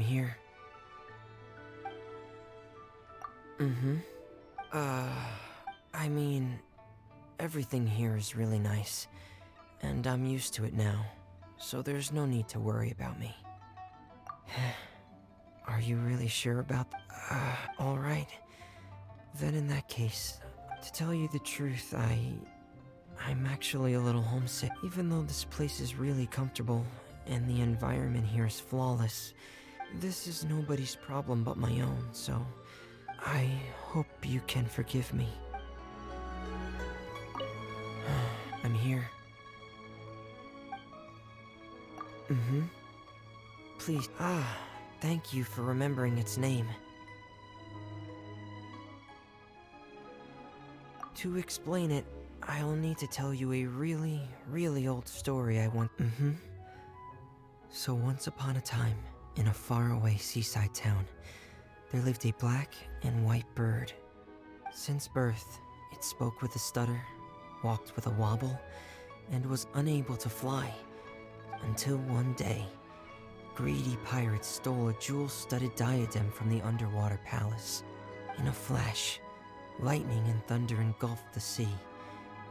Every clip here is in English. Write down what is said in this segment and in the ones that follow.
here. Mm-hmm. I mean, everything here is really nice, and I'm used to it now, so there's no need to worry about me. Are you really sure about alright. Then in that case, to tell you the truth, I'm actually a little homesick. Even though this place is really comfortable, and the environment here is flawless, this is nobody's problem but my own, so I hope you can forgive me. I'm here. Mm-hmm. Please, thank you for remembering its name. To explain it, I'll need to tell you a really, really old story I want. Mm-hmm. So once upon a time, in a faraway seaside town, there lived a black and white bird. Since birth, it spoke with a stutter, walked with a wobble, and was unable to fly. Until one day, greedy pirates stole a jewel-studded diadem from the underwater palace. In a flash, lightning and thunder engulfed the sea,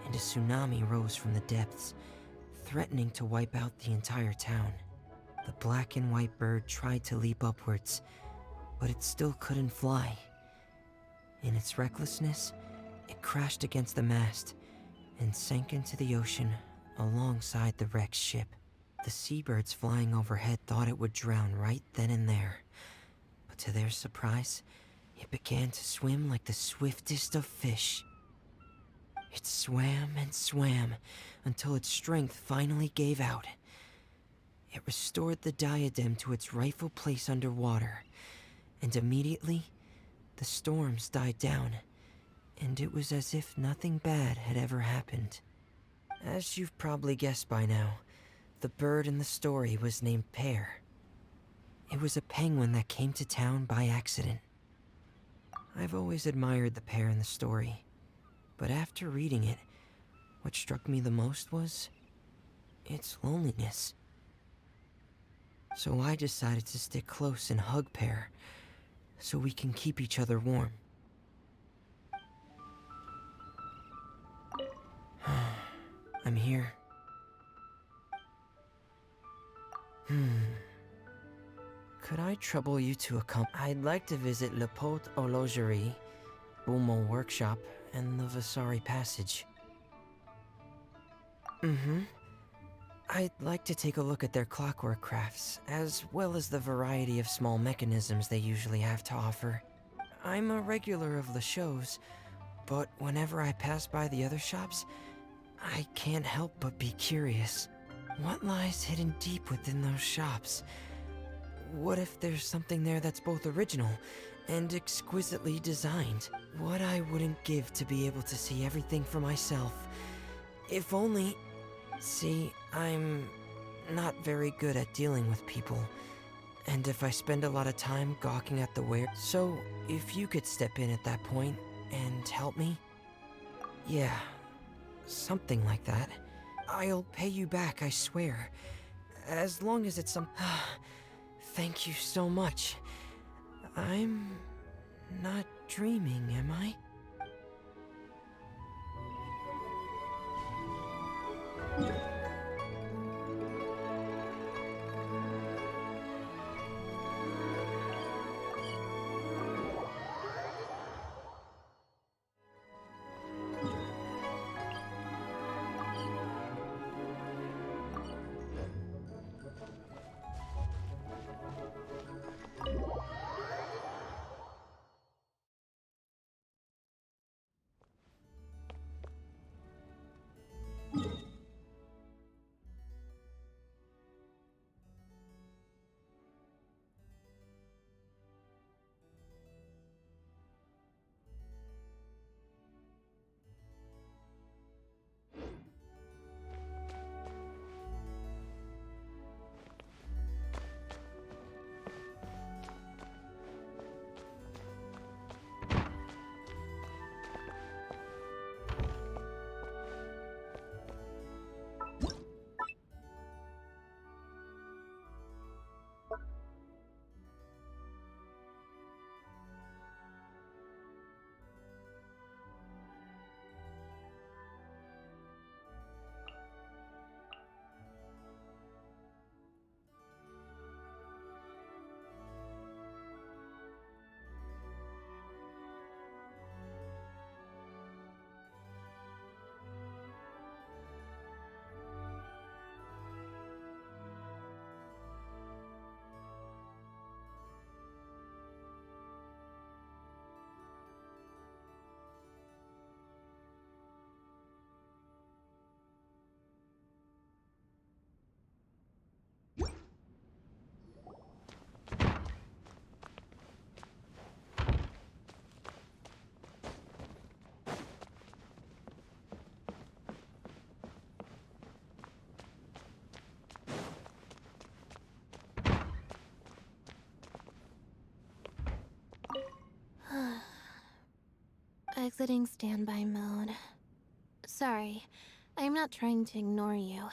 and a tsunami rose from the depths, threatening to wipe out the entire town. The black and white bird tried to leap upwards, but it still couldn't fly. In its recklessness, it crashed against the mast and sank into the ocean alongside the wrecked ship. The seabirds flying overhead thought it would drown right then and there, but to their surprise, it began to swim like the swiftest of fish. It swam and swam until its strength finally gave out. It restored the diadem to its rightful place underwater, and immediately, the storms died down, and it was as if nothing bad had ever happened. As you've probably guessed by now, the bird in the story was named Pear. It was a penguin that came to town by accident. I've always admired the pear in the story, but after reading it, what struck me the most was its loneliness. So I decided to stick close and hug Pear, so we can keep each other warm. I'm here. Could I trouble you to accompany? I'd like to visit Le Pot Horlogerie, Beaumont Workshop, and the Vasari Passage. Mm-hmm. I'd like to take a look at their clockwork crafts, as well as the variety of small mechanisms they usually have to offer. I'm a regular of the shows, but whenever I pass by the other shops, I can't help but be curious. What lies hidden deep within those shops? What if there's something there that's both original and exquisitely designed? What I wouldn't give to be able to see everything for myself. If only... See, I'm not very good at dealing with people, and if I spend a lot of time gawking at the ware... So, if you could step in at that point and help me? Yeah, something like that. I'll pay you back, I swear. As long as it's some... Thank you so much. I'm not dreaming, am I? Exiting standby mode. Sorry, I am not trying to ignore you.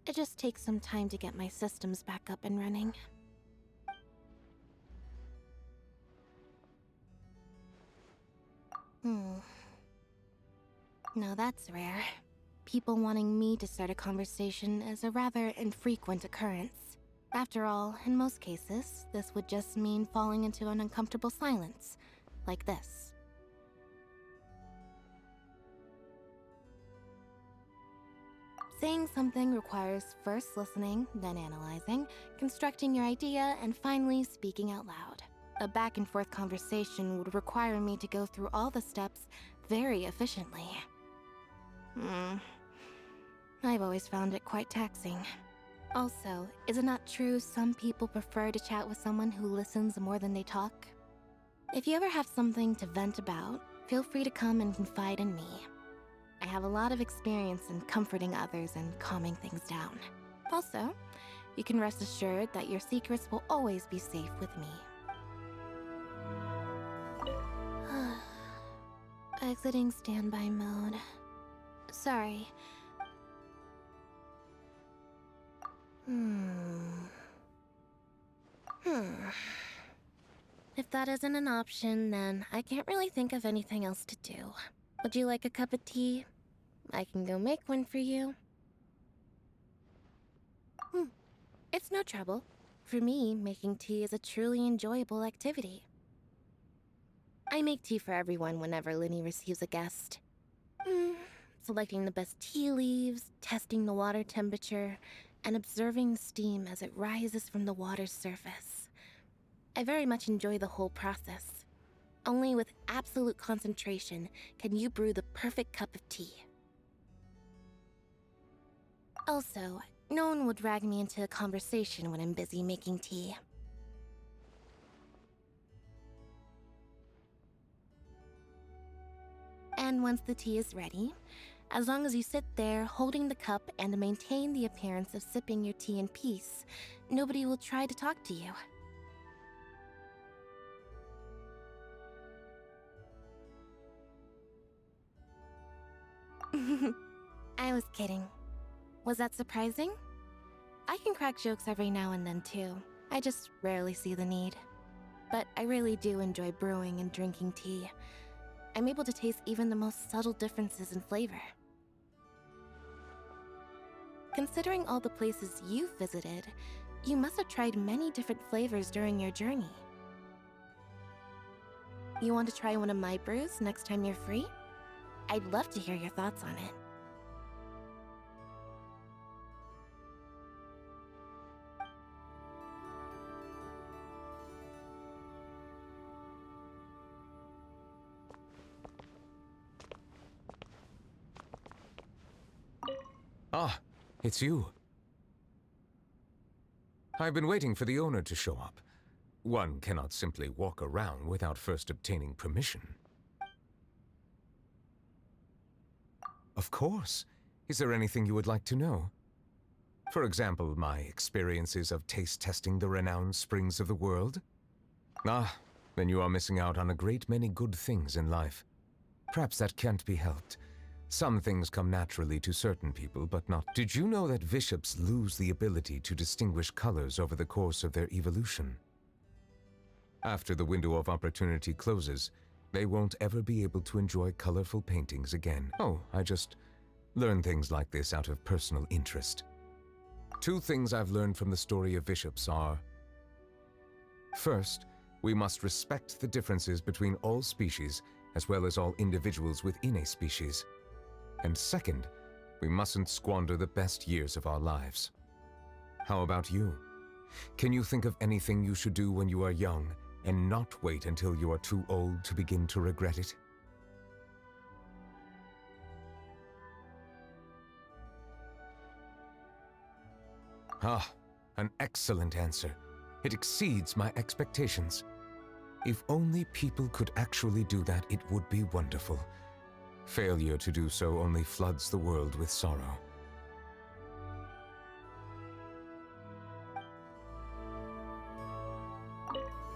It just takes some time to get my systems back up and running. Now that's rare. People wanting me to start a conversation is a rather infrequent occurrence. After all, in most cases, this would just mean falling into an uncomfortable silence, like this. Saying something requires first listening, then analyzing, constructing your idea, and finally speaking out loud. A back-and-forth conversation would require me to go through all the steps very efficiently. I've always found it quite taxing. Also, is it not true some people prefer to chat with someone who listens more than they talk? If you ever have something to vent about, feel free to come and confide in me. I have a lot of experience in comforting others and calming things down. Also, you can rest assured that your secrets will always be safe with me. Exiting standby mode. Sorry. If that isn't an option, then I can't really think of anything else to do. Would you like a cup of tea? I can go make one for you. It's no trouble. For me, making tea is a truly enjoyable activity. I make tea for everyone whenever Linny receives a guest. Selecting the best tea leaves, testing the water temperature, and observing the steam as it rises from the water's surface. I very much enjoy the whole process. Only with absolute concentration can you brew the perfect cup of tea. Also, no one would drag me into a conversation when I'm busy making tea. And once the tea is ready, as long as you sit there holding the cup and maintain the appearance of sipping your tea in peace, nobody will try to talk to you. I was kidding. Was that surprising? I can crack jokes every now and then too. I just rarely see the need. But I really do enjoy brewing and drinking tea. I'm able to taste even the most subtle differences in flavor. Considering all the places you've visited, you must have tried many different flavors during your journey. You want to try one of my brews next time you're free? I'd love to hear your thoughts on it. Ah, it's you. I've been waiting for the owner to show up. One cannot simply walk around without first obtaining permission. Of course. Is there anything you would like to know? For example, my experiences of taste testing the renowned springs of the world? Ah, then you are missing out on a great many good things in life. Perhaps that can't be helped. Some things come naturally to certain people, but not. Did you know that bishops lose the ability to distinguish colors over the course of their evolution? After the window of opportunity closes, they won't ever be able to enjoy colorful paintings again. Oh, I just learn things like this out of personal interest. Two things I've learned from the story of bishops are: first, we must respect the differences between all species as well as all individuals within a species. And second, we mustn't squander the best years of our lives. How about you? Can you think of anything you should do when you are young and not wait until you are too old to begin to regret it? Ah, an excellent answer. It exceeds my expectations. If only people could actually do that, it would be wonderful. Failure to do so only floods the world with sorrow.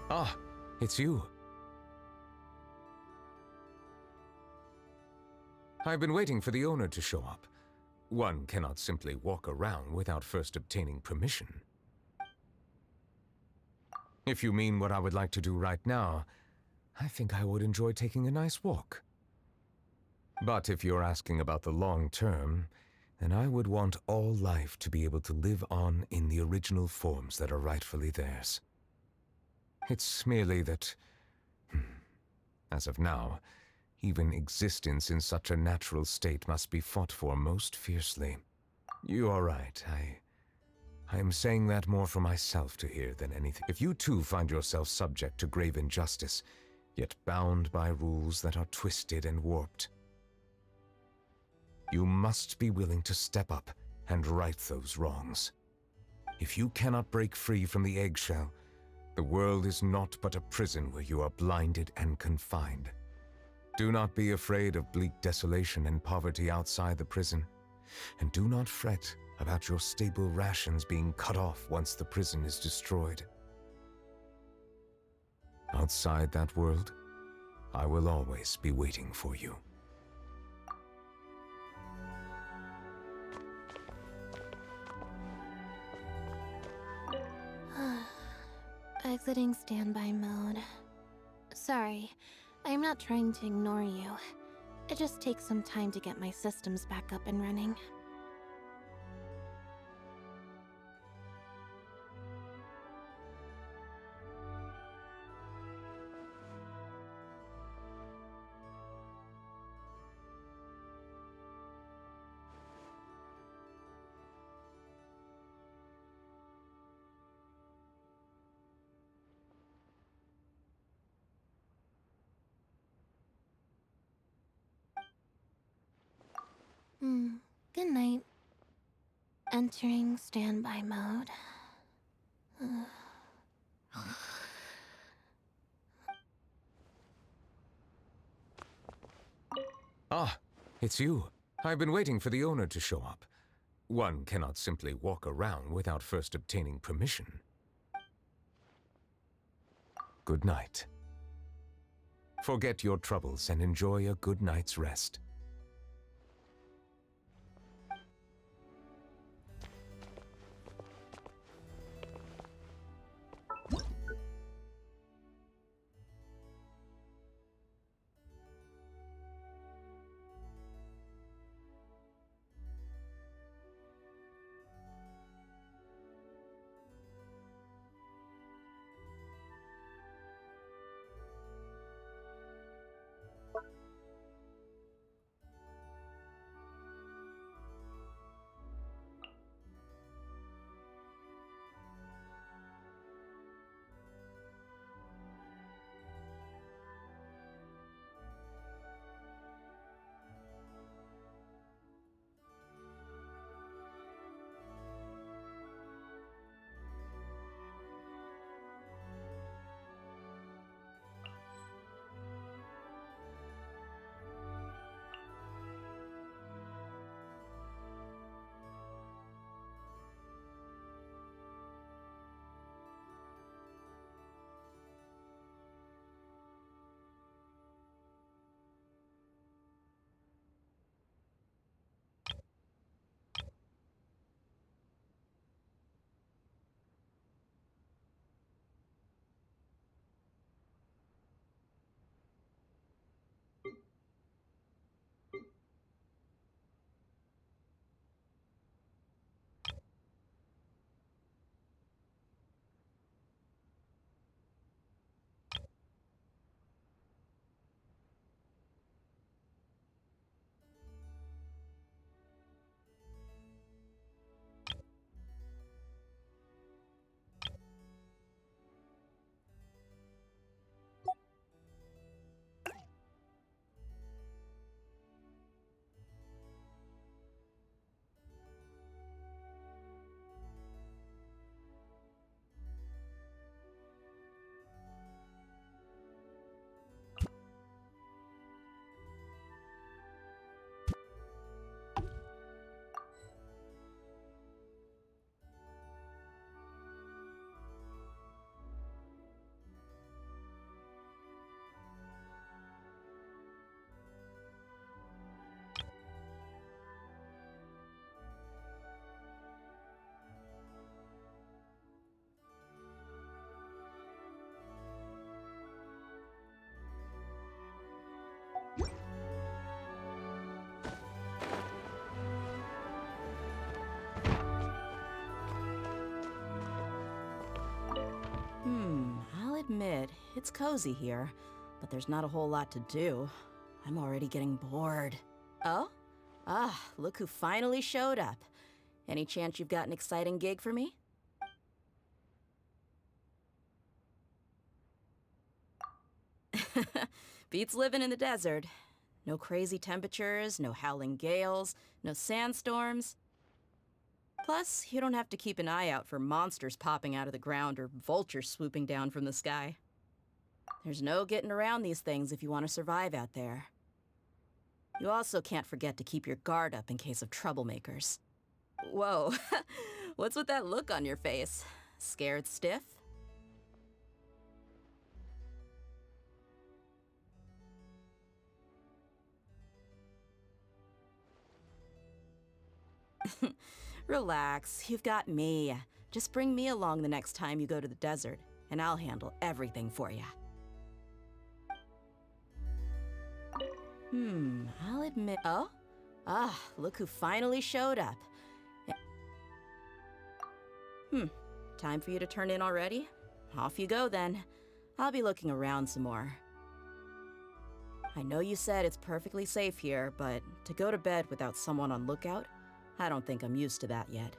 Ah, it's you. I've been waiting for the owner to show up. One cannot simply walk around without first obtaining permission. If you mean what I would like to do right now, I think I would enjoy taking a nice walk. But if you're asking about the long term, then I would want all life to be able to live on in the original forms that are rightfully theirs. It's merely that, as of now, even existence in such a natural state must be fought for most fiercely. You are right, I am saying that more for myself to hear than anything. If you too find yourself subject to grave injustice, yet bound by rules that are twisted and warped, you must be willing to step up and right those wrongs. If you cannot break free from the eggshell, the world is not but a prison where you are blinded and confined. Do not be afraid of bleak desolation and poverty outside the prison, and do not fret about your stable rations being cut off once the prison is destroyed. Outside that world, I will always be waiting for you. Exiting standby mode. Sorry, I'm not trying to ignore you. It just takes some time to get my systems back up and running. Good night. Entering standby mode. Ah, it's you. I've been waiting for the owner to show up. One cannot simply walk around without first obtaining permission. Good night. Forget your troubles and enjoy a good night's rest. admit, it's cozy here, but there's not a whole lot to do. I'm already getting bored. Oh? Ah, look who finally showed up. Any chance you've got an exciting gig for me? Beats living in the desert. No crazy temperatures, no howling gales, no sandstorms. Plus, you don't have to keep an eye out for monsters popping out of the ground or vultures swooping down from the sky. There's no getting around these things if you want to survive out there. You also can't forget to keep your guard up in case of troublemakers. Whoa, what's with that look on your face? Scared stiff? Relax, you've got me. Just bring me along the next time you go to the desert, and I'll handle everything for you. I'll admit... Oh? Ah, look who finally showed up. Time for you to turn in already? Off you go then. I'll be looking around some more. I know you said it's perfectly safe here, but to go to bed without someone on lookout, I don't think I'm used to that yet.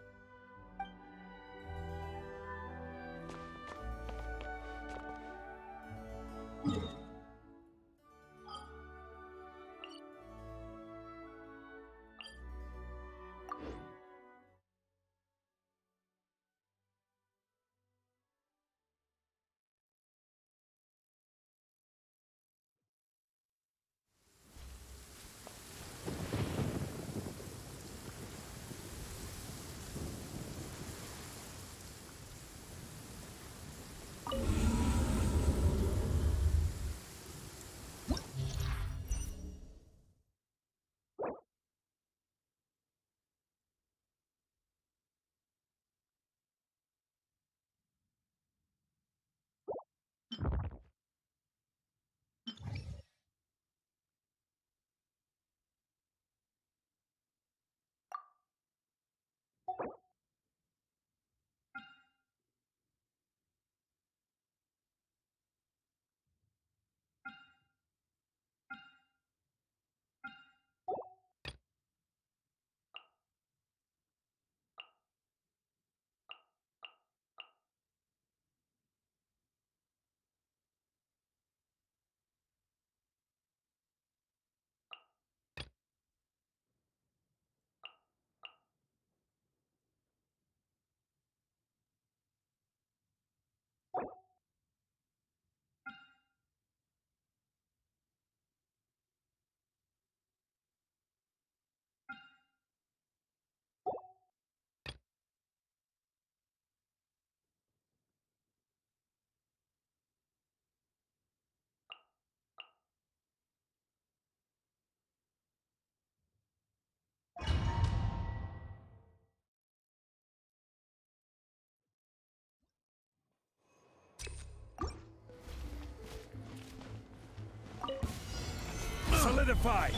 Solidify!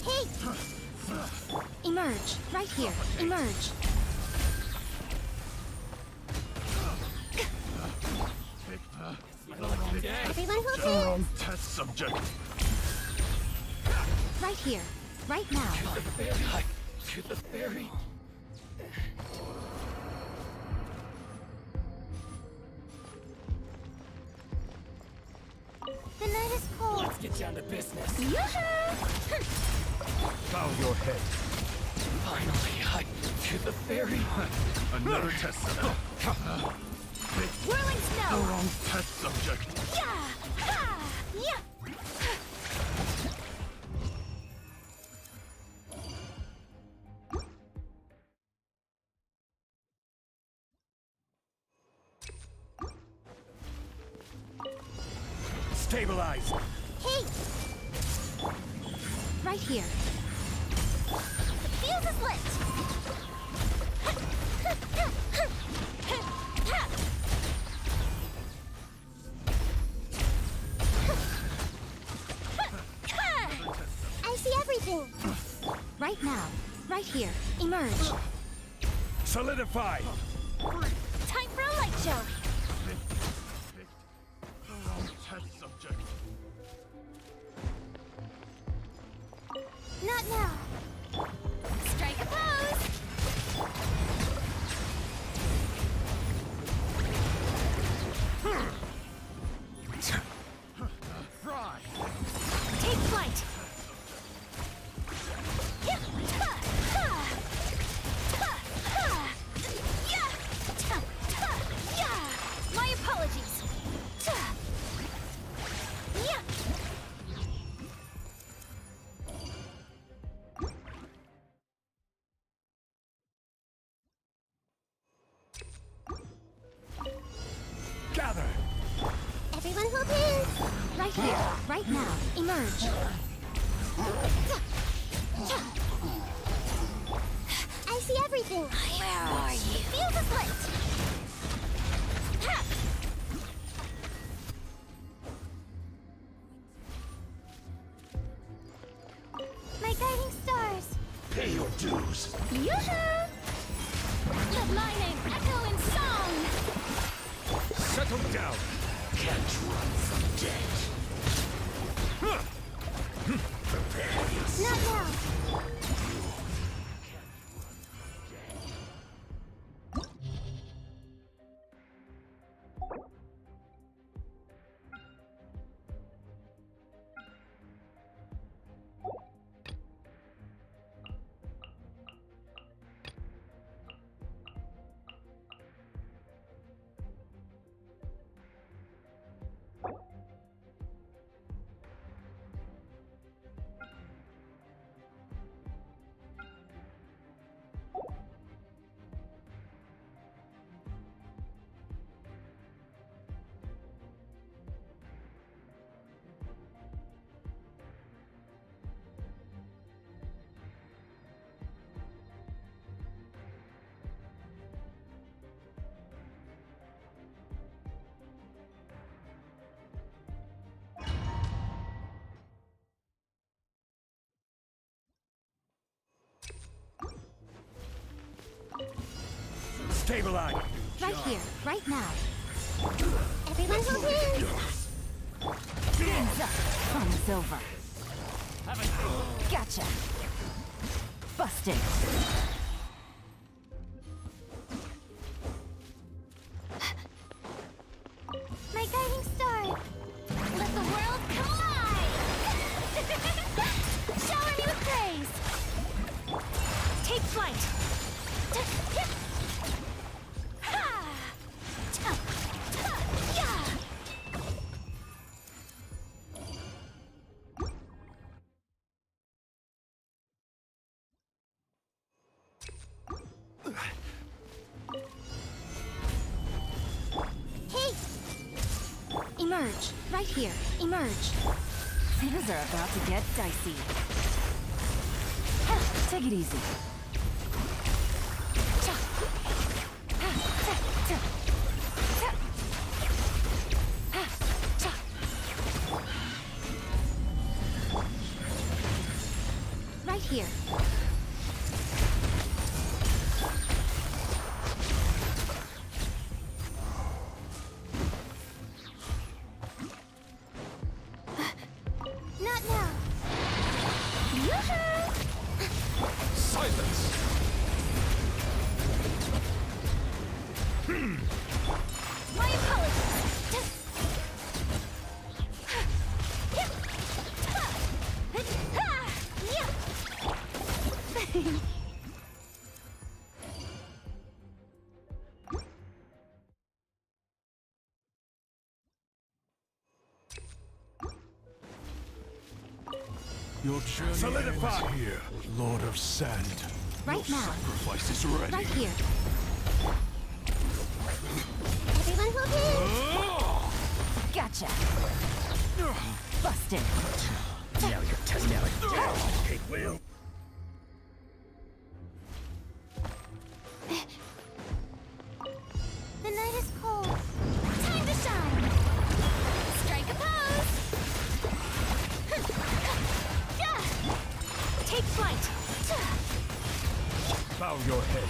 Hey! Emerge. Right here. Emerge. Everyone hold hands. Test subject. Right here. Right now. To the ferry. The night is cold. Let's get down to business. Yoo-hoo! Bow your head. Finally, to the ferry. Another test subject. Whirling snow. Wrong test subject. Yeah! Ha! Yeah! Stabilize. Hey! Right here. The fuse is lit! I see everything! Right now. Right here. Emerge. Solidify. Time for a light show! Not now. Strike a pose. Fry! Take flight. My apologies. Gather! Everyone hold hands. Right here, right now. Emerge. I see everything. Where are you? Feel the split. My guiding stars. Pay your dues. Yoo-hoo! Let my name echo in song. Settle down. Can't run from death. Prepare yourself. Not now. Stabilize. Right here, right now. Everyone hold hands. Hands up. Fun's over. Gotcha. Busted. My guiding star. Let the world collide. Shower me with praise. Take flight. Emerge. Right here. Emerge. Things are about to get dicey. Take it easy. Right here. Not now. Yoo-hoo! Silence. My apologies. Your journey solidify ends here, Lord of Sand. Right Your now. sacrifice is ready. Right here. Everyone hold hands. Gotcha. Busted. Now you're testing out. Take will. The night is cold. Time to shine. Strike a pose. Take flight. Bow your head.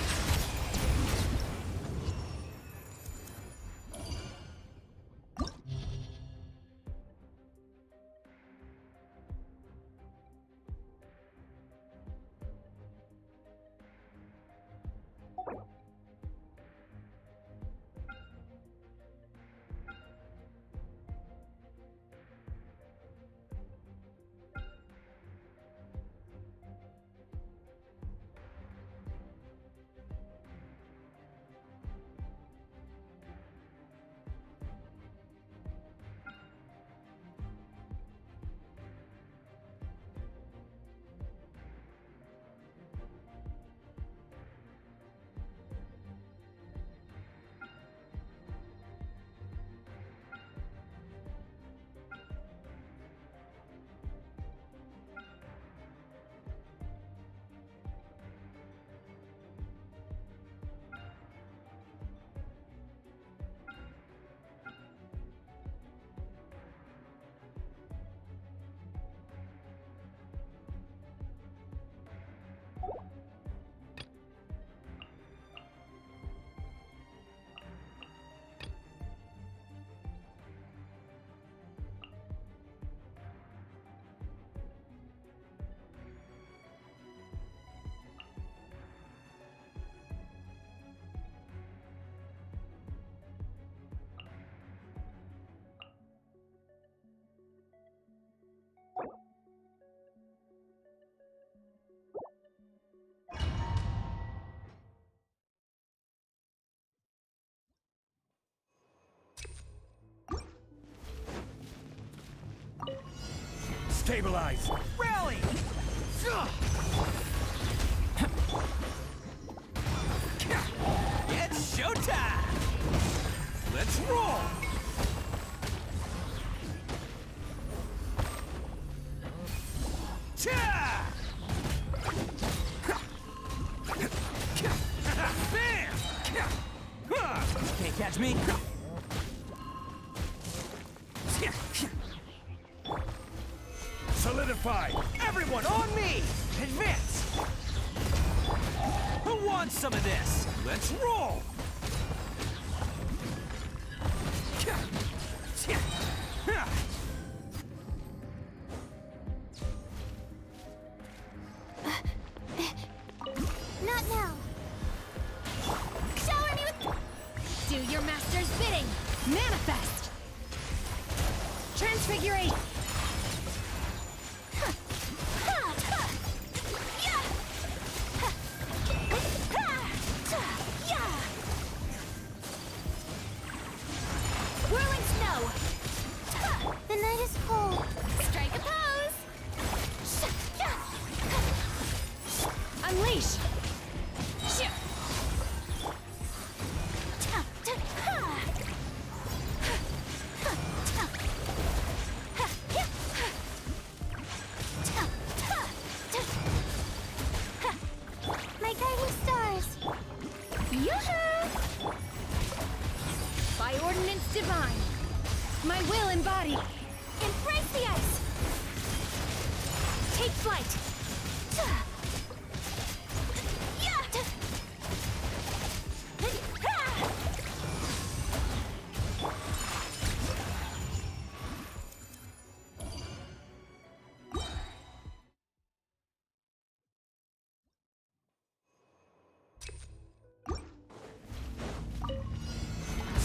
Stabilize! Rally! It's showtime! Let's roll! Cha! Bam! Can't catch me! Solidify! Everyone on me! Advance! Who wants some of this? Let's roll! Not now. Shower me with. Do your master's bidding. Manifest. Transfiguration. Whirling snow. The night is cold. Strike a pose. Unleash. My guiding stars. Yoo-hoo! By ordinance divine, my will embodied. Embrace the ice. Take flight.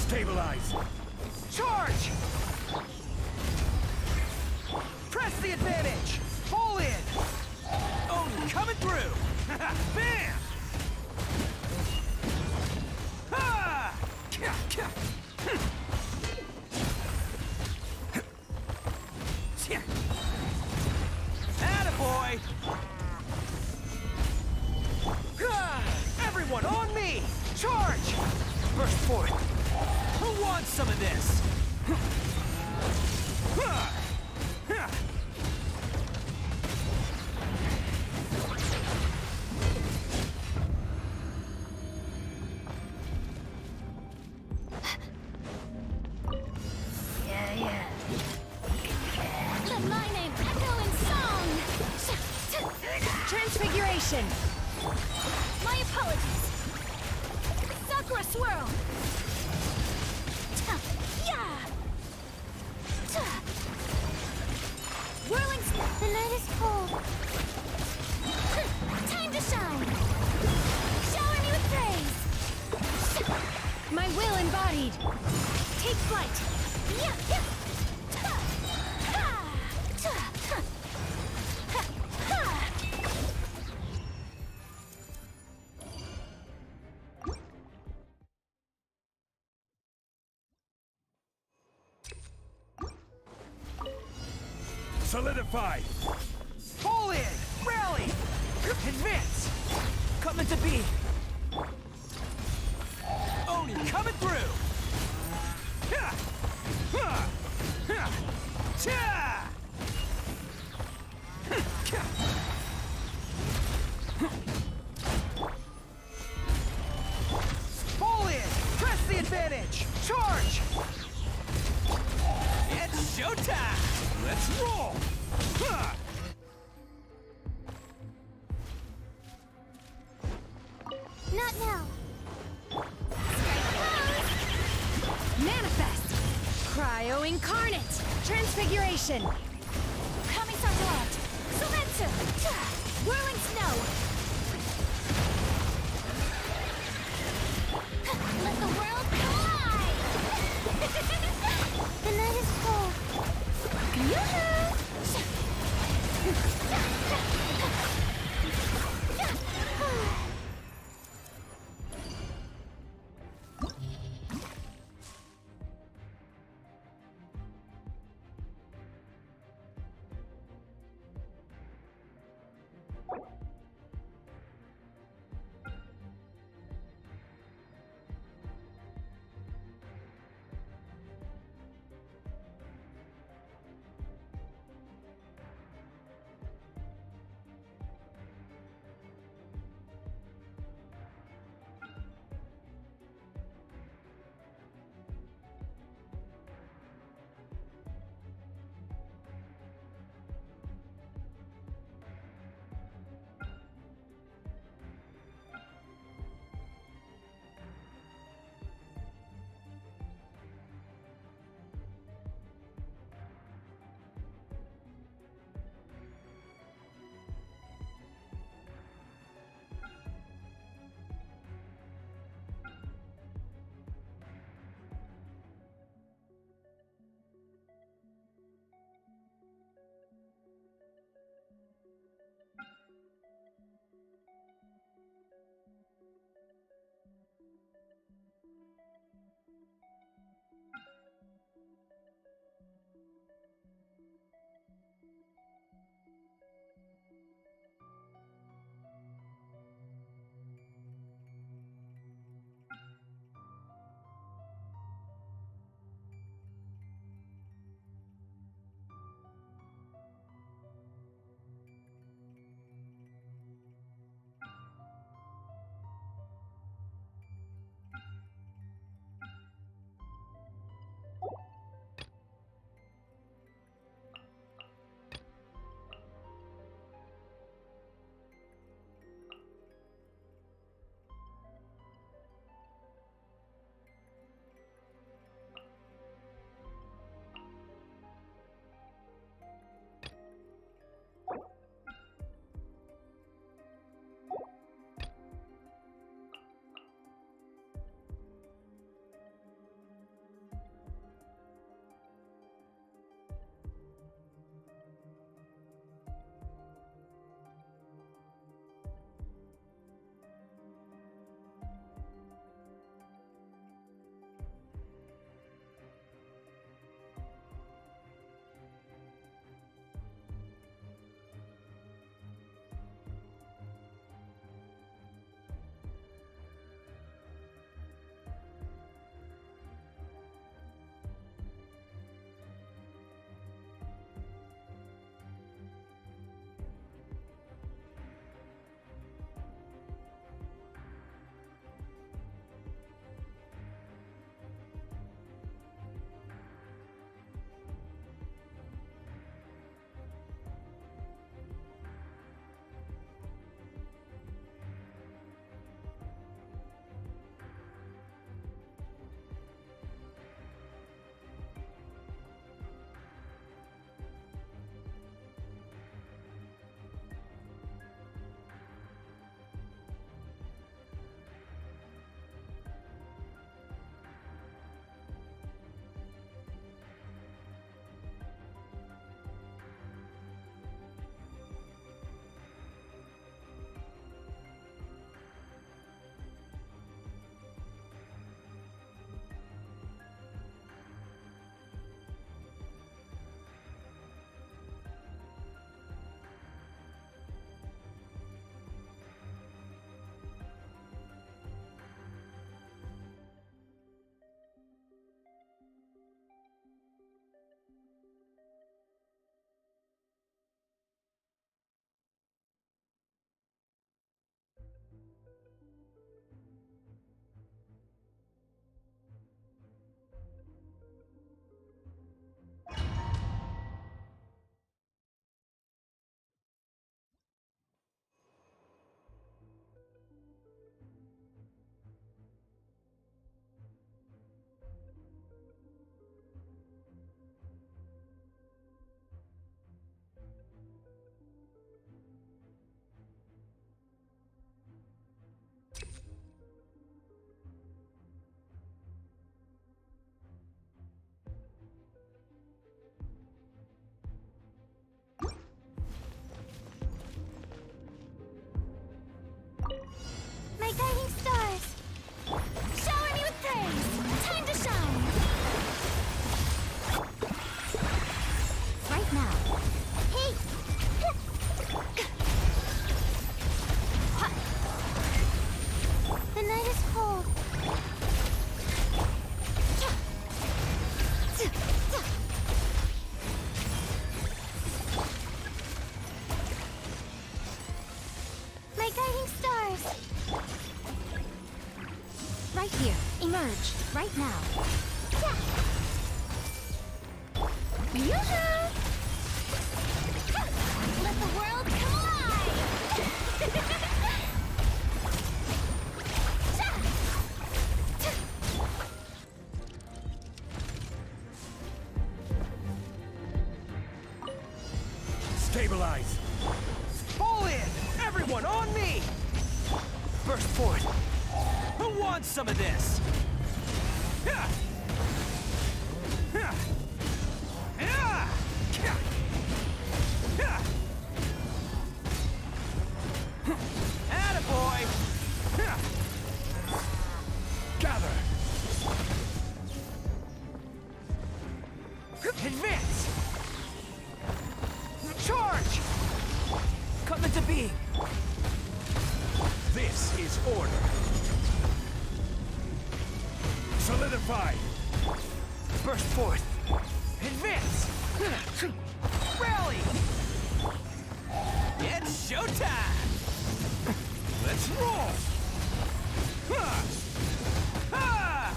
Stabilize! Charge! Press the advantage! Fall in! Oh, coming through! Bam! Ha! Attaboy! Everyone on me! Charge! Burst forth! Who wants some of this? Let my name echo in song. Transfiguration. My apologies. Sakura swirl. Whirling. The night is cold. Time to shine. Shower me with praise. My will embodied. Take flight. Yeah, yeah. Solidify! Fall in! Rally! Advance! Coming to be! Oni coming through! Ha! Ha! Ha! Cha! Fall in! Press the advantage! Charge! It's showtime! Let's roll! Ha! Not now. Manifest! Cryo incarnate! Transfiguration! Kami-Sarwat. Sumetsu. Whirling snow. Let the world collide. The night is cold. Yoo-hoo! Right here. Emerge. Right now. Yoo-hoo! Let the world come alive! Stabilize! Fall in! Everyone on me! Burst forth! Who wants some of this? Yeah! Yeah! Yeah! Yeah! Yeah! Attaboy! Yeah! Gather! Advance! Charge! Come into being! This is order. Solidify! Burst forth! Advance! Rally! It's showtime! Let's roll! Ha! Ha!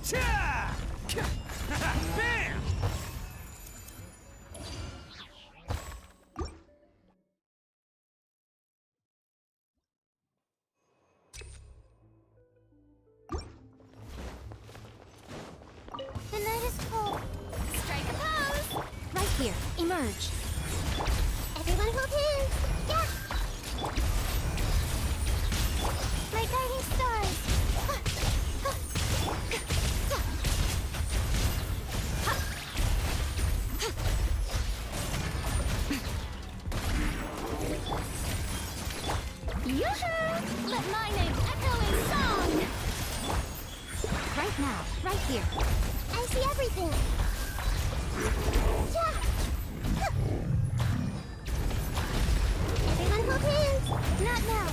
Cha! Bam! The night is cold. Strike a pose! Right here. Emerge. Everyone hold hands! Yeah! My guiding stars! Yoo-hoo! Let my name echo in song! Right now. Right here. I see everything! Yeah! Everyone hold hands! Not now!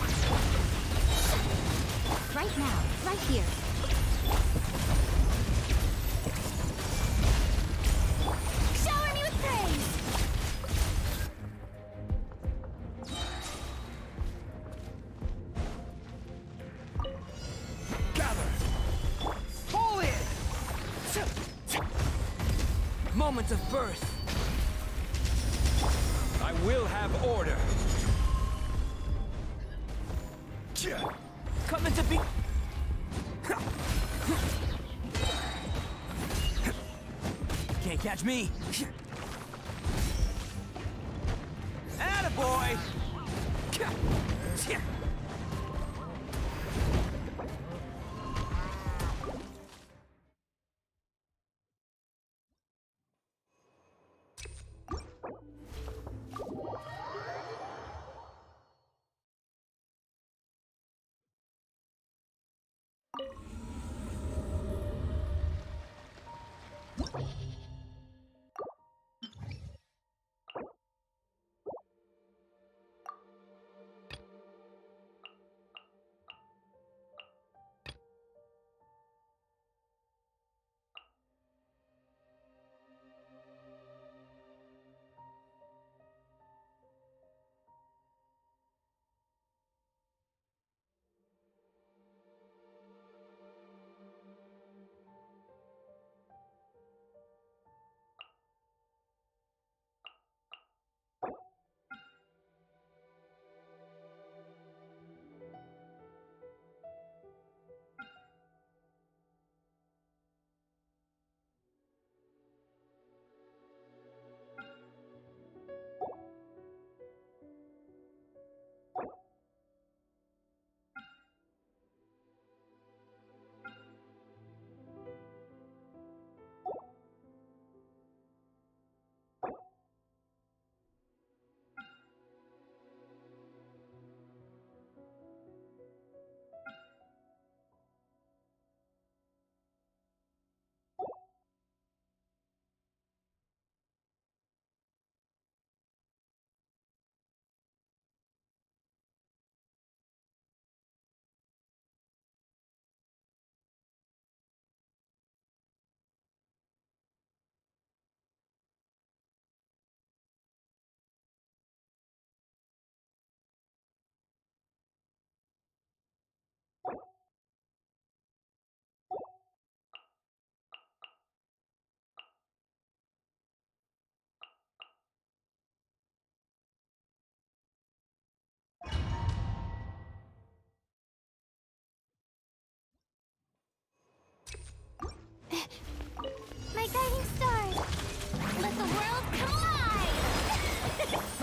Right now. Right here. Shower me with praise! Gather! Fall in! Moment of birth. I will have order. Come into be. Can't catch me. Attaboy!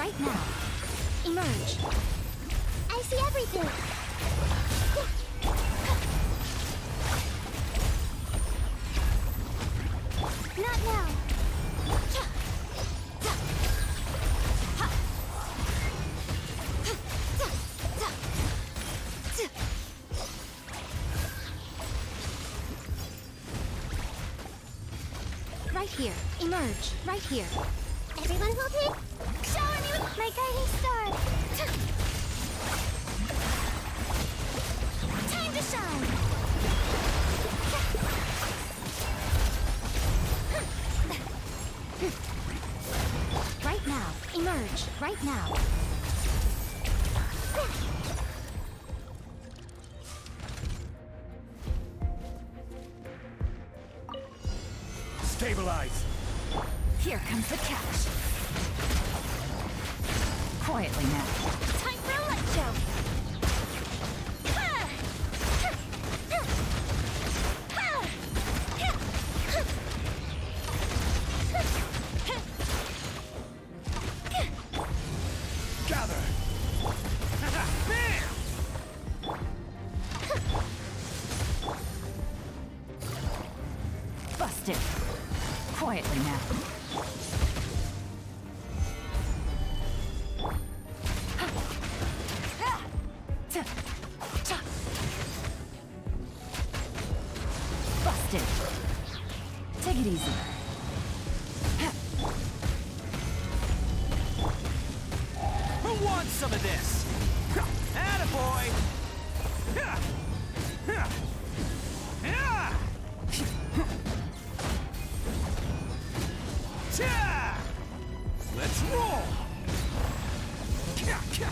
Right now. Emerge. I see everything. Not now. Right here. Emerge. Right here. Everyone hold it. Shower me with my guiding star. Time to shine. Right now. Emerge. Right now. Stabilize. Here comes the catch. Quietly now. Time for a light show. Gather. Bam! Busted. Quietly now. Busted. Take it easy. Who wants some of this? Attaboy! Let's roll! Gotcha.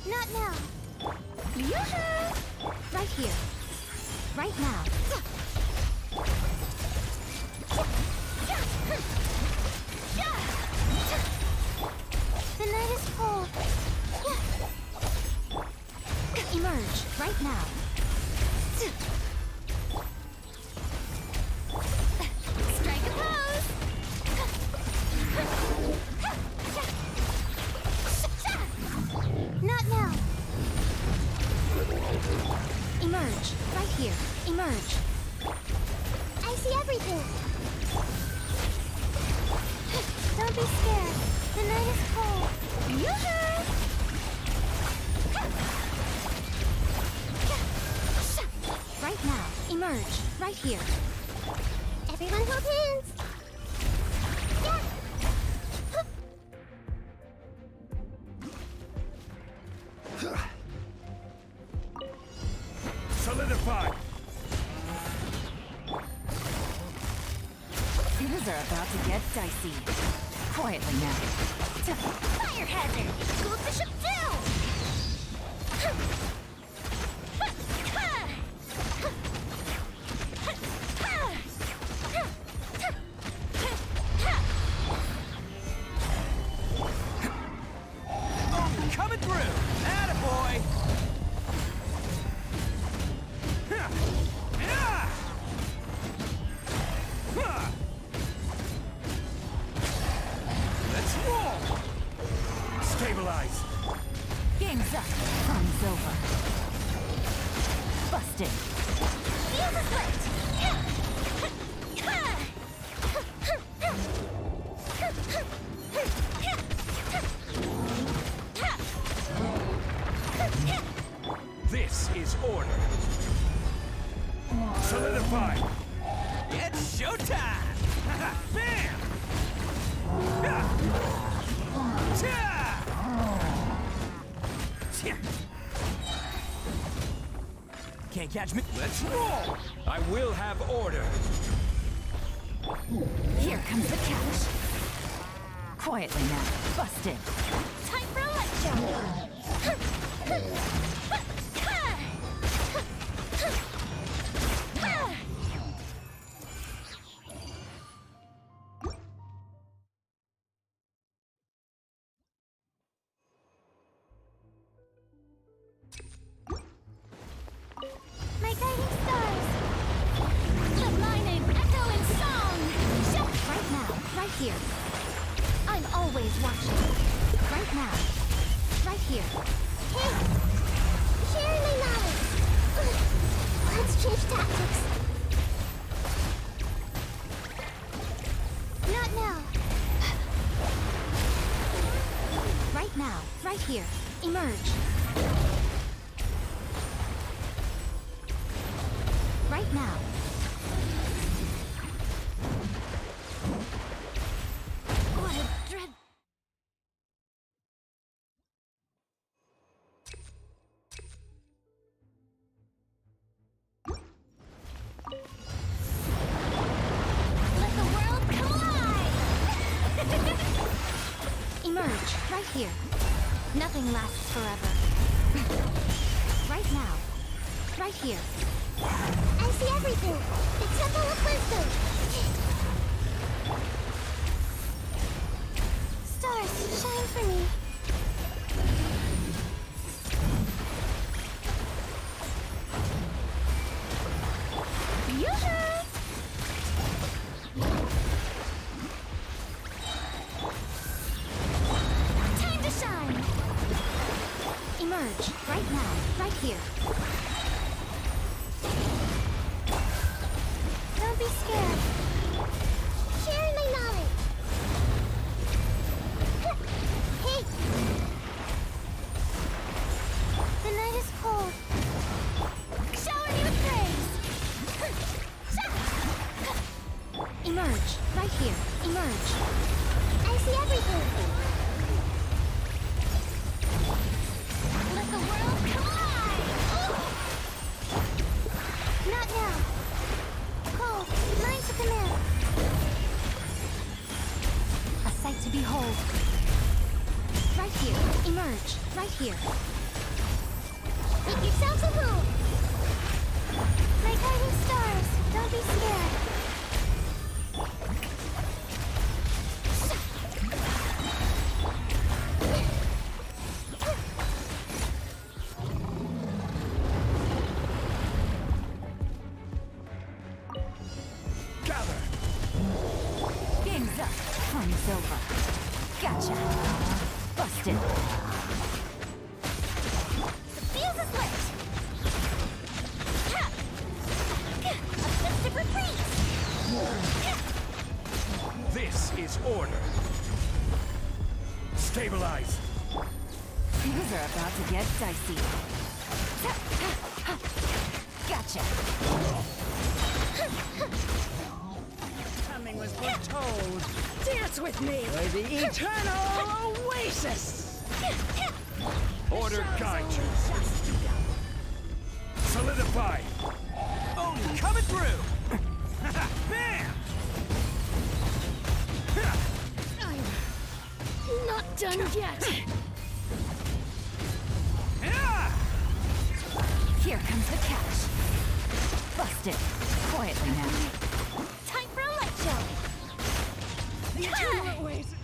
Not now. Yoo-hoo! Right here. Right now. The night is cold. Emerge. Right now. Strike a pose. Not now. Emerge. Right here. Emerge. I see everything. Don't be scared. The night is cold. Yoo-hoo! Right now. Emerge. Right here. Everyone hold hands. Yeah. Solidify! Things are about to get dicey. Quietly now. Fire hazard. Cooled the ship down. Oh, coming through! Attaboy! Let's roll! Stabilize! Game's up. Fun's over. Busted. Feel the split. This is order. Solidify! It's showtime! Bam! Can't catch me. Let's roll! I will have order. Here comes the catch. Quietly now. Busted. Time for a light show. here. Hey! Sharing my knowledge! Let's change tactics. Not now. Right now, right here. Emerge. Right now. What a dread... Let the world collide! Emerge, right here. Nothing lasts forever. Right now. Right here. I see everything! The Temple of Wisdom! Stars, shine for me. Yoo-hoo! Time to shine! Emerge, right now, right here. Don't be scared. Sharing my knowledge. Hey! The night is cold. Shower me with praise! Emerge, right here. Emerge. I see everything. Let the world collide! Not now. Cold, mine to command. A sight to behold. Right here. Emerge, right here. Make yourselves at home. My guiding stars, don't be scared. Gather! Game's up. Fun's over. Gotcha. Busted. The fuse is lit. Offensive retreat. This is order. Stabilize. Things are about to get dicey. Gotcha. Coming was foretold. Dance with me for the eternal oasis. Order guide you. Solidify. Oh, coming through. Bam! I'm not done yet. Yeah! Here comes the catch. Busted. Quietly now. Time for a light show. The eternal oasis.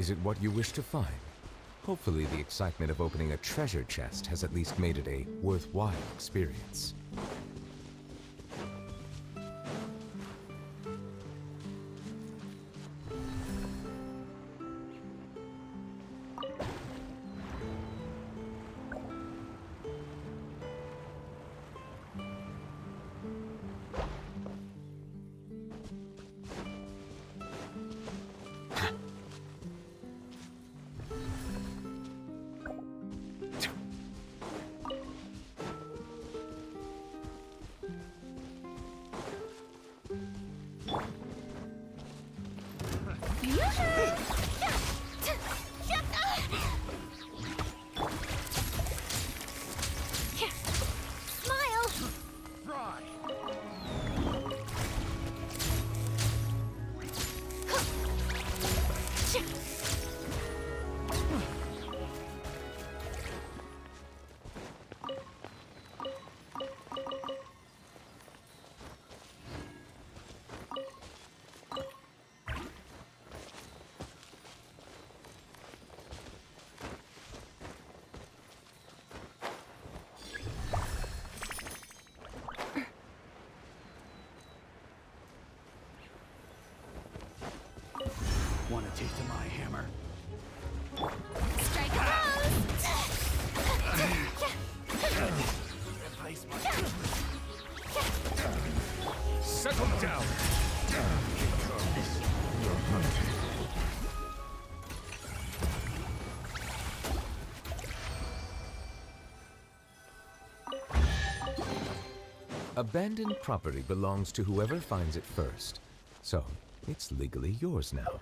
Is it what you wish to find? Hopefully the excitement of opening a treasure chest has at least made it a worthwhile experience. Want a taste of my hammer? Strike a pose! Replace my... Settle down! You're hunted. Abandoned property belongs to whoever finds it first. So, it's legally yours now.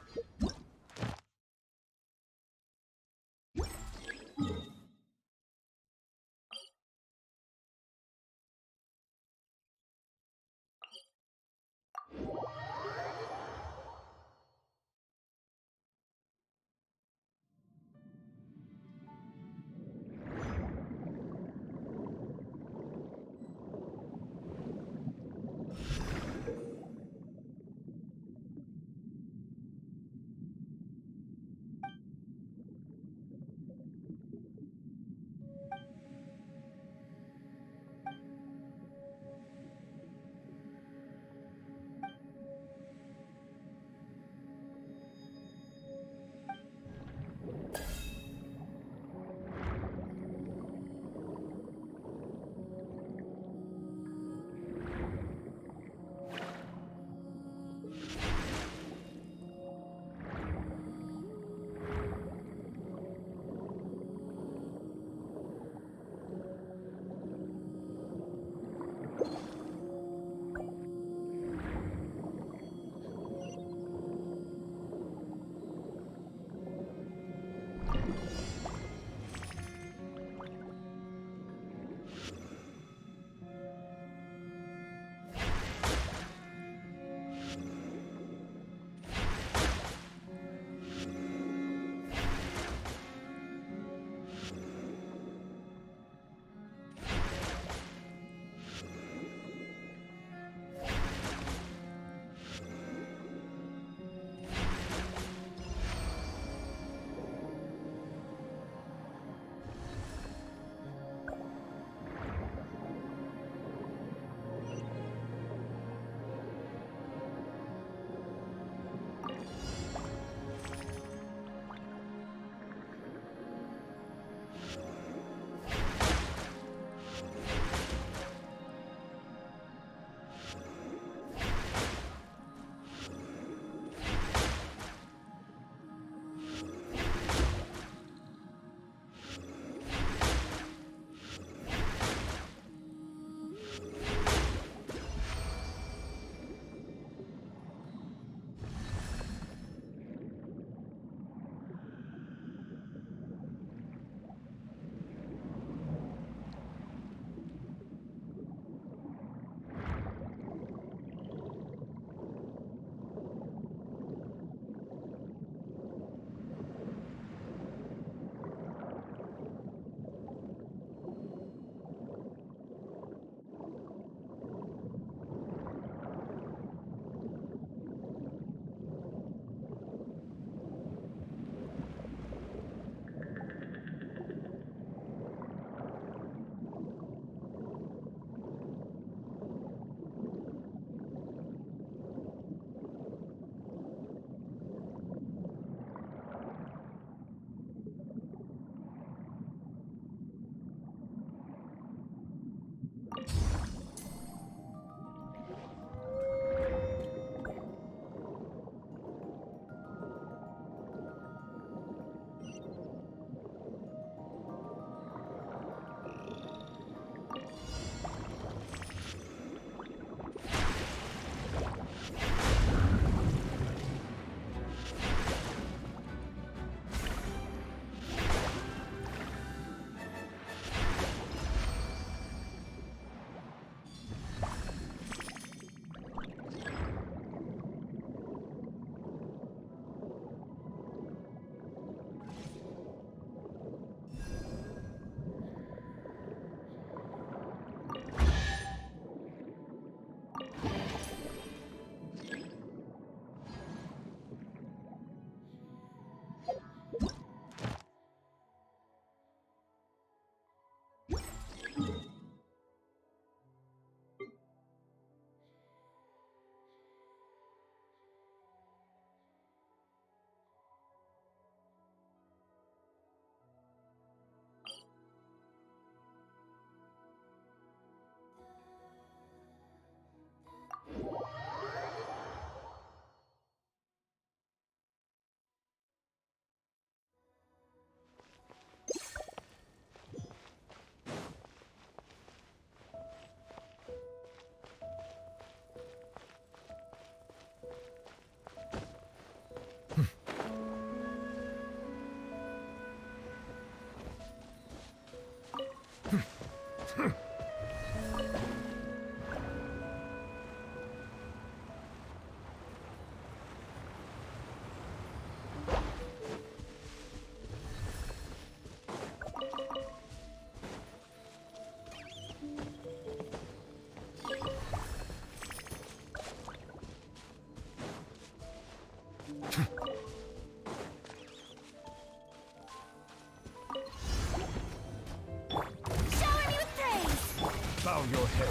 bow your head.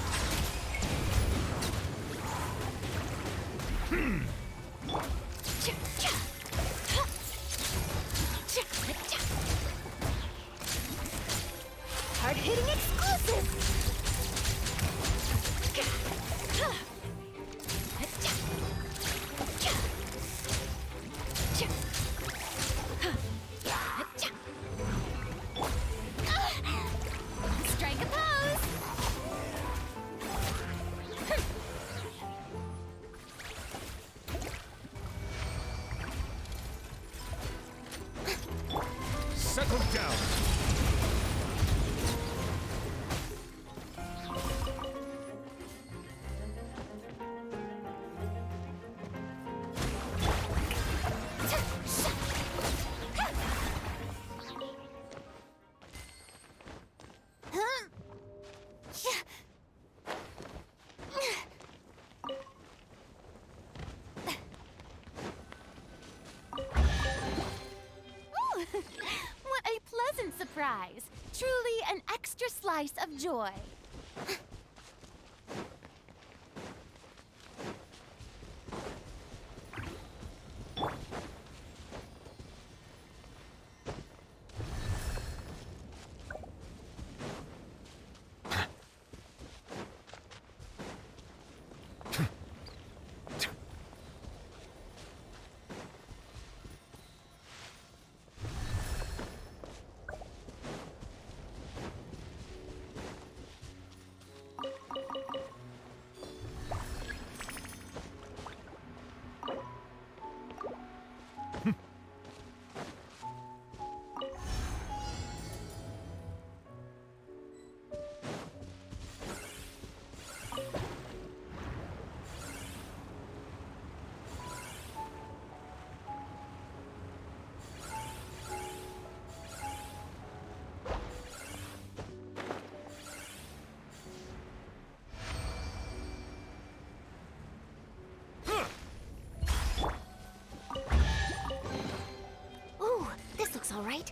Hard-hitting exclusive! Strike a pose! Settle down. Ooh, what a pleasant surprise! Truly an extra slice of joy. Ooh, this looks all right.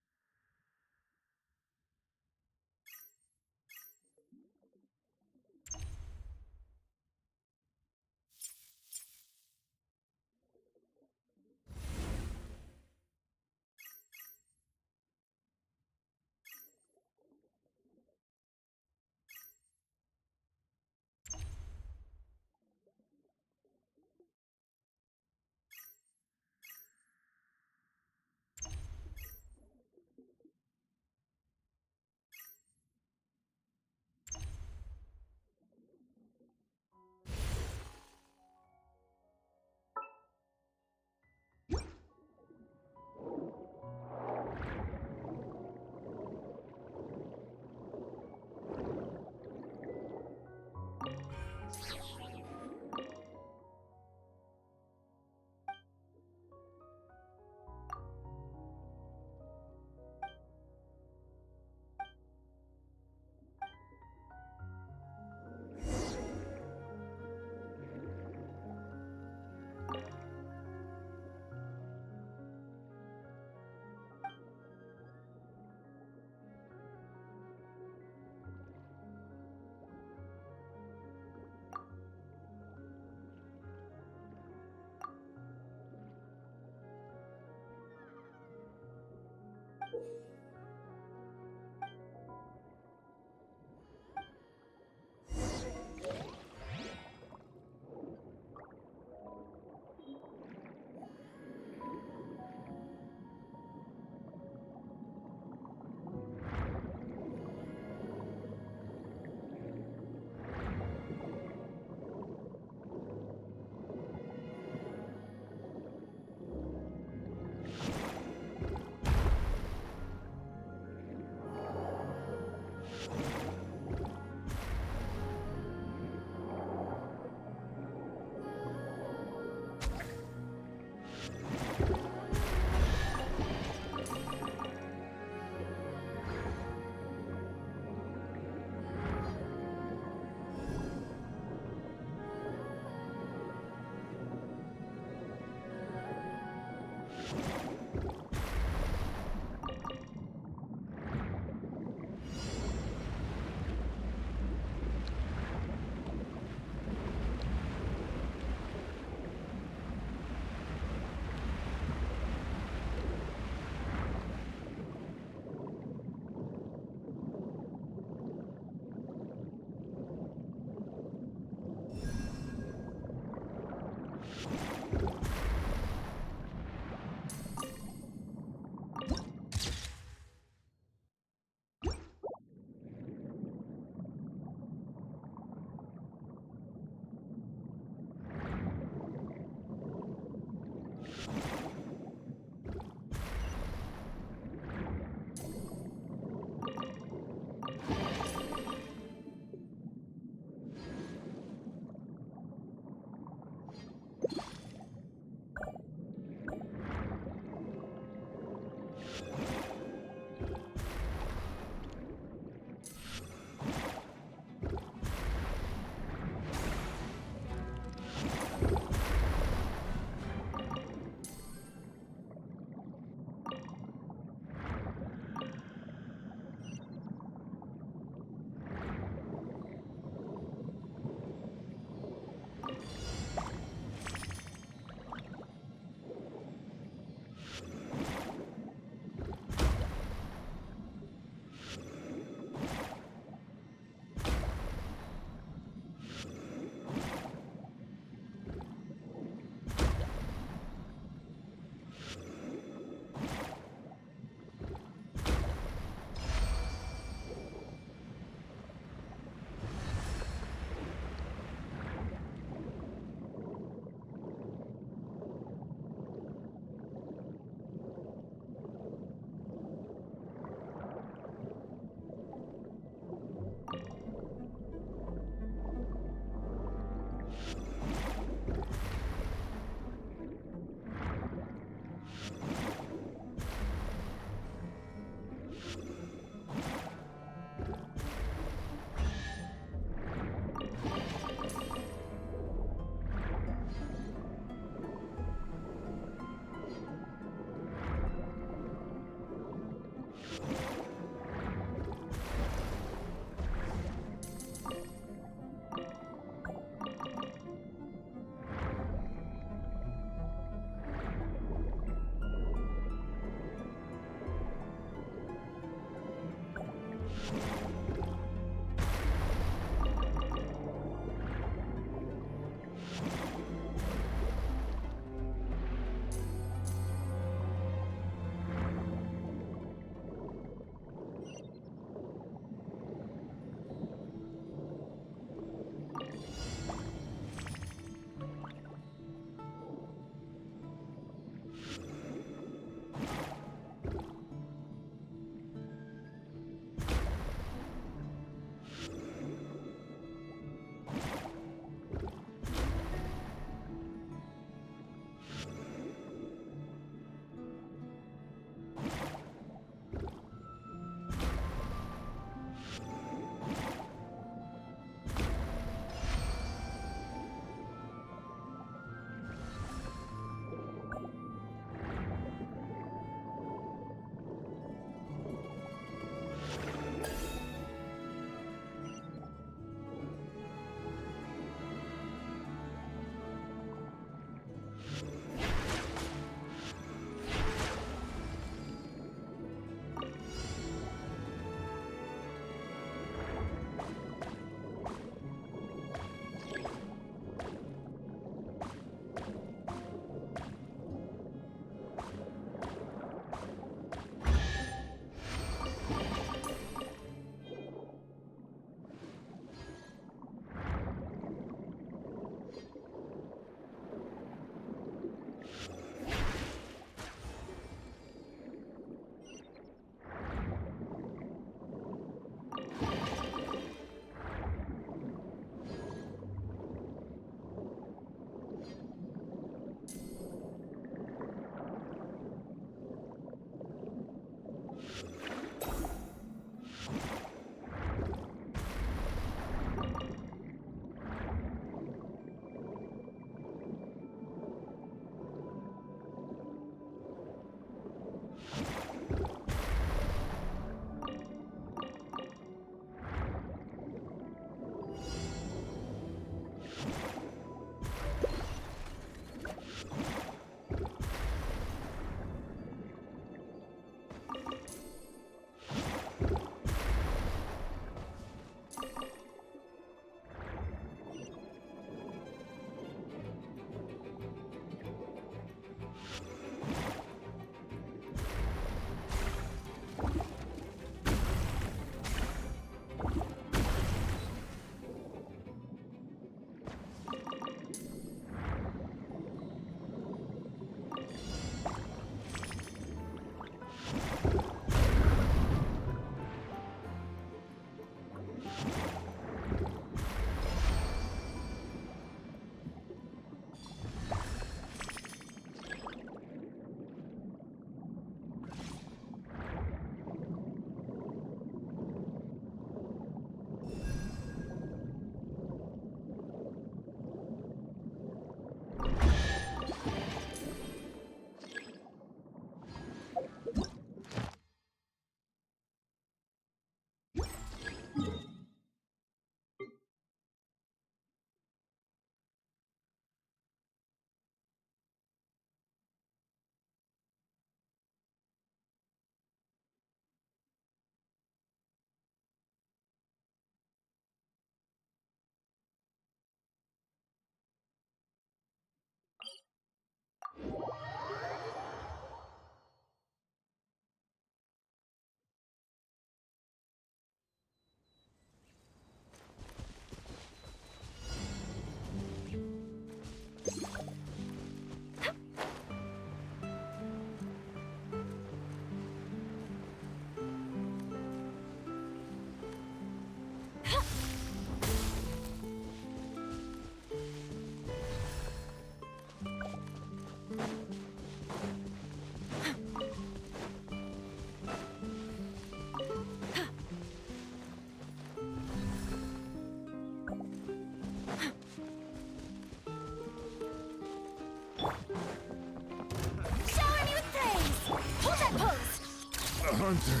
Hunter.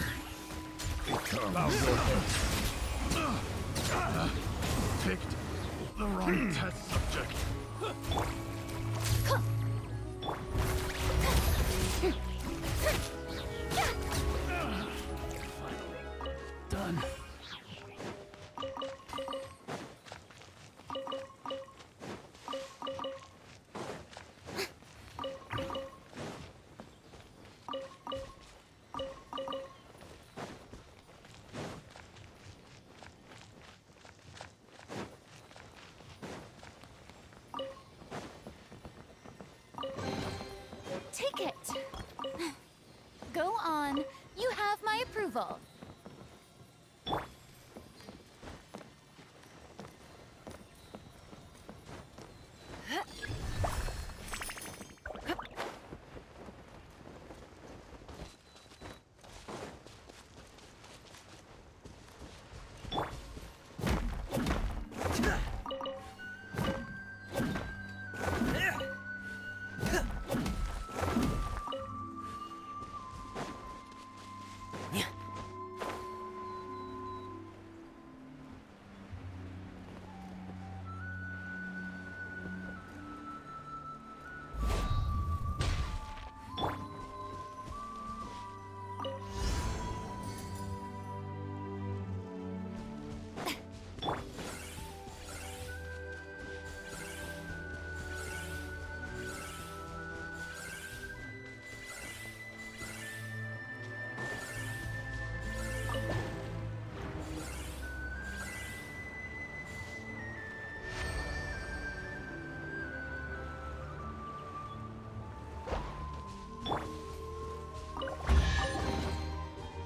Bow your head. Picked the wrong test subject. Done. Take it. Go on. You have my approval.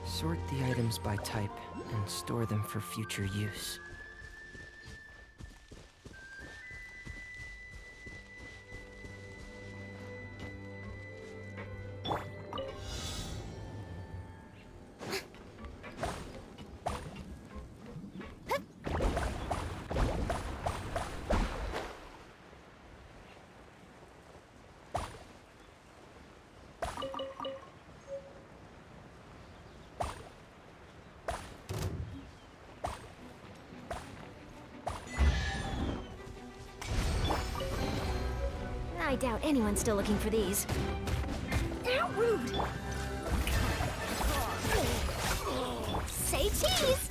Sort the items by type and store them for future use. I doubt anyone's still looking for these. How rude! Say cheese!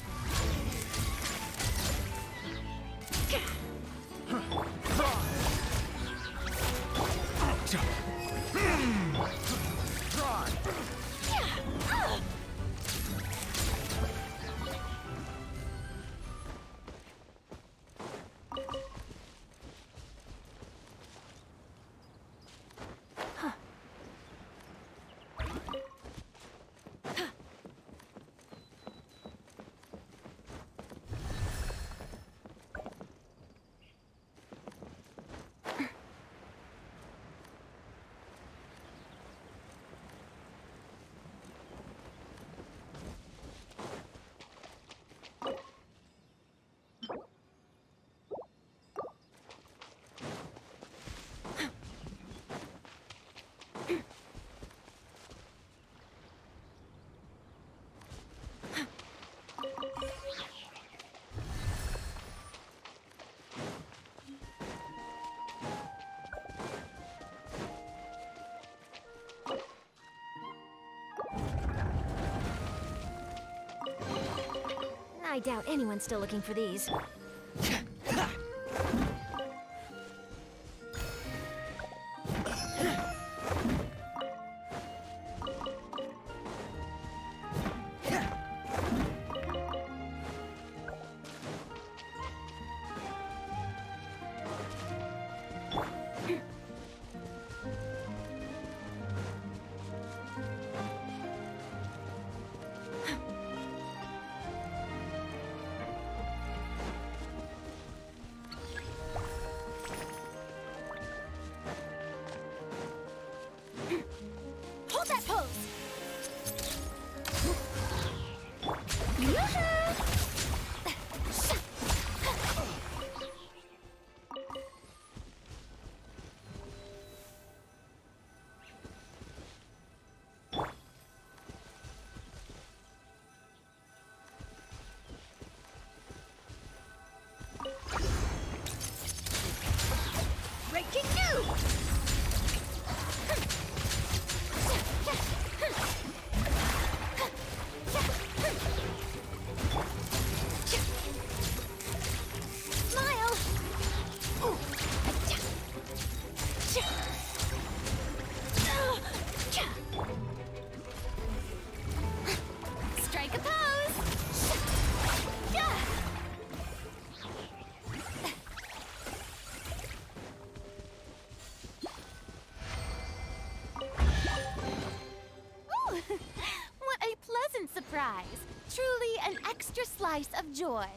I doubt anyone's still looking for these. extra slice of joy.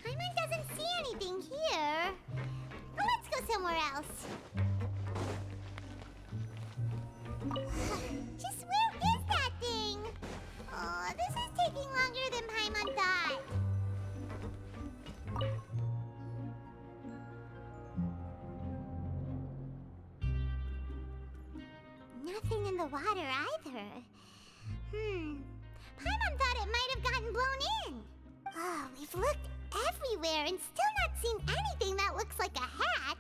Paimon doesn't see anything here. Let's go somewhere else. Just where is that thing? Oh, this is taking longer than Paimon thought. Nothing in the water either. Paimon thought it might have gotten blown in. Oh, we've looked everywhere and still not seen anything that looks like a hat.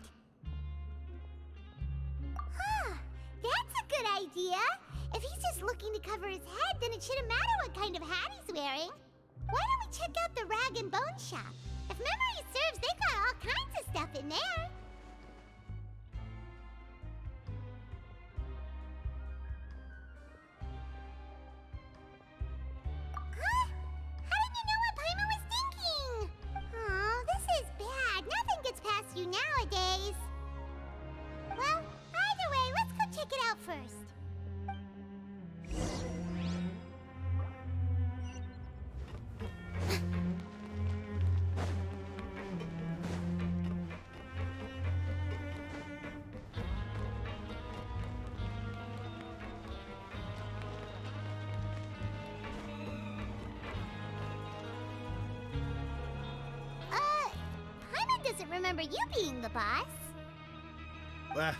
Huh, that's a good idea. If he's just looking to cover his head, then it shouldn't matter what kind of hat he's wearing. Why don't we check out the rag and bone shop? If memory serves, they got all kinds of stuff in there. Huh? How did you know what Paimon was thinking? Oh, this is bad. Nothing gets past you nowadays. Well, either way, let's go check it out first. remember you being the boss. Well,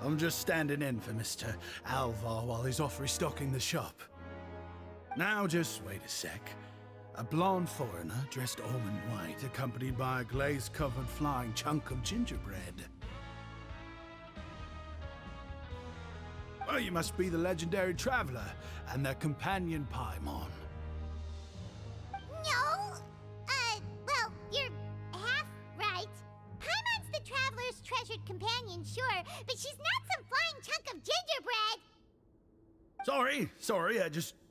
I'm just standing in for Mr. Alvar while he's off restocking the shop. Now, just wait a sec. A blonde foreigner dressed all in white, accompanied by a glaze-covered flying chunk of gingerbread. Oh, you must be the legendary traveler and their companion Paimon. No! Well, you're half right. Paimon's the traveler's treasured companion, sure, but she's not some flying chunk of gingerbread! Sorry,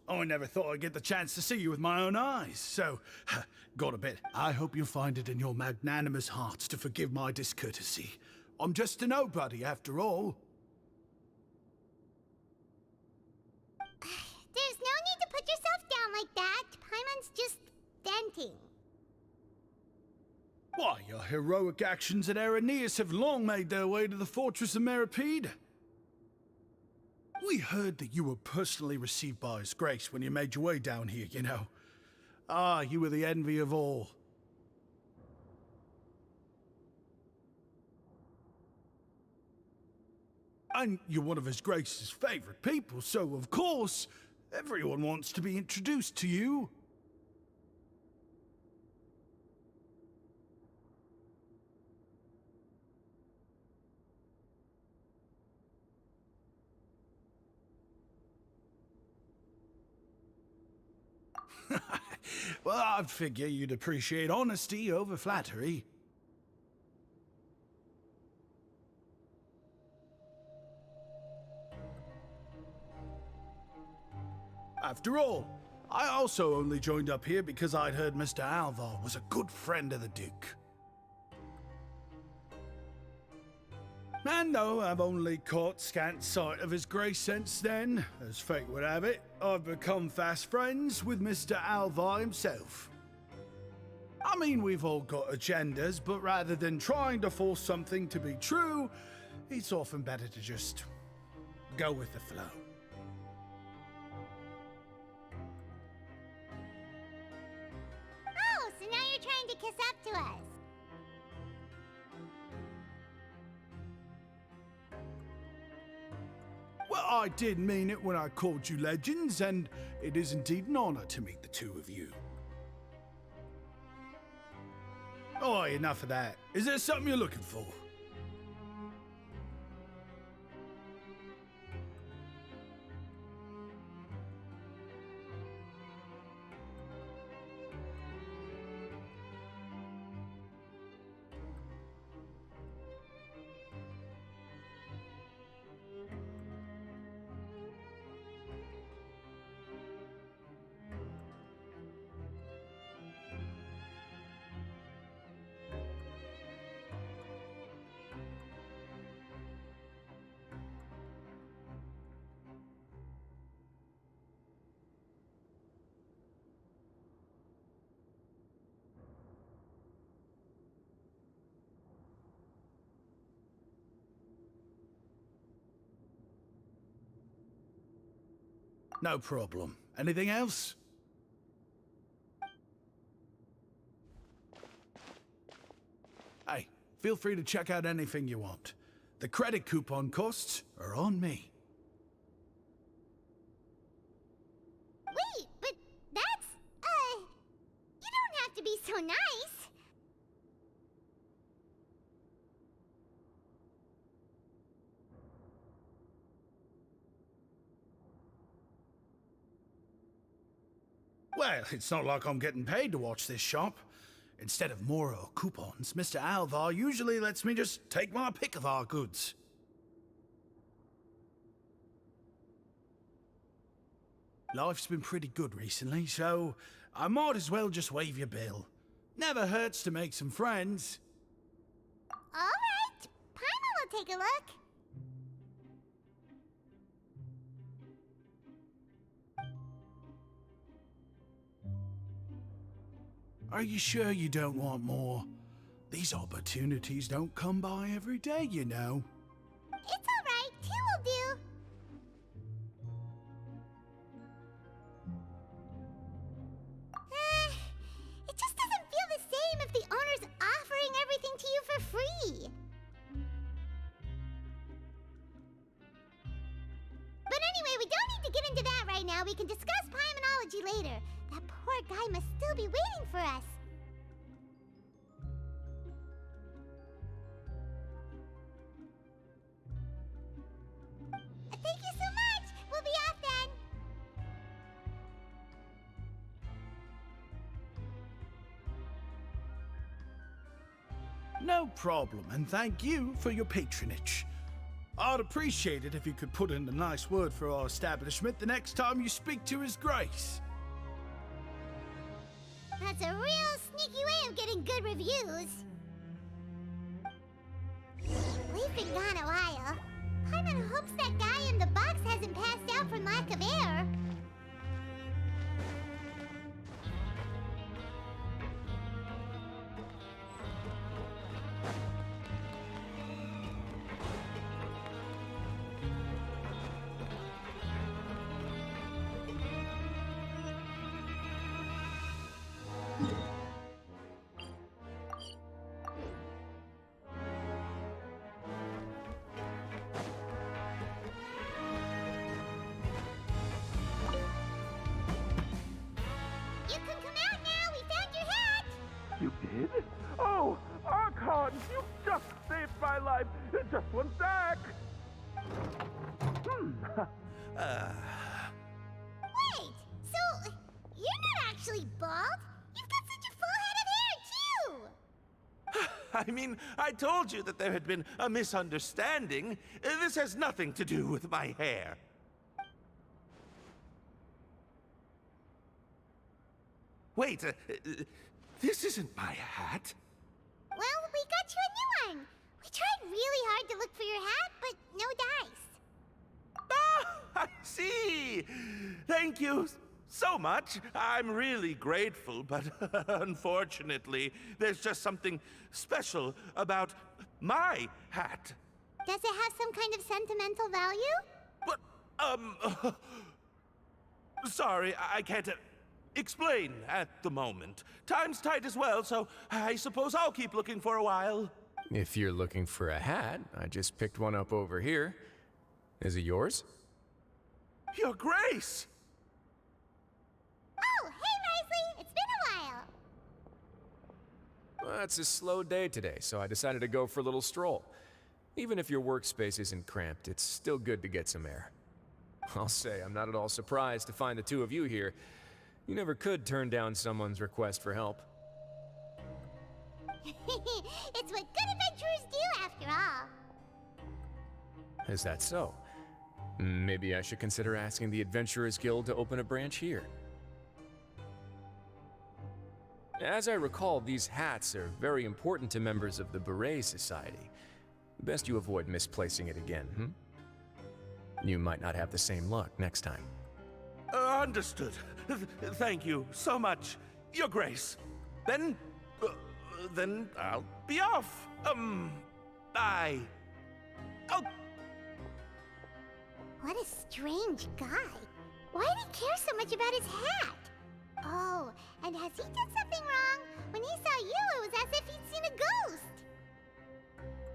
I never thought I'd get the chance to see you with my own eyes, so, got a bit. I hope you find it in your magnanimous hearts to forgive my discourtesy. I'm just a nobody, after all. There's no need to put yourself down like that. Paimon's just venting. Why, your heroic actions at Aeneas have long made their way to the fortress of Meripede. We heard that you were personally received by His Grace when you made your way down here, you know. Ah, you were the envy of all. And you're one of His Grace's favorite people, so of course, everyone wants to be introduced to you. Well, I'd figure you'd appreciate honesty over flattery. After all, I also only joined up here because I'd heard Mr. Alvar was a good friend of the Duke. And though I've only caught scant sight of His Grace since then, as fate would have it, I've become fast friends with Mr. Alvar himself. I mean, we've all got agendas, but rather than trying to force something to be true, it's often better to just go with the flow. Oh, so now you're trying to kiss up to us. Well, I did mean it when I called you legends, and it is indeed an honor to meet the two of you. Oh, enough of that. Is there something you're looking for? No problem. Anything else? Hey, feel free to check out anything you want. The credit coupon costs are on me. Wait, but that's, you don't have to be so nice. Well, it's not like I'm getting paid to watch this shop. Instead of more coupons, Mr. Alvar usually lets me just take my pick of our goods. Life's been pretty good recently, so I might as well just waive your bill. Never hurts to make some friends. All right, Paimon will take a look. Are you sure you don't want more? These opportunities don't come by every day, you know. It's all right, 2 will do. It just doesn't feel the same if the owner's offering everything anyway, we don't need to get into that right now. We can discuss Pymonology later. That poor guy must still be waiting for us. Thank you so much! We'll be off then! No problem, and thank you for your patronage. I'd appreciate it if you could put in a nice word for our establishment the next time you speak to His Grace. That's a real sneaky way of getting good reviews. We've been gone a while. Paimon hopes that guy in the box hasn't passed out from lack of air. You can come out now. We found your hat. You did? Oh, Archon, you just saved my life. Just one sec. Wait, so you're not actually bald? You've got such a full head of hair, too. I mean, I told you that there had been a misunderstanding. This has nothing to do with my hair. Wait, this isn't my hat. Well, we got you a new one. We tried really hard to look for your hat, but no dice. Ah, I see. Thank you so much. I'm really grateful, but unfortunately, there's just something special about my hat. Does it have some kind of sentimental value? But, sorry, I can't explain at the moment. Time's tight as well, so I suppose I'll keep looking for a while. If you're looking for a hat, I just picked one up over here. Is it yours? Your Grace! Oh, hey, Wriothesley! It's been a while. Well, it's a slow day today, so I decided to go for a little stroll. Even if your workspace isn't cramped, it's still good to get some air. I'll say, I'm not at all surprised to find the two of you here. You never could turn down someone's request for help. It's what good adventurers do, after all. Is that so? Maybe I should consider asking the Adventurers Guild to open a branch here. As I recall, these hats are very important to members of the Beret Society. Best you avoid misplacing it again, You might not have the same luck next time. Understood. Thank you so much, Your Grace. Then I'll be off. Bye. Oh. What a strange guy. Why did he care so much about his hat? Oh, and has he done something wrong? When he saw you, it was as if he'd seen a ghost.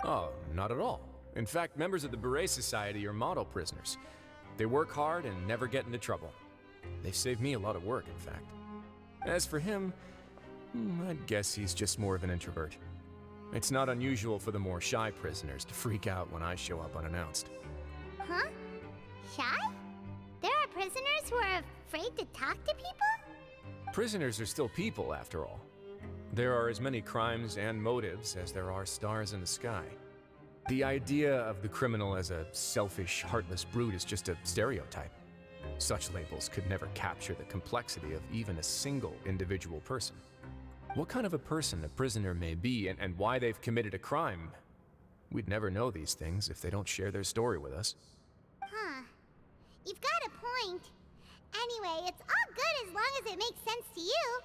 Oh, not at all. In fact, members of the Beret Society are model prisoners. They work hard and never get into trouble. They've saved me a lot of work, in fact. As for him, I'd guess he's just more of an introvert. It's not unusual for the more shy prisoners to freak out when I show up unannounced. Huh? Shy? There are prisoners who are afraid to talk to people? Prisoners are still people, after all. There are as many crimes and motives as there are stars in the sky. The idea of the criminal as a selfish, heartless brute is just a stereotype. Such labels could never capture the complexity of even a single individual person. What kind of a person a prisoner may be and why they've committed a crime, we'd never know these things if they don't share their story with us. Huh. You've got a point. Anyway, it's all good as long as it makes sense to you.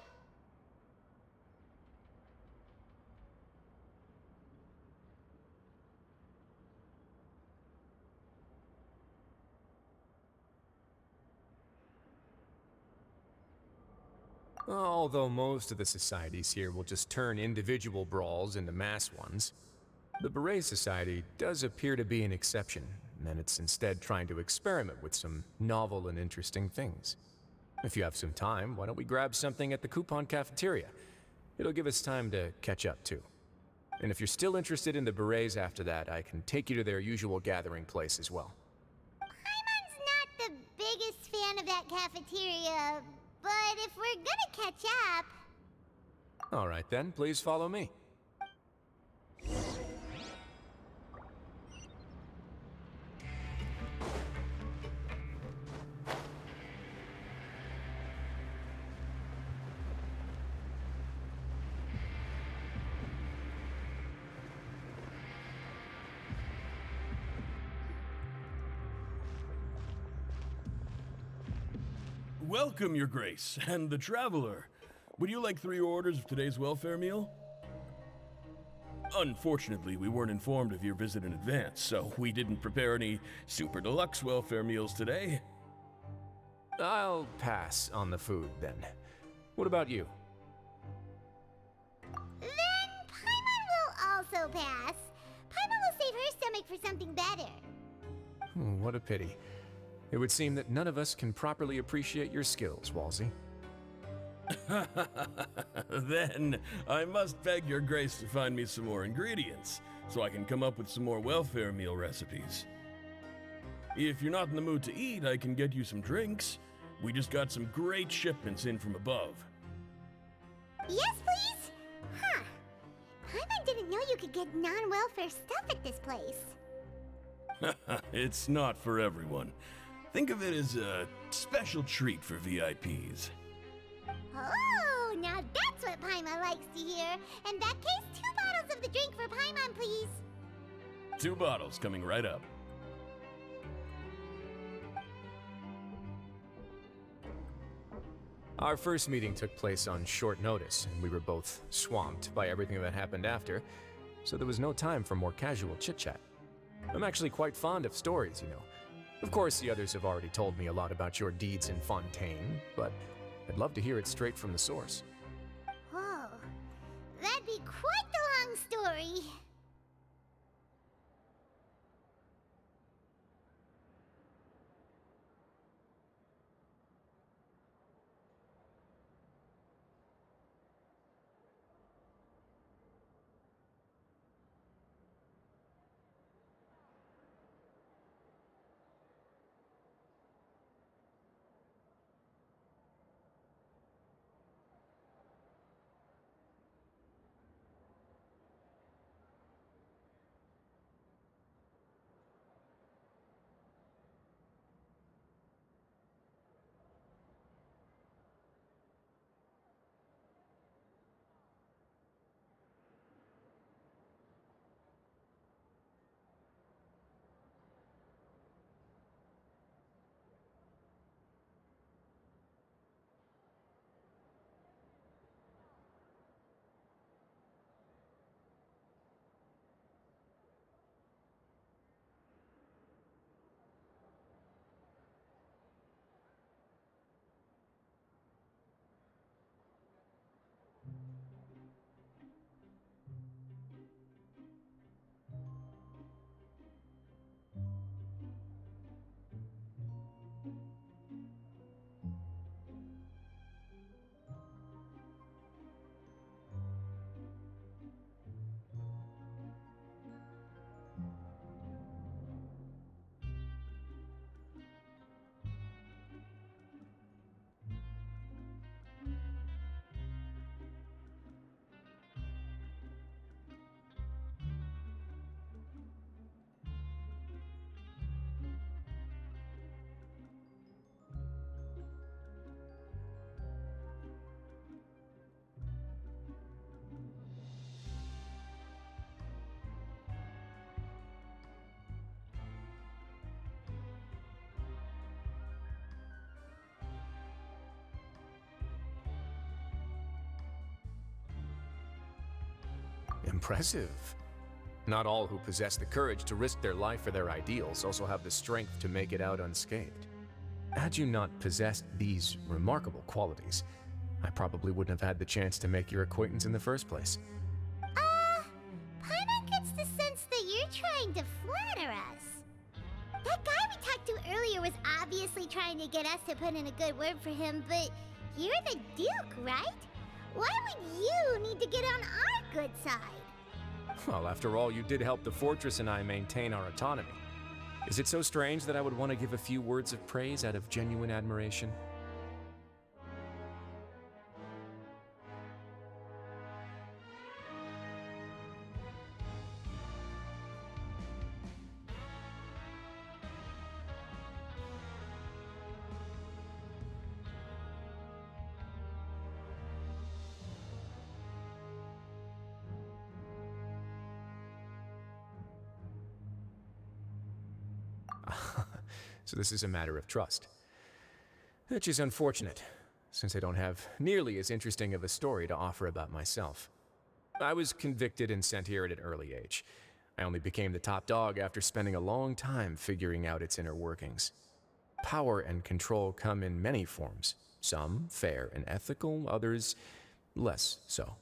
Although most of the societies here will just turn individual brawls into mass ones, the Beret Society does appear to be an exception, and it's instead trying to experiment with some novel and interesting things. If you have some time, why don't we grab something at the coupon cafeteria? It'll give us time to catch up too. And if you're still interested in the berets after that, I can take you to their usual gathering place as well. Paimon's not the biggest fan of that cafeteria, but if we're gonna catch up... All right then, please follow me. Welcome, Your Grace, and the Traveler. Would you like 3 orders of today's welfare meal? Unfortunately, we weren't informed of your visit in advance, so we didn't prepare any super deluxe welfare meals today. I'll pass on the food, then. What about you? Then Paimon will also pass. Paimon will save her stomach for something better. What a pity. It would seem that none of us can properly appreciate your skills, Walsey. Then, I must beg Your Grace to find me some more ingredients, so I can come up with some more welfare meal recipes. If you're not in the mood to eat, I can get you some drinks. We just got some great shipments in from above. Yes, please? Huh. Paimon didn't know you could get non-welfare stuff at this place. It's not for everyone. Think of it as a special treat for VIPs. Oh, now that's what Paimon likes to hear. In that case, 2 bottles of the drink for Paimon, please. 2 bottles coming right up. Our first meeting took place on short notice, and we were both swamped by everything that happened after, so there was no time for more casual chit-chat. I'm actually quite fond of stories, you know. Of course, the others have already told me a lot about your deeds in Fontaine, but I'd love to hear it straight from the source. Oh, that'd be quite the long story. Impressive. Not all who possess the courage to risk their life for their ideals also have the strength to make it out unscathed. Had you not possessed these remarkable qualities, I probably wouldn't have had the chance to make your acquaintance in the first place. Paimon gets the sense that you're trying to flatter us. Courier was obviously trying to get us to put in a good word for him, but you're the Duke, right? Why would you need to get on our good side? Well, after all, you did help the fortress and I maintain our autonomy. Is it so strange that I would want to give a few words of praise out of genuine admiration? So this is a matter of trust. Which is unfortunate, since I don't have nearly as interesting of a story to offer about myself. I was convicted and sent here at an early age. I only became the top dog after spending a long time figuring out its inner workings. Power and control come in many forms, some fair and ethical, others less so.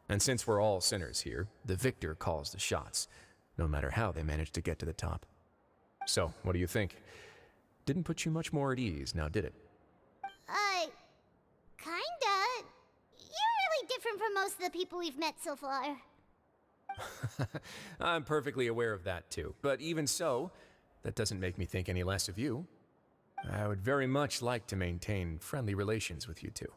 And since we're all sinners here, the victor calls the shots, no matter how they manage to get to the top. So, what do you think? Didn't put you much more at ease, now did it? Kinda. You're really different from most of the people we've met so far. I'm perfectly aware of that too, but even so, that doesn't make me think any less of you. I would very much like to maintain friendly relations with you two.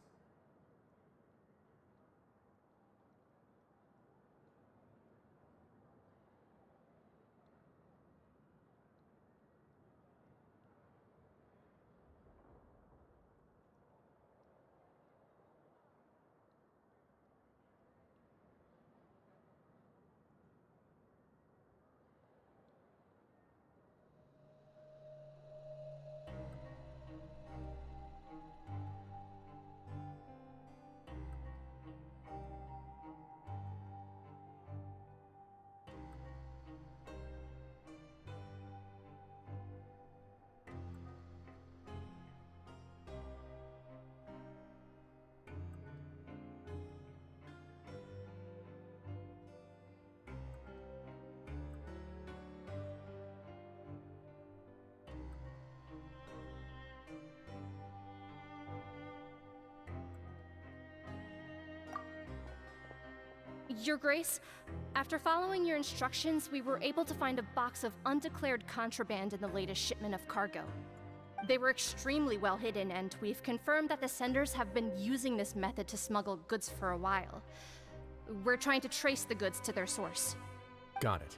Your Grace, after following your instructions, we were able to find a box of undeclared contraband in the latest shipment of cargo. They were extremely well hidden, and we've confirmed that the senders have been using this method to smuggle goods for a while. We're trying to trace the goods to their source. Got it.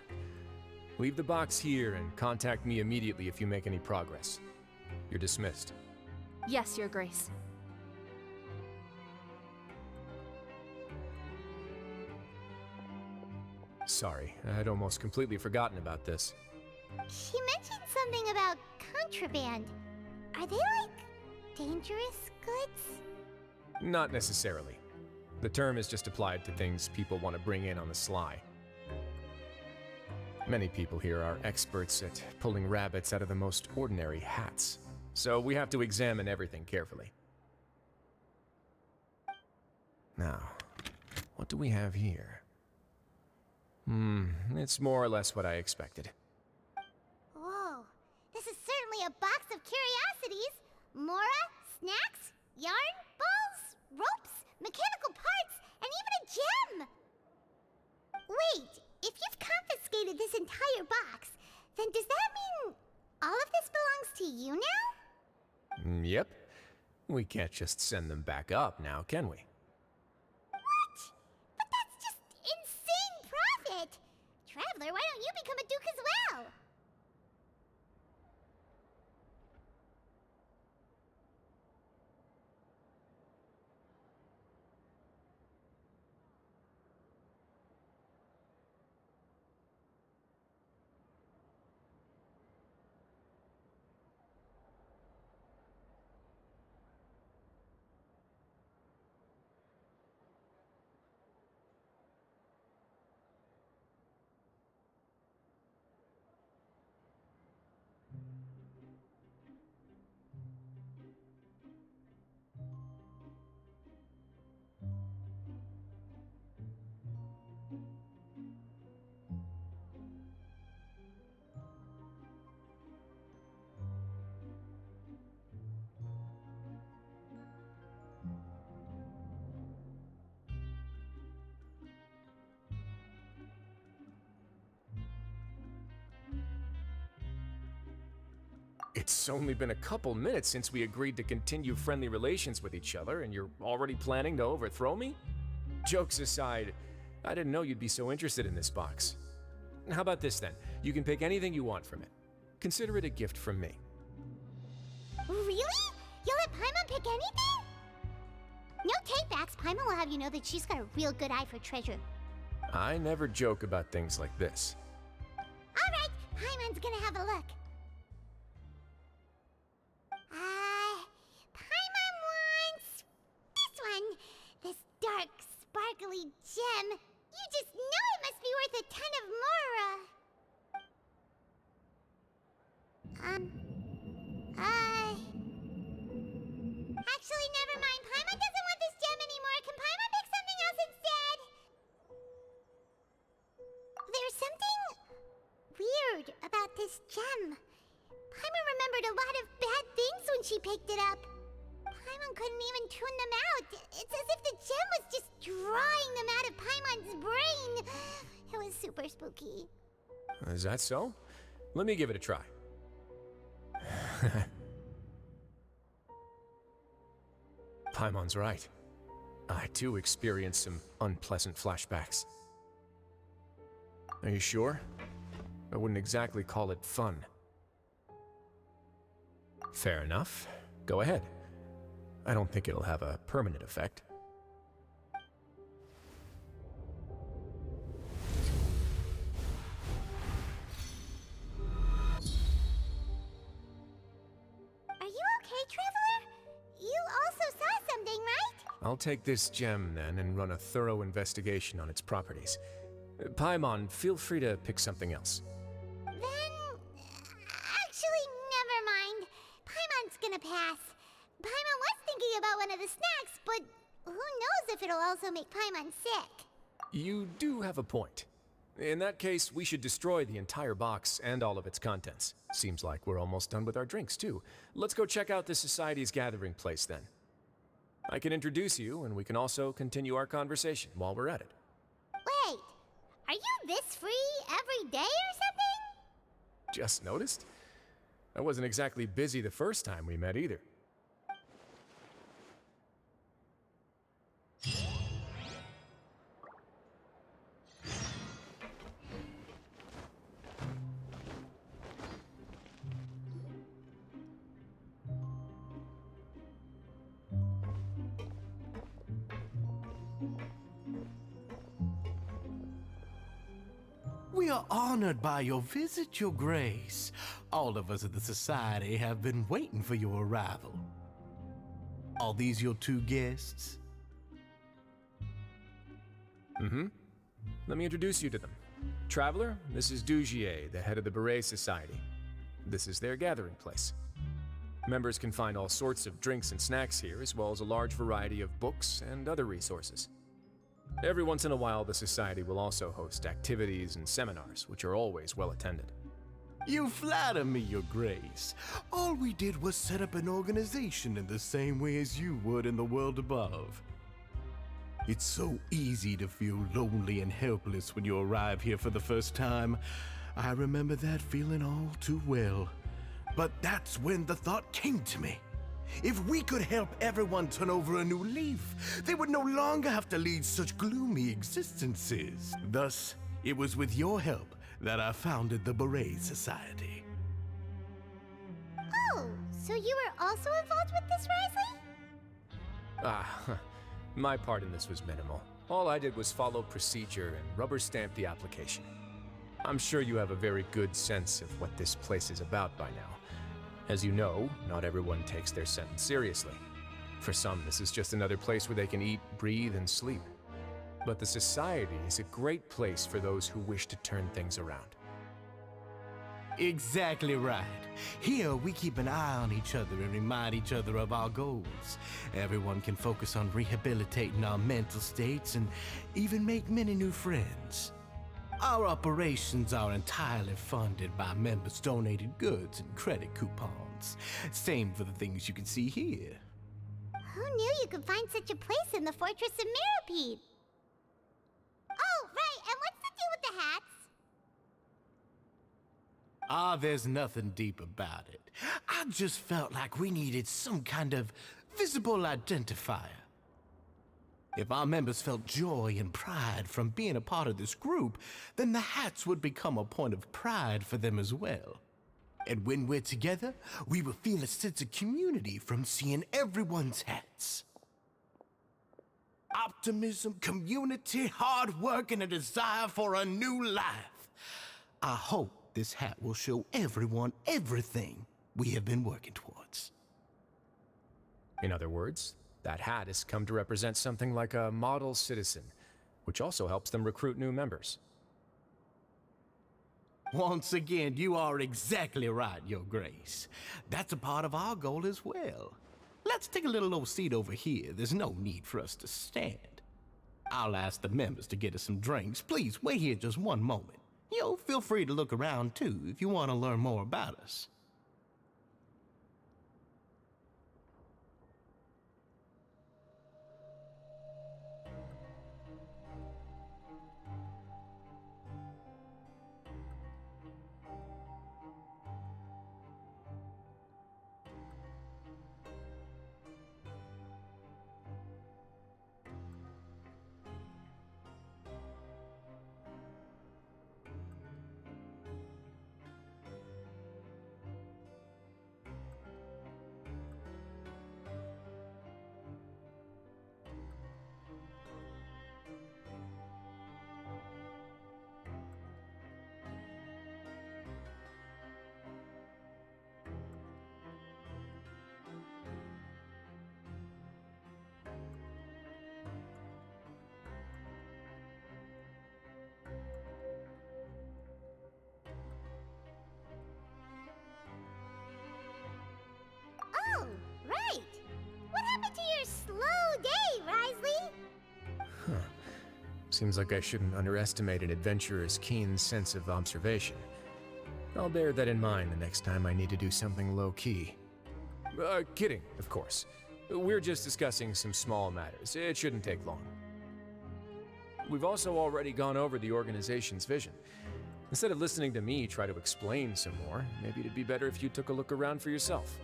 Leave the box here and contact me immediately if you make any progress. You're dismissed. Yes, Your Grace. Sorry, I'd almost completely forgotten about this. She mentioned something about contraband. Are they, like, dangerous goods? Not necessarily. The term is just applied to things people want to bring in on the sly. Many people here are experts at pulling rabbits out of the most ordinary hats, so we have to examine everything carefully. Now, what do we have here? It's more or less what I expected. Whoa, this is certainly a box of curiosities. Mora, snacks, yarn, balls, ropes, mechanical parts, and even a gem! Wait, if you've confiscated this entire box, then does that mean all of this belongs to you now? Yep. We can't just send them back up now, can we? What? But that's just insane profit! Traveler, why don't you become a duke as well? It's only been a couple minutes since we agreed to continue friendly relations with each other, and you're already planning to overthrow me? Jokes aside, I didn't know you'd be so interested in this box. How about this then? You can pick anything you want from it. Consider it a gift from me. Really? You'll let Paimon pick anything? No takebacks. Paimon will have you know that she's got a real good eye for treasure. I never joke about things like this. Alright, Paimon's gonna have a look. Paimon wants this one. This dark, sparkly gem. You just know it must be worth a ton of Mora. Actually, never mind. Paimon doesn't want this gem anymore. Can Paimon pick something else instead? There's something weird about this gem. Paimon remembered a lot of bad things when she picked it up. Paimon couldn't even tune them out. It's as if the gem was just drawing them out of Paimon's brain. It was super spooky. Is that so? Let me give it a try. Paimon's right. I too experienced some unpleasant flashbacks. Are you sure? I wouldn't exactly call it fun. Fair enough. Go ahead. I don't think it'll have a permanent effect. Are you okay, Traveler? You also saw something, right? I'll take this gem then and run a thorough investigation on its properties. Paimon, feel free to pick something else. Then, actually, never mind. Paimon's gonna pass. Paimon was thinking about one of the snacks, but who knows if it'll also make Paimon sick. You do have a point. In that case, we should destroy the entire box and all of its contents. Seems like we're almost done with our drinks, too. Let's go check out the Society's gathering place, then. I can introduce you, and we can also continue our conversation while we're at it. Wait, are you this free every day or something? Just noticed? I wasn't exactly busy the first time we met, either. We are honored by your visit, Your Grace. All of us at the Society have been waiting for your arrival. Are these your two guests? Mm-hmm. Let me introduce you to them. Traveler, this is Dugier, the head of the Beret Society. This is their gathering place. Members can find all sorts of drinks and snacks here, as well as a large variety of books and other resources. Every once in a while, the Society will also host activities and seminars, which are always well attended. You flatter me, Your Grace. All we did was set up an organization in the same way as you would in the world above. It's so easy to feel lonely and helpless when you arrive here for the first time. I remember that feeling all too well. But that's when the thought came to me. If we could help everyone turn over a new leaf, they would no longer have to lead such gloomy existences. Thus, it was with your help that I founded the Beret Society. Oh, so you were also involved with this, Wriothesley? My part in this was minimal. All I did was follow procedure and rubber stamp the application. I'm sure you have a very good sense of what this place is about by now. As you know, not everyone takes their sentence seriously. For some, this is just another place where they can eat, breathe, and sleep. But the Society is a great place for those who wish to turn things around. Exactly right. Here, we keep an eye on each other and remind each other of our goals. Everyone can focus on rehabilitating our mental states and even make many new friends. Our operations are entirely funded by members' donated goods and credit coupons. Same for the things you can see here. Who knew you could find such a place in the Fortress of Mirapede? Oh, right, and what's the deal with the hats? Ah, there's nothing deep about it. I just felt like we needed some kind of visible identifier. If our members felt joy and pride from being a part of this group, then the hats would become a point of pride for them as well. And when we're together, we will feel a sense of community from seeing everyone's hats. Optimism, community, hard work, and a desire for a new life. I hope this hat will show everyone everything we have been working towards. In other words, that hat has come to represent something like a model citizen, which also helps them recruit new members. Once again, you are exactly right, Your Grace. That's a part of our goal as well. Let's take a little old seat over here. There's no need for us to stand. I'll ask the members to get us some drinks. Please wait here just one moment. Feel free to look around too if you want to learn more about us. Oh, right. What happened to your slow day, Wriothesley? Huh. Seems like I shouldn't underestimate an adventurer's keen sense of observation. I'll bear that in mind the next time I need to do something low-key. Kidding, of course. We're just discussing some small matters. It shouldn't take long. We've also already gone over the organization's vision. Instead of listening to me try to explain some more, maybe it'd be better if you took a look around for yourself.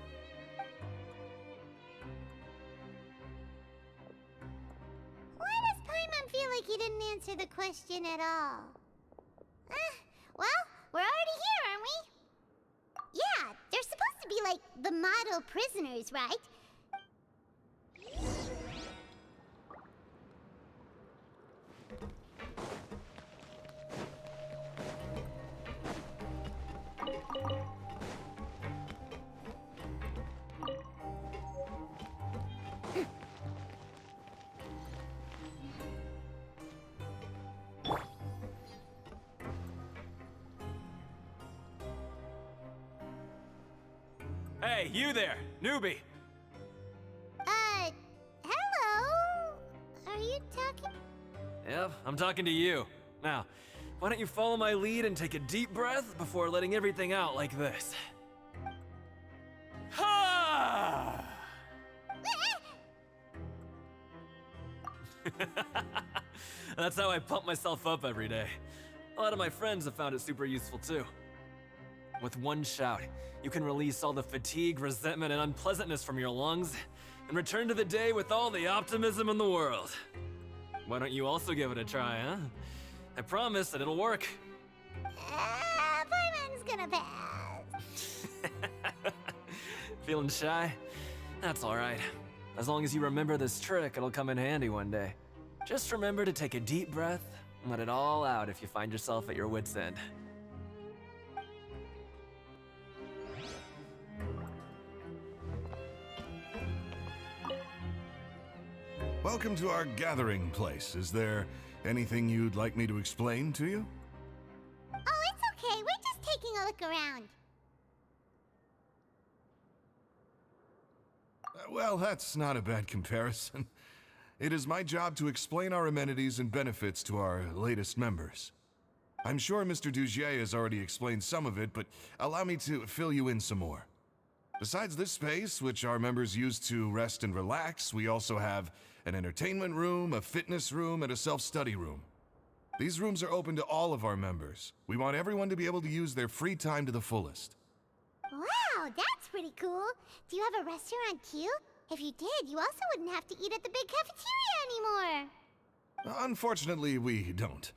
Why does Paimon feel like he didn't answer the question at all? Well, we're already here, aren't we? Yeah, they're supposed to be like the model prisoners, right? Hey, you there, newbie! Hello? Are you talking? Yep, I'm talking to you. Now, why don't you follow my lead and take a deep breath before letting everything out like this? Ha! That's how I pump myself up every day. A lot of my friends have found it super useful too. With one shout, you can release all the fatigue, resentment, and unpleasantness from your lungs and return to the day with all the optimism in the world. Why don't you also give it a try, huh? I promise that it'll work. Paimon's gonna pass. Feeling shy? That's alright. As long as you remember this trick, it'll come in handy one day. Just remember to take a deep breath and let it all out if you find yourself at your wit's end. Welcome to our gathering place. Is there anything you'd like me to explain to you? Oh, it's okay. We're just taking a look around. Well, that's not a bad comparison. It is my job to explain our amenities and benefits to our latest members. I'm sure Mr. Dugier has already explained some of it, but allow me to fill you in some more. Besides this space, which our members use to rest and relax, we also have an entertainment room, a fitness room, and a self-study room. These rooms are open to all of our members. We want everyone to be able to use their free time to the fullest. Wow, that's pretty cool. Do you have a restaurant too? If you did, you also wouldn't have to eat at the big cafeteria anymore. Unfortunately, we don't.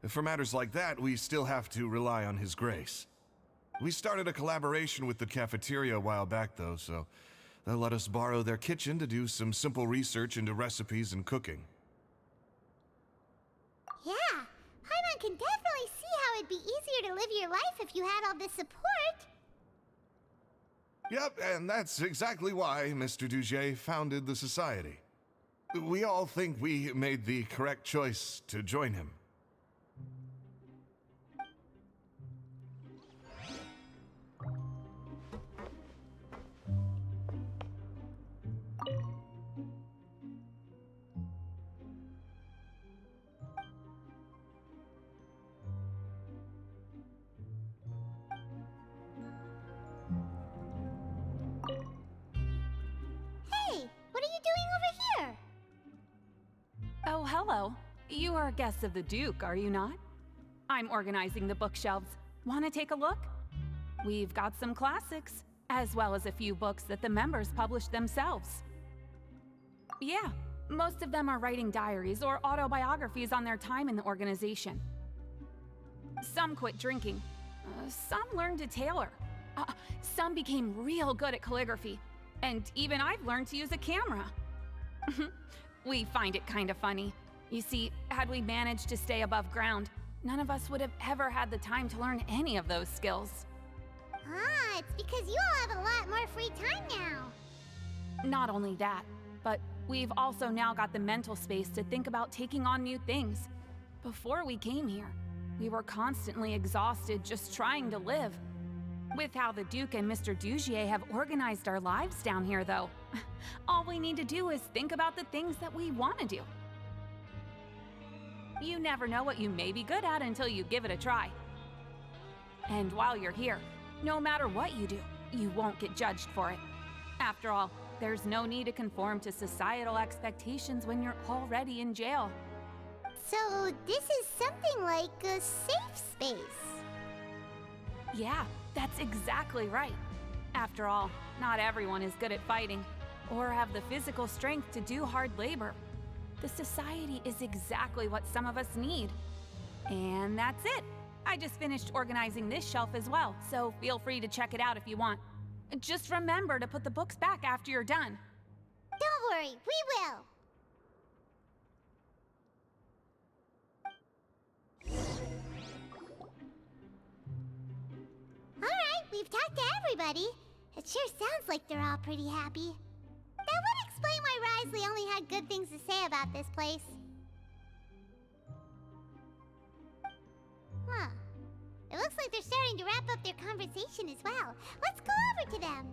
For matters like that, we still have to rely on His Grace. We started a collaboration with the cafeteria a while back, though, so they'll let us borrow their kitchen to do some simple research into recipes and cooking. Yeah, Paimon can definitely see how it'd be easier to live your life if you had all this support. Yep, and that's exactly why Mr. Dugier founded the Society. We all think we made the correct choice to join him. Oh, hello. You are a guest of the Duke, are you not? I'm organizing the bookshelves. Want to take a look? We've got some classics, as well as a few books that the members published themselves. Yeah, most of them are writing diaries or autobiographies on their time in the organization. Some quit drinking. Some learned to tailor. Some became real good at calligraphy. And even I've learned to use a camera. We find it kind of funny. You see, had we managed to stay above ground, none of us would have ever had the time to learn any of those skills. Ah, it's because you all have a lot more free time now. Not only that, but we've also now got the mental space to think about taking on new things. Before we came here, we were constantly exhausted just trying to live. With how the Duke and Mr. Dugier have organized our lives down here, though, all we need to do is think about the things that we want to do. You never know what you may be good at until you give it a try. And while you're here, no matter what you do, you won't get judged for it. After all, there's no need to conform to societal expectations when you're already in jail. So this is something like a safe space. Yeah, that's exactly right. After all, not everyone is good at fighting, or have the physical strength to do hard labor. The society is exactly what some of us need. And that's it. I just finished organizing this shelf as well, so feel free to check it out if you want. Just remember to put the books back after you're done. Don't worry, we will. Alright, we've talked to everybody. It sure sounds like they're all pretty happy. That would explain why Wriothesley only had good things to say about this place. Huh. It looks like they're starting to wrap up their conversation as well. Let's go over to them.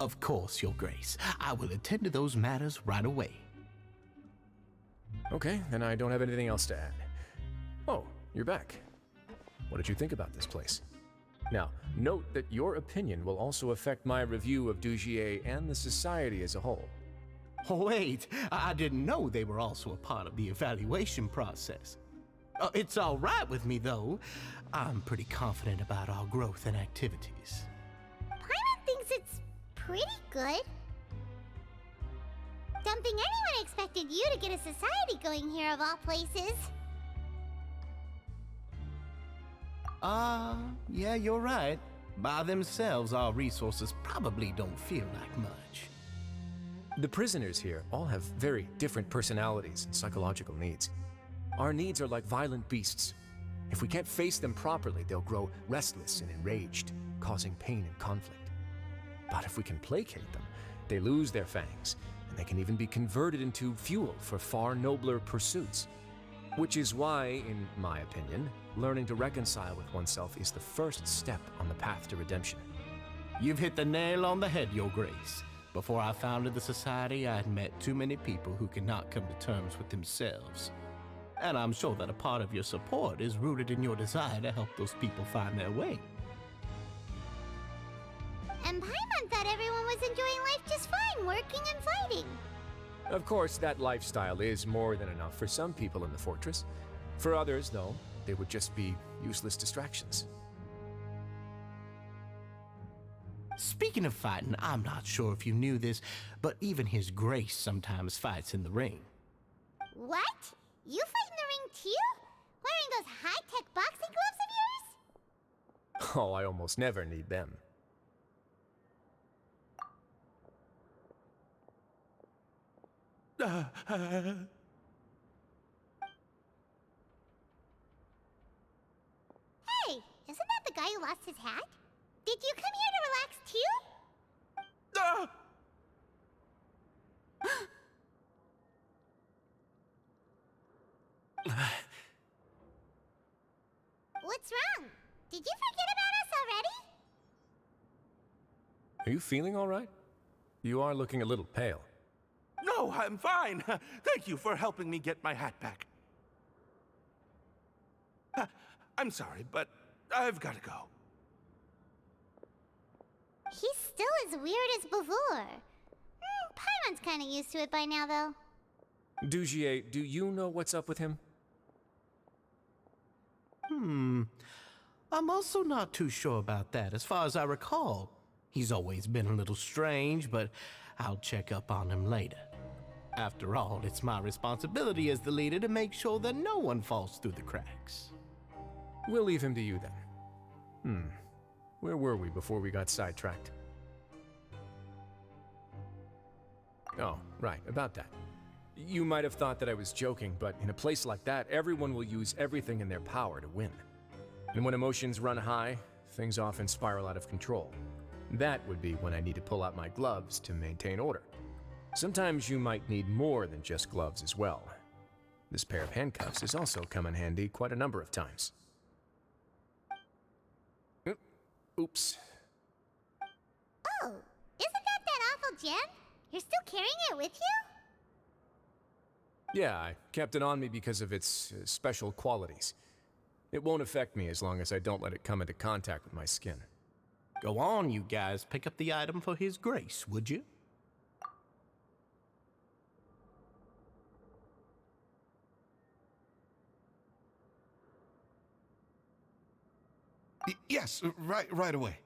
Of course, Your Grace. I will attend to those matters right away. Okay, then I don't have anything else to add. Oh, you're back. What did you think about this place? Now, note that your opinion will also affect my review of Dugier and the Society as a whole. Wait, I didn't know they were also a part of the evaluation process. It's all right with me, though. I'm pretty confident about our growth and activities. Paimon thinks it's pretty good. Don't think anyone expected you to get a society going here of all places. Yeah, you're right. By themselves, our resources probably don't feel like much. The prisoners here all have very different personalities and psychological needs. Our needs are like violent beasts. If we can't face them properly, they'll grow restless and enraged, causing pain and conflict. But if we can placate them, they lose their fangs, and they can even be converted into fuel for far nobler pursuits. Which is why, in my opinion, learning to reconcile with oneself is the first step on the path to redemption. You've hit the nail on the head, Your Grace. Before I founded the Society, I had met too many people who could not come to terms with themselves. And I'm sure that a part of your support is rooted in your desire to help those people find their way. And Paimon thought everyone was enjoying life just fine, working and fighting. Of course, that lifestyle is more than enough for some people in the fortress. For others, though, they would just be useless distractions. Speaking of fighting, I'm not sure if you knew this, but even His Grace sometimes fights in the ring. What? You fight in the ring too? Wearing those high-tech boxing gloves of yours? Oh, I almost never need them. Hey, isn't that the guy who lost his hat? Did you come here to relax too? What's wrong? Did you forget about us already? Are you feeling all right? You are looking a little pale. No, I'm fine. Thank you for helping me get my hat back. I'm sorry, but I've got to go. He's still as weird as before. Paimon's kind of used to it by now, though. Dugier, do you know what's up with him? I'm also not too sure about that. As far as I recall, he's always been a little strange, but I'll check up on him later. After all, it's my responsibility as the leader to make sure that no one falls through the cracks. We'll leave him to you then. Where were we before we got sidetracked? Oh, right, about that. You might have thought that I was joking, but in a place like that, everyone will use everything in their power to win. And when emotions run high, things often spiral out of control. That would be when I need to pull out my gloves to maintain order. Sometimes you might need more than just gloves as well. This pair of handcuffs has also come in handy quite a number of times. Oops. Oh, isn't that awful gem? You're still carrying it with you? Yeah, I kept it on me because of its special qualities. It won't affect me as long as I don't let it come into contact with my skin. Go on, you guys. Pick up the item for His Grace, would you? Yes, right away.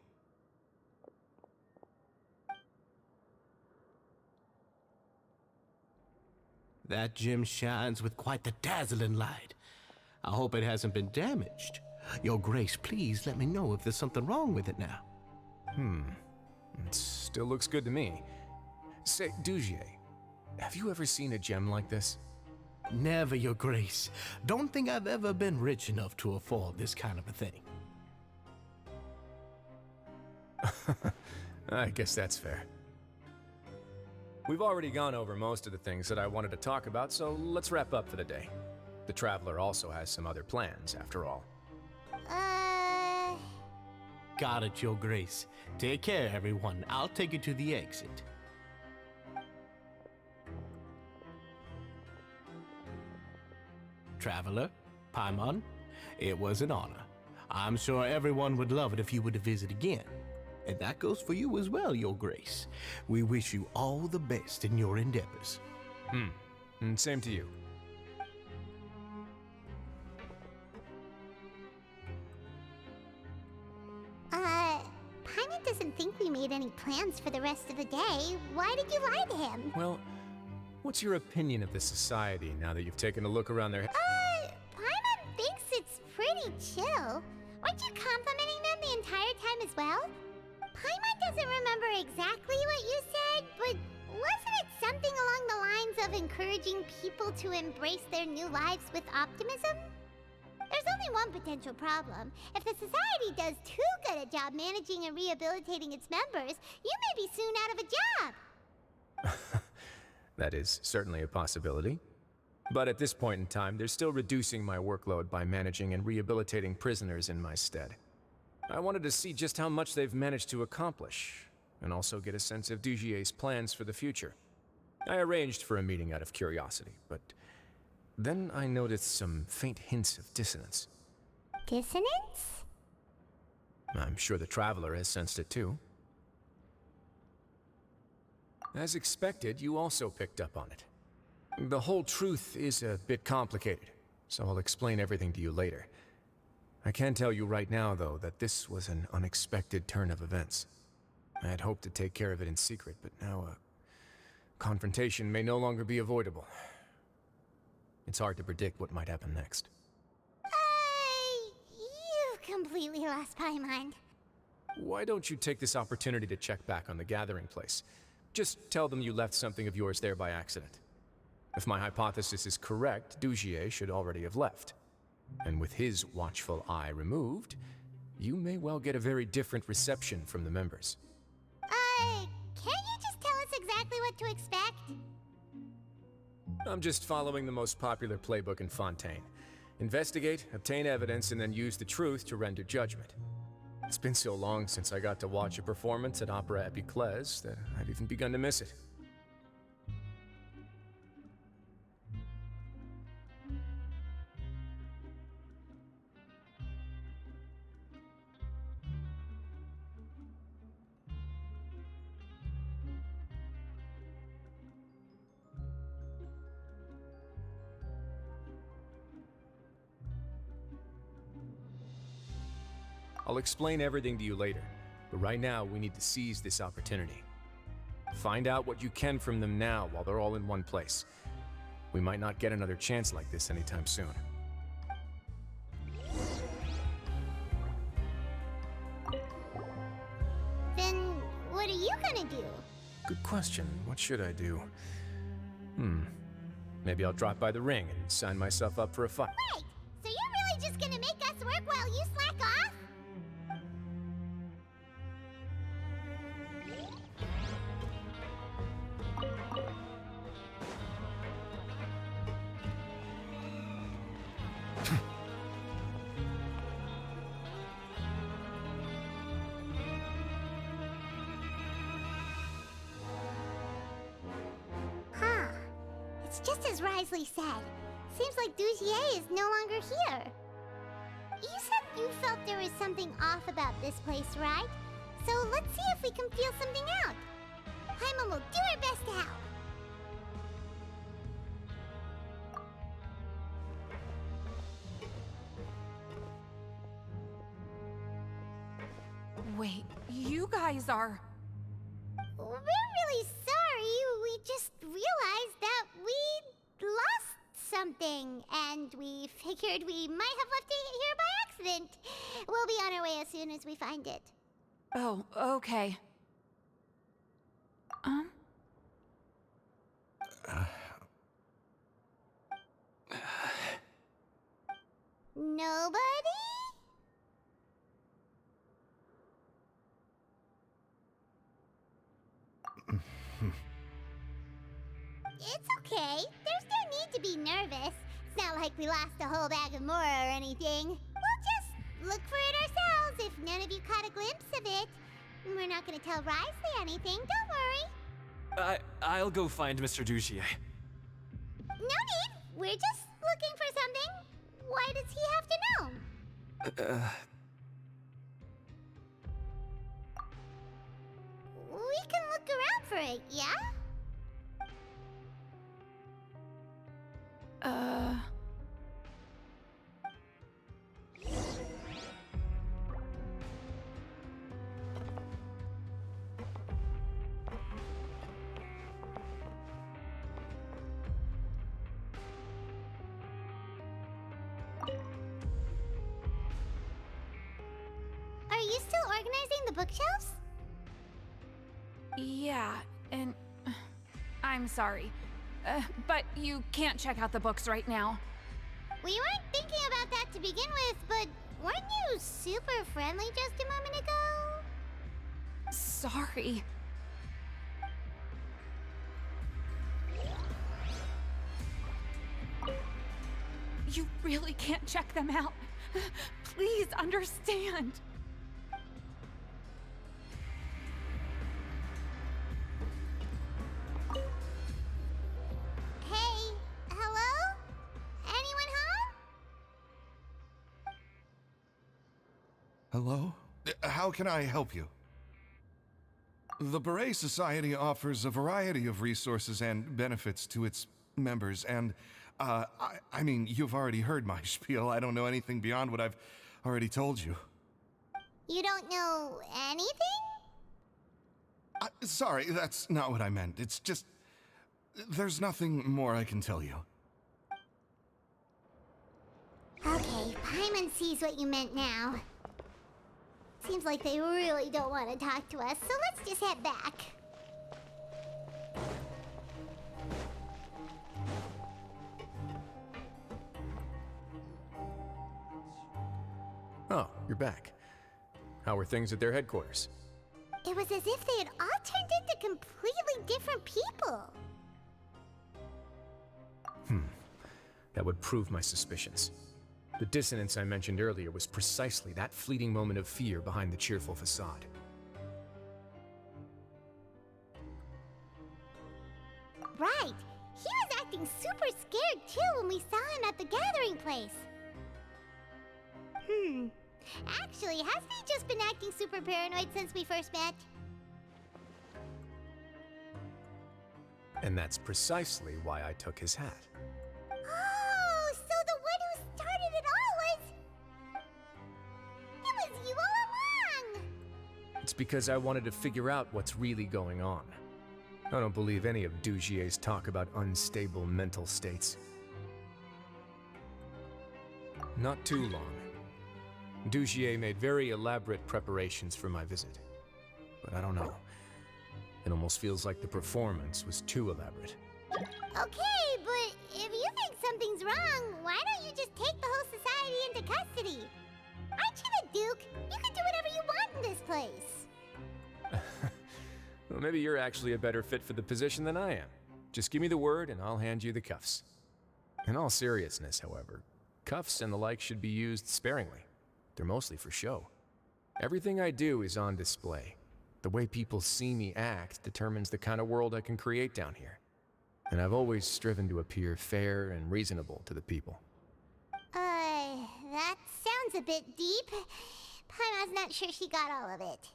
That gem shines with quite the dazzling light. I hope it hasn't been damaged. Your Grace, please let me know if there's something wrong with it now. It still looks good to me. Say, Dugier, have you ever seen a gem like this? Never, Your Grace. Don't think I've ever been rich enough to afford this kind of a thing. I guess that's fair. We've already gone over most of the things that I wanted to talk about, so let's wrap up for the day. The Traveler also has some other plans, after all. Got it, Your Grace. Take care, everyone. I'll take you to the exit. Traveler, Paimon, it was an honor. I'm sure everyone would love it if you were to visit again. And that goes for you as well, Your Grace. We wish you all the best in your endeavors. And same to you. Paimon doesn't think we made any plans for the rest of the day. Why did you lie to him? Well, what's your opinion of the society now that you've taken a look around their... Paimon thinks it's pretty chill. Weren't you complimenting them the entire time as well? Paimon doesn't remember exactly what you said, but wasn't it something along the lines of encouraging people to embrace their new lives with optimism? There's only one potential problem. If the society does too good a job managing and rehabilitating its members, you may be soon out of a job. That is certainly a possibility. But at this point in time, they're still reducing my workload by managing and rehabilitating prisoners in my stead. I wanted to see just how much they've managed to accomplish, and also get a sense of Dugier's plans for the future. I arranged for a meeting out of curiosity, but then I noticed some faint hints of dissonance. Dissonance? I'm sure the Traveler has sensed it too. As expected, you also picked up on it. The whole truth is a bit complicated, so I'll explain everything to you later. I can tell you right now, though, that this was an unexpected turn of events. I had hoped to take care of it in secret, but now a confrontation may no longer be avoidable. It's hard to predict what might happen next. You've completely lost my mind. Why don't you take this opportunity to check back on the gathering place? Just tell them you left something of yours there by accident. If my hypothesis is correct, Dugier should already have left. And with his watchful eye removed, you may well get a very different reception from the members. Can't you just tell us exactly what to expect? I'm just following the most popular playbook in Fontaine. Investigate, obtain evidence, and then use the truth to render judgment. It's been so long since I got to watch a performance at Opera Epiclese that I've even begun to miss it. I'll explain everything to you later, but right now we need to seize this opportunity. Find out what you can from them now while they're all in one place. We might not get another chance like this anytime soon. Then what are you gonna do? Good question. What should I do? Maybe I'll drop by the ring and sign myself up for a fight. Wait! So you're really just gonna make us work while you slack off? It's just as Wriothesley said. Seems like Dugier is no longer here. You said you felt there was something off about this place, right? So let's see if we can feel something out. Paimon will do her best to help. Wait, you guys are... We're really sorry. We just realized that we lost something, and we figured we might have left it here by accident. We'll be on our way as soon as we find it. Oh, okay. Nobody? It's okay. There's no need to be nervous. It's not like we lost a whole bag of Mora or anything. We'll just look for it ourselves if none of you caught a glimpse of it. We're not gonna tell Wriothesley anything, don't worry. I'll go find Mr. Dugier. No need. We're just looking for something. Why does he have to know? We can look around for it, yeah? Are you still organizing the bookshelves? Yeah, and... I'm sorry. But you can't check out the books right now. We weren't thinking about that to begin with, but weren't you super friendly just a moment ago? Sorry. You really can't check them out. Please understand. Hey, hello? Anyone home? Hello? How can I help you? The Beret Society offers a variety of resources and benefits to its members, and I mean, you've already heard my spiel. I don't know anything beyond what I've already told you. You don't know anything? Sorry, that's not what I meant. It's just... there's nothing more I can tell you. Okay, Paimon sees what you meant now. Seems like they really don't want to talk to us, so let's just head back. Oh, you're back. How were things at their headquarters? It was as if they had all turned into completely different people. That would prove my suspicions. The dissonance I mentioned earlier was precisely that fleeting moment of fear behind the cheerful facade. Right. He was acting super scared too when we saw him at the gathering place. Actually, hasn't he just been acting super paranoid since we first met? And that's precisely why I took his hat. Oh, so the one who started it all was... It was you all along! It's because I wanted to figure out what's really going on. I don't believe any of Dugier's talk about unstable mental states. Not too long. Dugier made very elaborate preparations for my visit. But I don't know. It almost feels like the performance was too elaborate. Okay, but if you think something's wrong, why don't you just take the whole society into custody? Aren't you the Duke? You can do whatever you want in this place. Well, maybe you're actually a better fit for the position than I am. Just give me the word and I'll hand you the cuffs. In all seriousness, however, cuffs and the like should be used sparingly. They're mostly for show. Everything I do is on display. The way people see me act determines the kind of world I can create down here. And I've always striven to appear fair and reasonable to the people. That sounds a bit deep. Paimon's not sure she got all of it.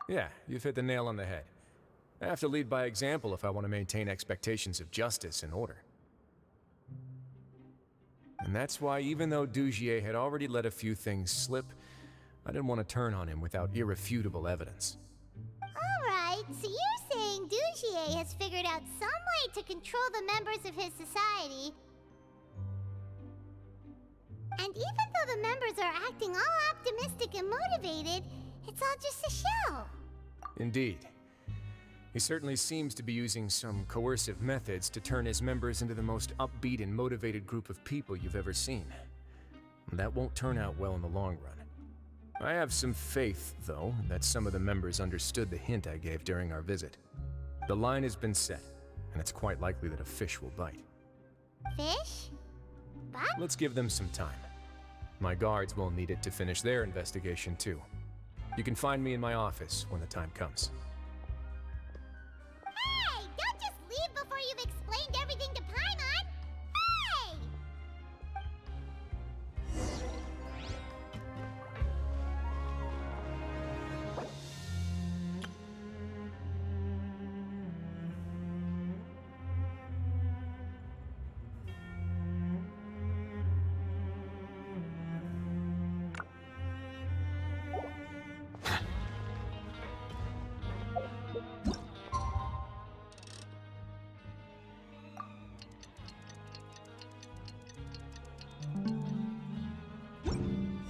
Yeah, you've hit the nail on the head. I have to lead by example if I want to maintain expectations of justice and order. And that's why, even though Dugier had already let a few things slip, I didn't want to turn on him without irrefutable evidence. Alright, so you're saying Dugier has figured out some way to control the members of his society. And even though the members are acting all optimistic and motivated, it's all just a show. Indeed. He certainly seems to be using some coercive methods to turn his members into the most upbeat and motivated group of people you've ever seen. That won't turn out well in the long run. I have some faith, though, that some of the members understood the hint I gave during our visit. The line has been set, and it's quite likely that a fish will bite. Fish? But? Let's give them some time. My guards will need it to finish their investigation, too. You can find me in my office when the time comes. Hey! Don't just leave before you've explained everything to Paimon! Hey!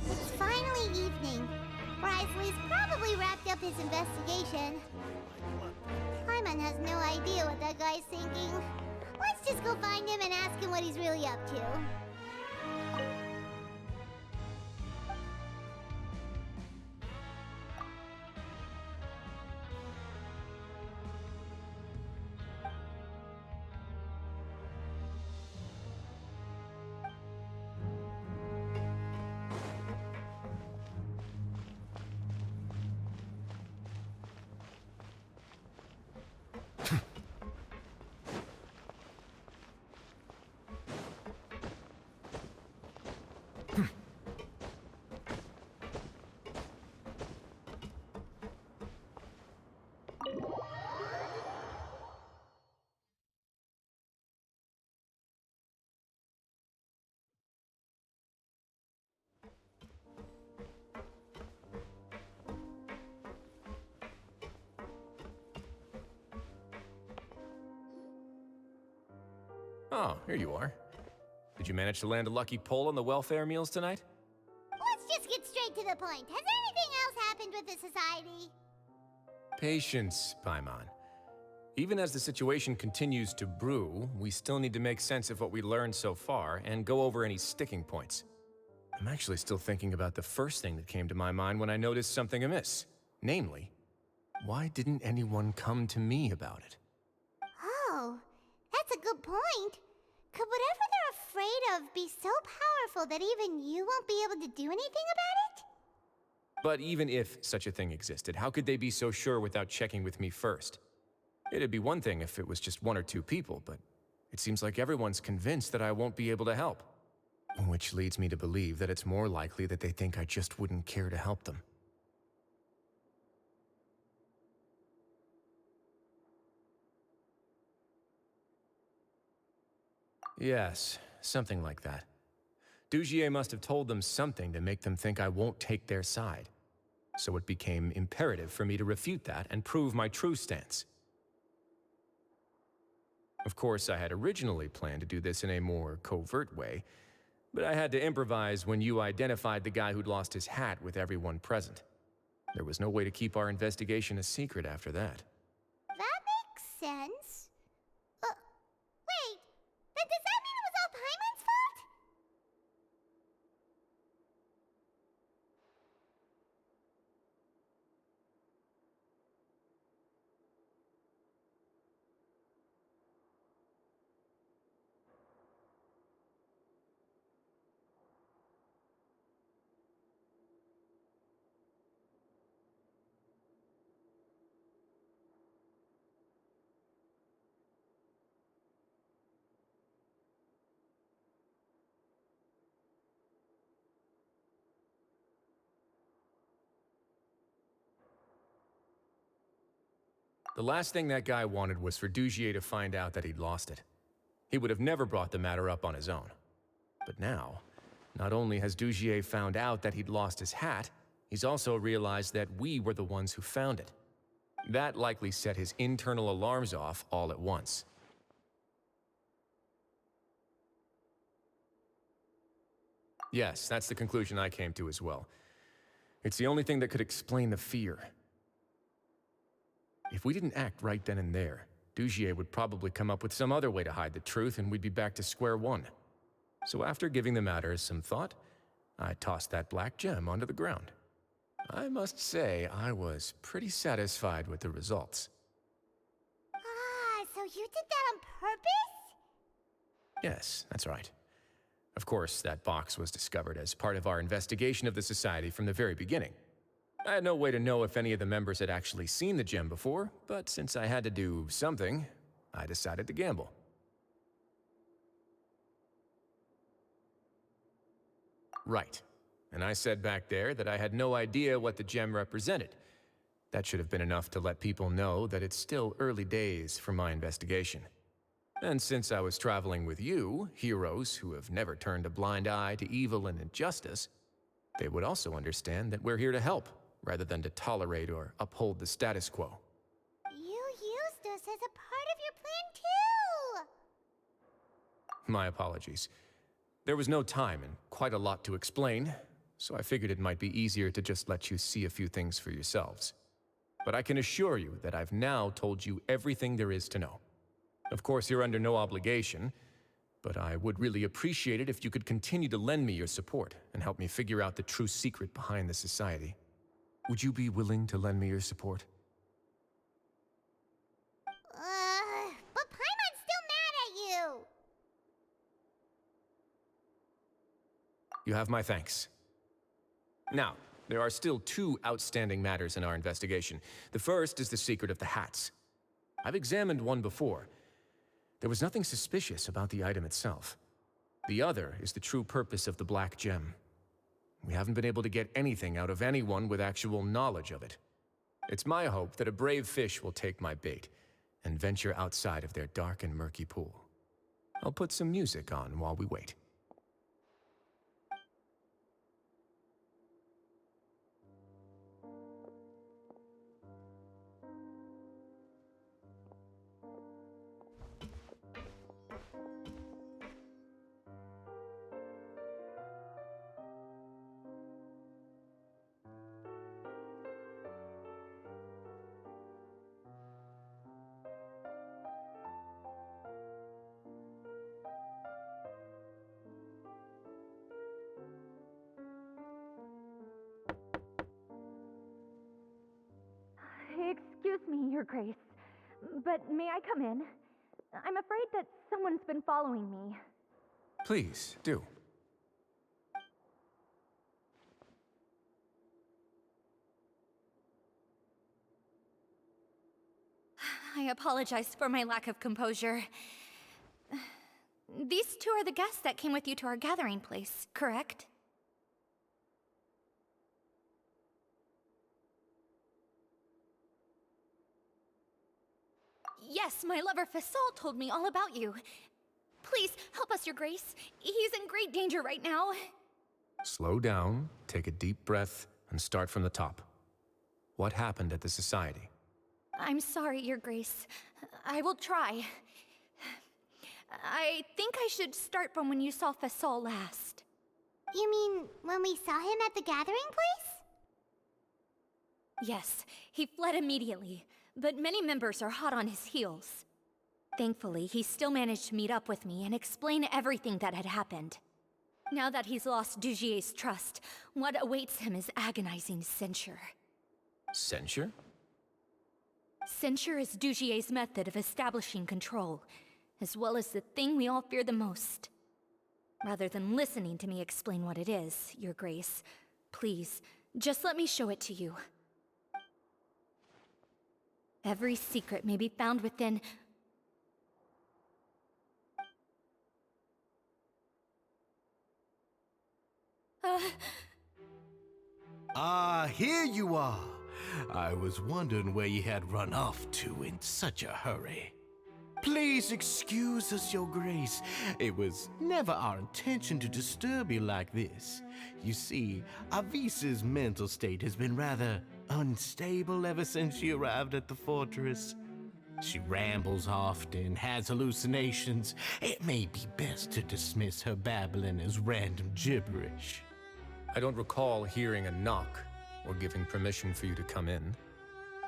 It's finally evening. Wriothesley's probably wrapped up his investigation. Paimon has no idea what that guy's thinking. Let's just go find him and ask him what he's really up to. Oh, here you are. Did you manage to land a lucky pull on the welfare meals tonight? Let's just get straight to the point. Has anything else happened with the society? Patience, Paimon. Even as the situation continues to brew, we still need to make sense of what we learned so far and go over any sticking points. I'm actually still thinking about the first thing that came to my mind when I noticed something amiss. Namely, why didn't anyone come to me about it? Oh, that's a good point. Could whatever they're afraid of be so powerful that even you won't be able to do anything about it? But even if such a thing existed, how could they be so sure without checking with me first? It'd be one thing if it was just one or two people, but it seems like everyone's convinced that I won't be able to help. Which leads me to believe that it's more likely that they think I just wouldn't care to help them. Yes, something like that. Dugier must have told them something to make them think I won't take their side. So it became imperative for me to refute that and prove my true stance. Of course, I had originally planned to do this in a more covert way, but I had to improvise when you identified the guy who'd lost his hat with everyone present. There was no way to keep our investigation a secret after that. That makes sense. Wait, then does that mean it was all Paimon's fault? The last thing that guy wanted was for Dugier to find out that he'd lost it. He would have never brought the matter up on his own. But now, not only has Dugier found out that he'd lost his hat, he's also realized that we were the ones who found it. That likely set his internal alarms off all at once. Yes, that's the conclusion I came to as well. It's the only thing that could explain the fear. If we didn't act right then and there, Dugier would probably come up with some other way to hide the truth and we'd be back to square one. So after giving the matter some thought, I tossed that black gem onto the ground. I must say, I was pretty satisfied with the results. Ah, so you did that on purpose? Yes, that's right. Of course, that box was discovered as part of our investigation of the Society from the very beginning. I had no way to know if any of the members had actually seen the gem before, but since I had to do something, I decided to gamble. Right. And I said back there that I had no idea what the gem represented. That should have been enough to let people know that it's still early days for my investigation. And since I was traveling with you, heroes who have never turned a blind eye to evil and injustice, they would also understand that we're here to help, rather than to tolerate or uphold the status quo. You used us as a part of your plan too! My apologies. There was no time and quite a lot to explain, so I figured it might be easier to just let you see a few things for yourselves. But I can assure you that I've now told you everything there is to know. Of course, you're under no obligation, but I would really appreciate it if you could continue to lend me your support and help me figure out the true secret behind the Society. Would you be willing to lend me your support? But Paimon's still mad at you! You have my thanks. Now, there are still two outstanding matters in our investigation. The first is the secret of the hats. I've examined one before. There was nothing suspicious about the item itself. The other is the true purpose of the black gem. We haven't been able to get anything out of anyone with actual knowledge of it. It's my hope that a brave fish will take my bait and venture outside of their dark and murky pool. I'll put some music on while we wait. Your Grace. But may I come in? I'm afraid that someone's been following me. Please, do. I apologize for my lack of composure. These two are the guests that came with you to our gathering place, correct? Yes, my lover Fasol told me all about you. Please, help us, Your Grace. He's in great danger right now. Slow down, take a deep breath, and start from the top. What happened at the Society? I'm sorry, Your Grace. I will try. I think I should start from when you saw Fasol last. You mean when we saw him at the gathering place? Yes, he fled immediately, but many members are hot on his heels. Thankfully, he still managed to meet up with me and explain everything that had happened. Now that he's lost Dugier's trust, what awaits him is agonizing censure. Censure? Censure is Dugier's method of establishing control, as well as the thing we all fear the most. Rather than listening to me explain what it is, Your Grace, please, just let me show it to you. Every secret may be found within... Here you are. I was wondering where you had run off to in such a hurry. Please excuse us, Your Grace. It was never our intention to disturb you like this. You see, Avisa's mental state has been rather unstable ever since she arrived at the fortress. She rambles often, has hallucinations. It may be best to dismiss her babbling as random gibberish. I don't recall hearing a knock or giving permission for you to come in.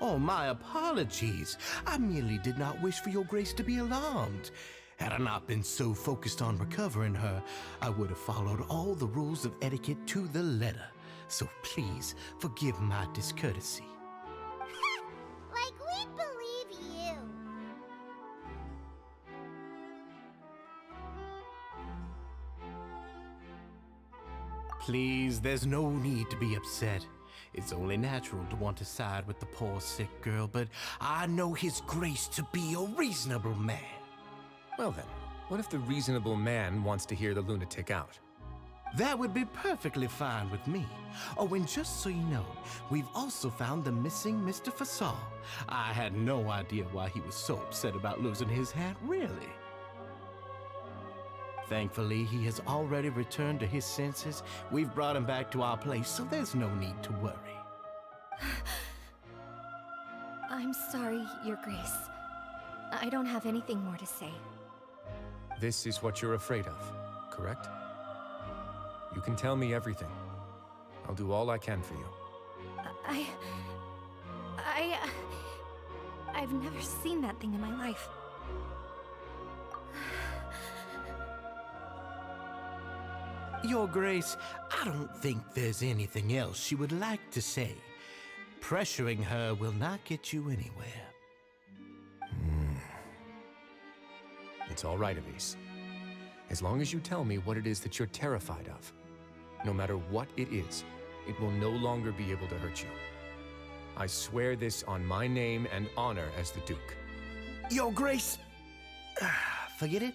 Oh, my apologies. I merely did not wish for Your Grace to be alarmed. Had I not been so focused on recovering her, I would have followed all the rules of etiquette to the letter. So please, forgive my discourtesy. Like we believe you. Please, there's no need to be upset. It's only natural to want to side with the poor sick girl, but I know His Grace to be a reasonable man. Well then, what if the reasonable man wants to hear the lunatic out? That would be perfectly fine with me. Oh, and just so you know, we've also found the missing Mr. Fasol. I had no idea why he was so upset about losing his hat, really. Thankfully, he has already returned to his senses. We've brought him back to our place, so there's no need to worry. I'm sorry, Your Grace. I don't have anything more to say. This is what you're afraid of, correct? You can tell me everything. I'll do all I can for you. I've never seen that thing in my life. Your Grace, I don't think there's anything else she would like to say. Pressuring her will not get you anywhere. It's all right, Elise. As long as you tell me what it is that you're terrified of. No matter what it is, it will no longer be able to hurt you. I swear this on my name and honor as the Duke. Your Grace, forget it.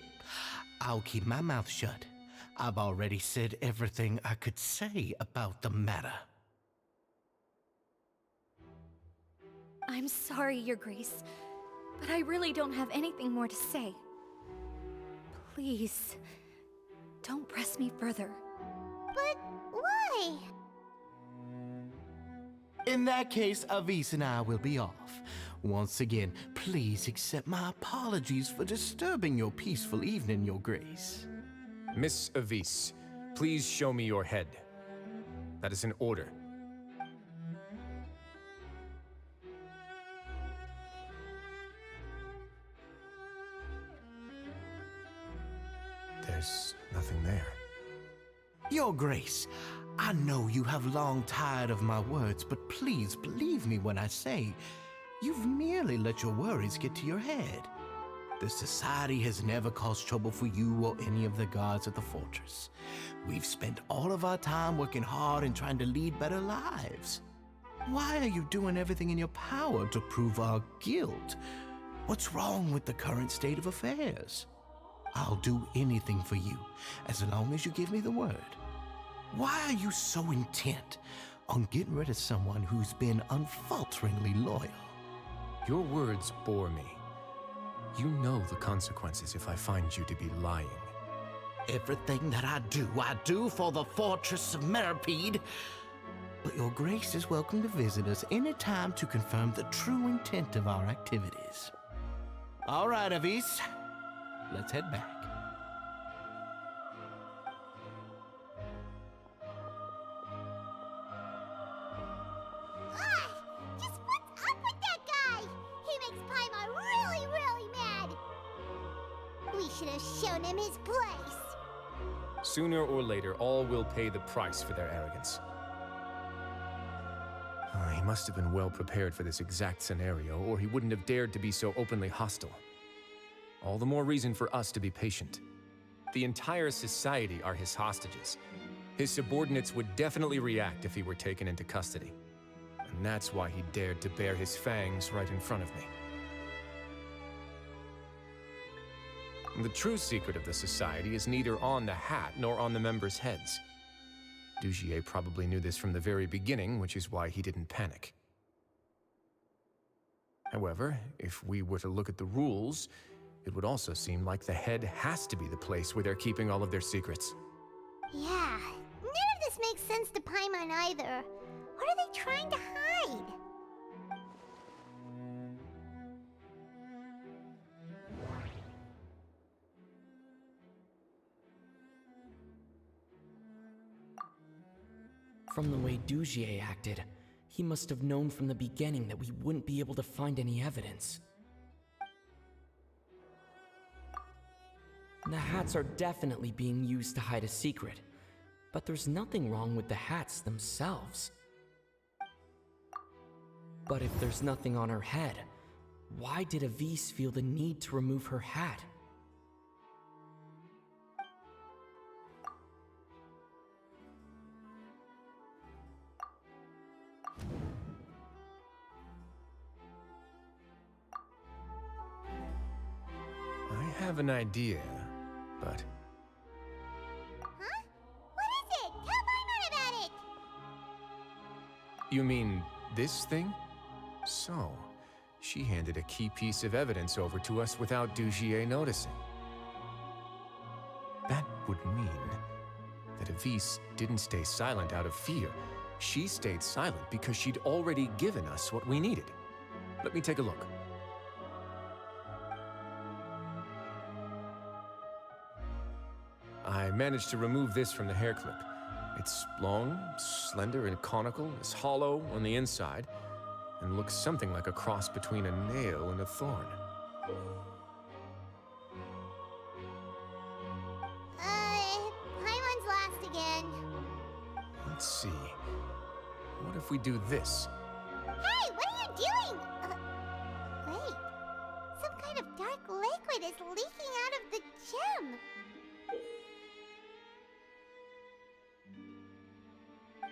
I'll keep my mouth shut. I've already said everything I could say about the matter. I'm sorry, Your Grace, but I really don't have anything more to say. Please, don't press me further. But why? In that case, Avis and I will be off. Once again, please accept my apologies for disturbing your peaceful evening, Your Grace. Miss Avis, please show me your head. That is an order. There's nothing there. Your Grace, I know you have long tired of my words, but please believe me when I say You've merely let your worries get to your head. The Society has never caused trouble for you or any of the guards at the fortress. We've spent all of our time working hard and trying to lead better lives. Why are you doing everything in your power to prove our guilt? What's wrong with the current state of affairs? I'll do anything for you, as long as you give me the word. Why are you so intent on getting rid of someone who's been unfalteringly loyal? Your words bore me. You know the consequences if I find you to be lying. Everything that I do for the Fortress of Meripede. But your grace is welcome to visit us any time to confirm the true intent of our activities. All right, Avis. Let's head back. Just what's up with that guy? He makes Paimon really, really mad. We should have shown him his place. Sooner or later, all will pay the price for their arrogance. He must have been well prepared for this exact scenario, or he wouldn't have dared to be so openly hostile. All the more reason for us to be patient. The entire society are his hostages. His subordinates would definitely react if he were taken into custody. And that's why he dared to bare his fangs right in front of me. The true secret of the society is neither on the hat nor on the members' heads. Dugier probably knew this from the very beginning, which is why he didn't panic. However, if we were to look at the rules, it would also seem like the head has to be the place where they're keeping all of their secrets. Yeah, none of this makes sense to Paimon either. What are they trying to hide? From the way Dugier acted, he must have known from the beginning that we wouldn't be able to find any evidence. The hats are definitely being used to hide a secret, but there's nothing wrong with the hats themselves. But if there's nothing on her head, why did Avis feel the need to remove her hat? I have an idea, but... Huh? What is it? Tell Paimon about it! You mean this thing? So, she handed a key piece of evidence over to us without Dugier noticing. That would mean that Avis didn't stay silent out of fear. She stayed silent because she'd already given us what we needed. Let me take a look. I managed to remove this from the hair clip. It's long, slender, and conical, is hollow on the inside, and looks something like a cross between a nail and a thorn. Paimon's last again. Let's see. What if we do this? Hey, what are you doing? Wait. Some kind of dark liquid is leaking out of the gem.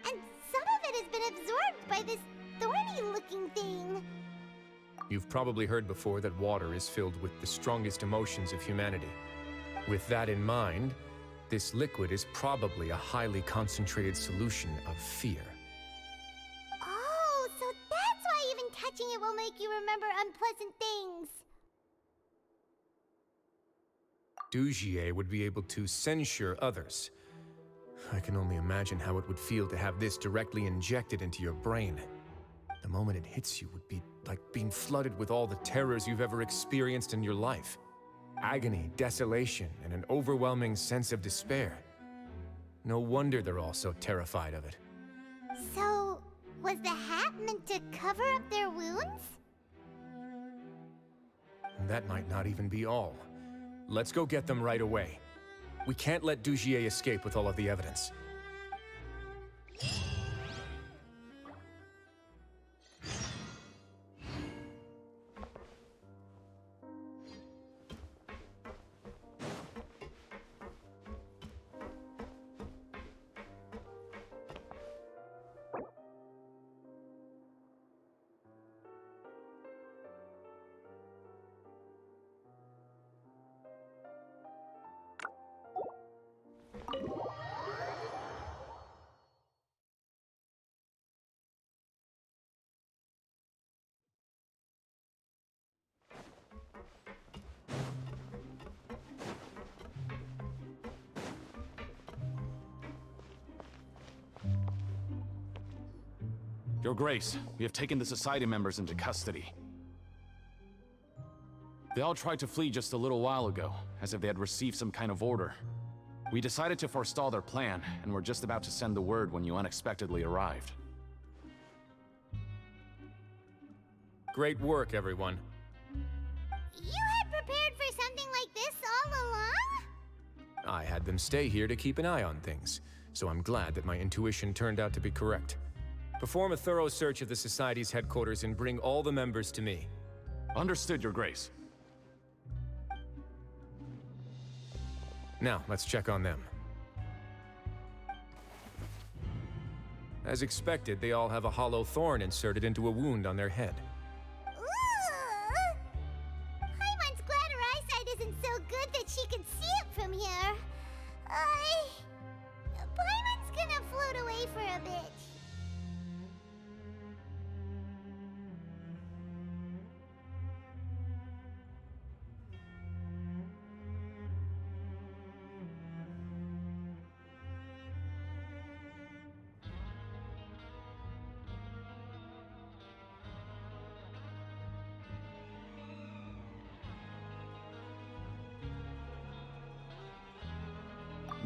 And some of it has been absorbed by this thorny-looking thing. You've probably heard before that water is filled with the strongest emotions of humanity. With that in mind, this liquid is probably a highly concentrated solution of fear. Oh, so that's why even touching it will make you remember unpleasant things. Dugier would be able to censure others. I can only imagine how it would feel to have this directly injected into your brain. The moment it hits you would be like being flooded with all the terrors you've ever experienced in your life. Agony, desolation, and an overwhelming sense of despair. No wonder they're all so terrified of it. So, was the hat meant to cover up their wounds? That might not even be all. Let's go get them right away. We can't let Dugier escape with all of the evidence. Your Grace, we have taken the Society members into custody. They all tried to flee just a little while ago, as if they had received some kind of order. We decided to forestall their plan, and were just about to send the word when you unexpectedly arrived. Great work, everyone. You had prepared for something like this all along? I had them stay here to keep an eye on things, so I'm glad that my intuition turned out to be correct. Perform a thorough search of the Society's headquarters and bring all the members to me. Understood, Your Grace. Now, let's check on them. As expected, they all have a hollow thorn inserted into a wound on their head. Paimon's glad her eyesight isn't so good that she can see it from here. Paimon's gonna float away for a bit.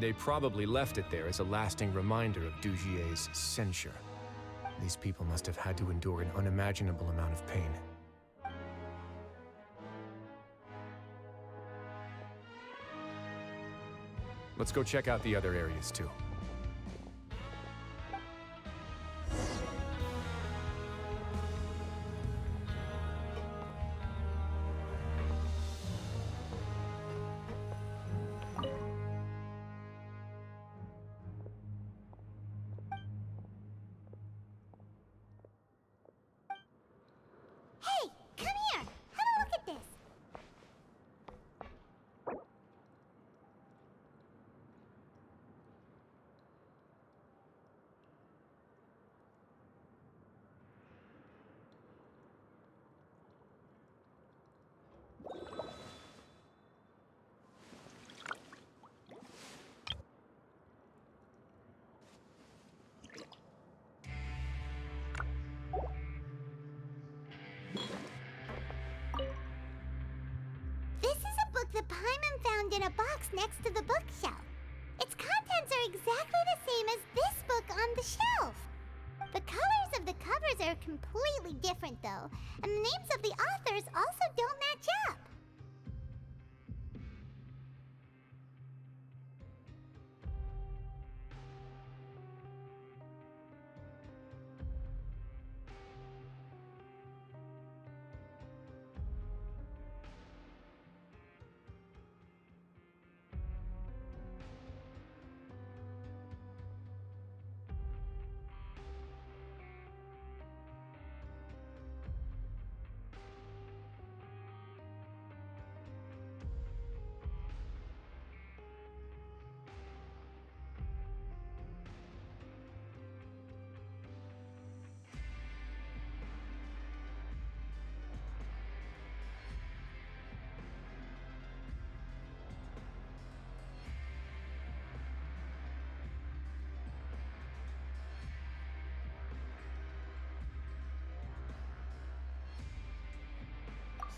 They probably left it there as a lasting reminder of Dugier's censure. These people must have had to endure an unimaginable amount of pain. Let's go check out the other areas too. Hey, come here. Have a look at this. This is a book that Paimon found in a box next to the bookshelf. Its contents are exactly the same as this book on the shelf. The colors of the covers are completely different, though, and the names of the authors also don't match up.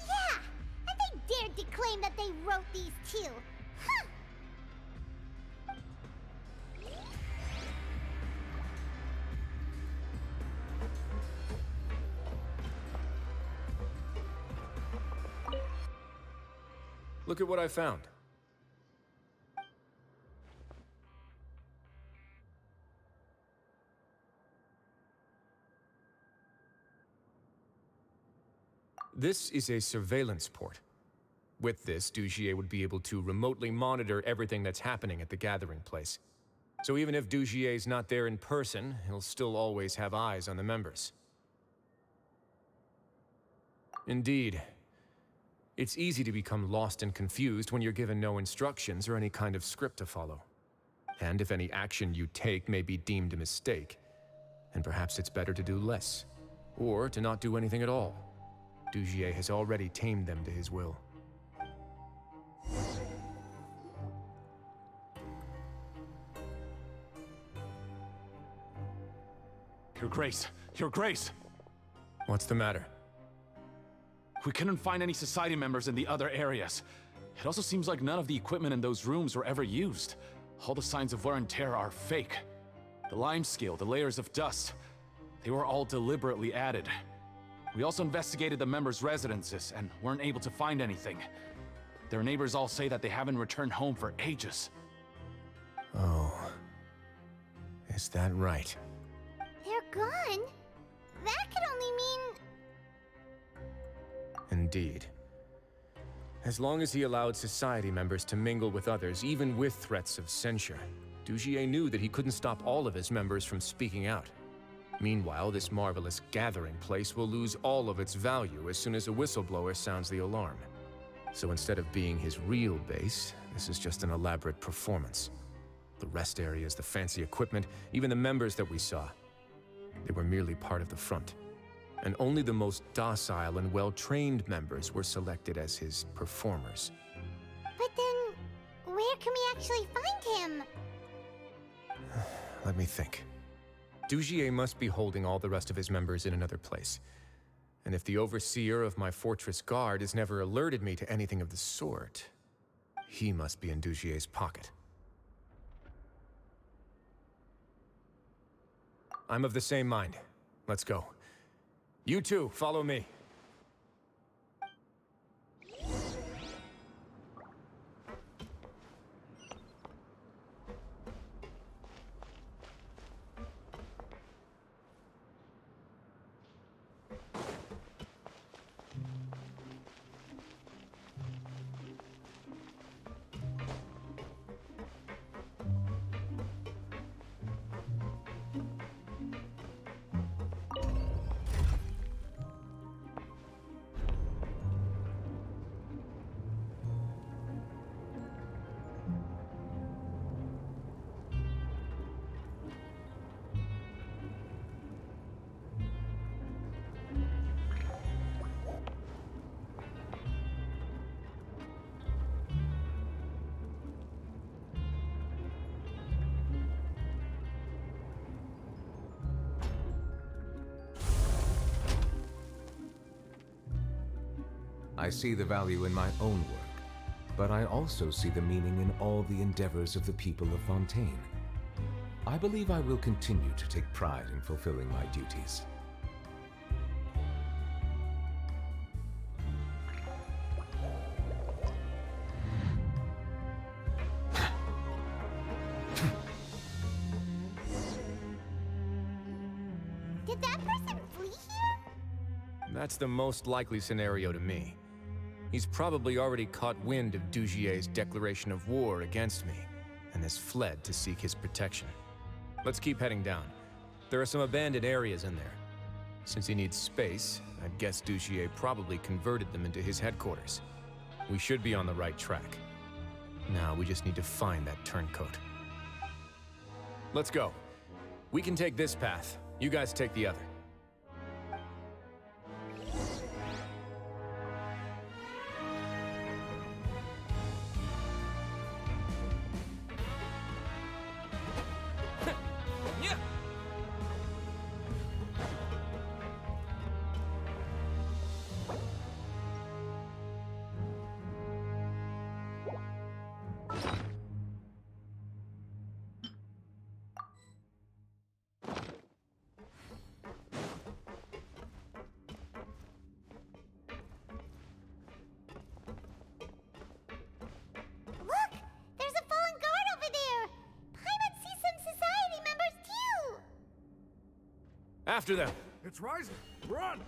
Yeah, and they dared to claim that they wrote these too. Huh! Look at what I found. This is a surveillance port. With this, Dugier would be able to remotely monitor everything that's happening at the gathering place. So even if Dugier's not there in person, he'll still always have eyes on the members. Indeed. It's easy to become lost and confused when you're given no instructions or any kind of script to follow. And if any action you take may be deemed a mistake, then perhaps it's better to do less, or to not do anything at all. Dugier has already tamed them to his will. Your Grace, Your Grace! What's the matter? We couldn't find any society members in the other areas. It also seems like none of the equipment in those rooms were ever used. All the signs of wear and tear are fake. The lime scale, the layers of dust, they were all deliberately added. We also investigated the members' residences and weren't able to find anything. Their neighbors all say that they haven't returned home for ages. Oh. Is that right? They're gone? That could only mean... Indeed. As long as he allowed society members to mingle with others, even with threats of censure, Dugier knew that he couldn't stop all of his members from speaking out. Meanwhile, this marvelous gathering place will lose all of its value as soon as a whistleblower sounds the alarm. So instead of being his real base, this is just an elaborate performance. The rest areas, the fancy equipment, even the members that we saw, they were merely part of the front. And only the most docile and well-trained members were selected as his performers. But then, where can we actually find him? Let me think. Dugier must be holding all the rest of his members in another place. And if the overseer of my fortress guard has never alerted me to anything of the sort, he must be in Dugier's pocket. I'm of the same mind. Let's go. You two, follow me. I see the value in my own work, but I also see the meaning in all the endeavors of the people of Fontaine. I believe I will continue to take pride in fulfilling my duties. Did that person flee here? That's the most likely scenario to me. He's probably already caught wind of Dugier's declaration of war against me, and has fled to seek his protection. Let's keep heading down. There are some abandoned areas in there. Since he needs space, I'd guess Dugier probably converted them into his headquarters. We should be on the right track. Now we just need to find that turncoat. Let's go. We can take this path. You guys take the other. Look! There's a fallen guard over there! Paimon sees some society members too! After them! It's rising! Run!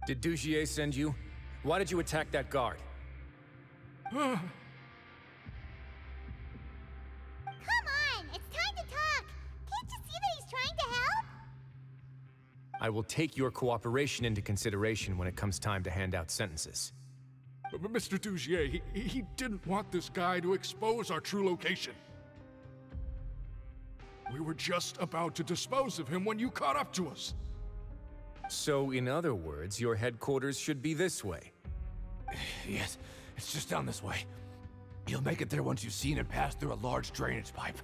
Did Dugier send you? Why did you attack that guard? Come on! It's time to talk! Can't you see that he's trying to help? I will take your cooperation into consideration when it comes time to hand out sentences. But Mr. Dugier, he didn't want this guy to expose our true location. We were just about to dispose of him when you caught up to us. So, in other words, your headquarters should be this way. Yes, it's just down this way. You'll make it there once you've seen it pass through a large drainage pipe.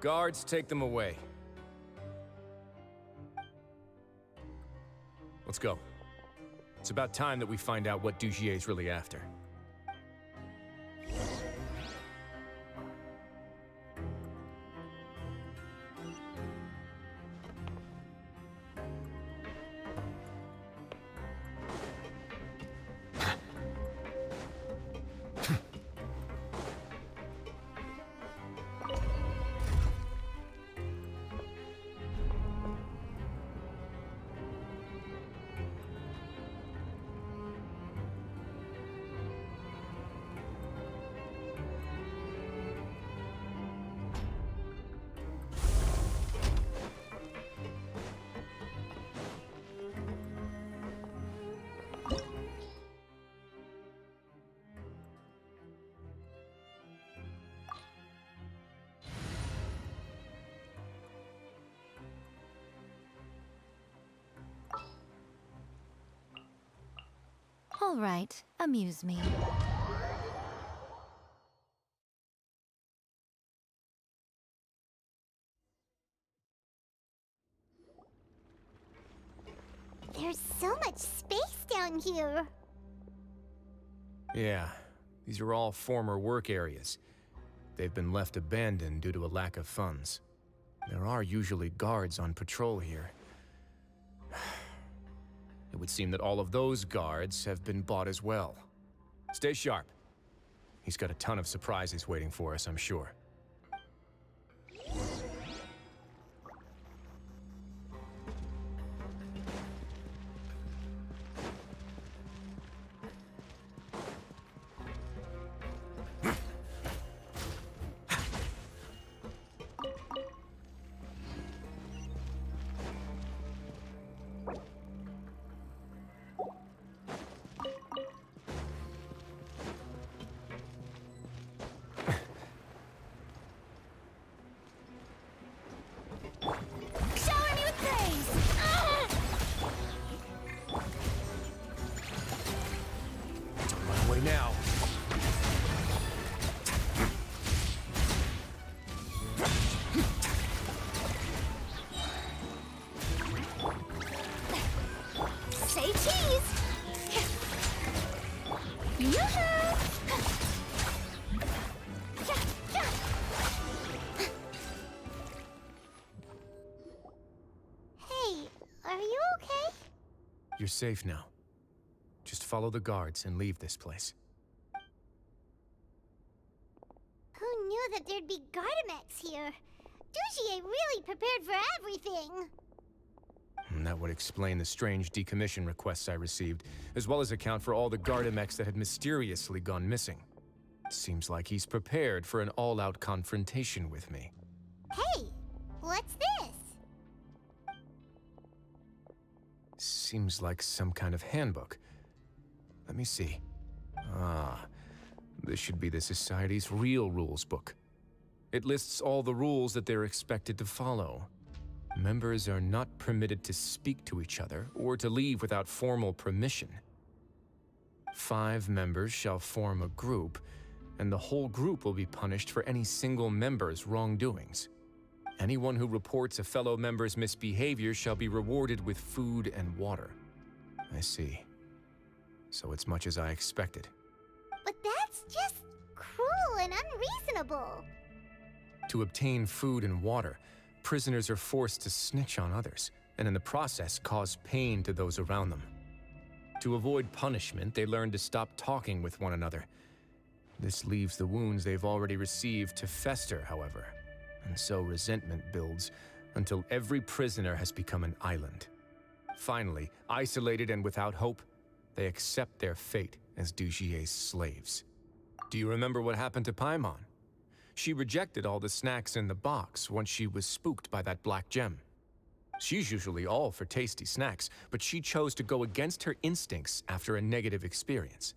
Guards, take them away. Let's go. It's about time that we find out what Dugier's really after. All right, amuse me. There's so much space down here. Yeah, these are all former work areas. They've been left abandoned due to a lack of funds. There are usually guards on patrol here. It would seem that all of those guards have been bought as well. Stay sharp. He's got a ton of surprises waiting for us, I'm sure. Now. Say cheese! Yoo-hoo! Hey, are you okay? You're safe now. follow the guards and leave this place. Who knew that there'd be Gardamex here? Dugier really prepared for everything. And that would explain the strange decommission requests I received, as well as account for all the Gardamex that had mysteriously gone missing. Seems like he's prepared for an all-out confrontation with me. Hey, what's this? Seems like some kind of handbook. Let me see. Ah, this should be the Society's real rules book. It lists all the rules that they're expected to follow. Members are not permitted to speak to each other or to leave without formal permission. 5 members shall form a group, and the whole group will be punished for any single member's wrongdoings. Anyone who reports a fellow member's misbehavior shall be rewarded with food and water. I see. So it's much as I expected. But that's just cruel and unreasonable. To obtain food and water, prisoners are forced to snitch on others, and in the process cause pain to those around them. To avoid punishment, they learn to stop talking with one another. This leaves the wounds they've already received to fester, however, and so resentment builds until every prisoner has become an island. Finally, isolated and without hope, they accept their fate as Dugier's slaves. Do you remember what happened to Paimon? She rejected all the snacks in the box once she was spooked by that black gem. She's usually all for tasty snacks, but she chose to go against her instincts after a negative experience.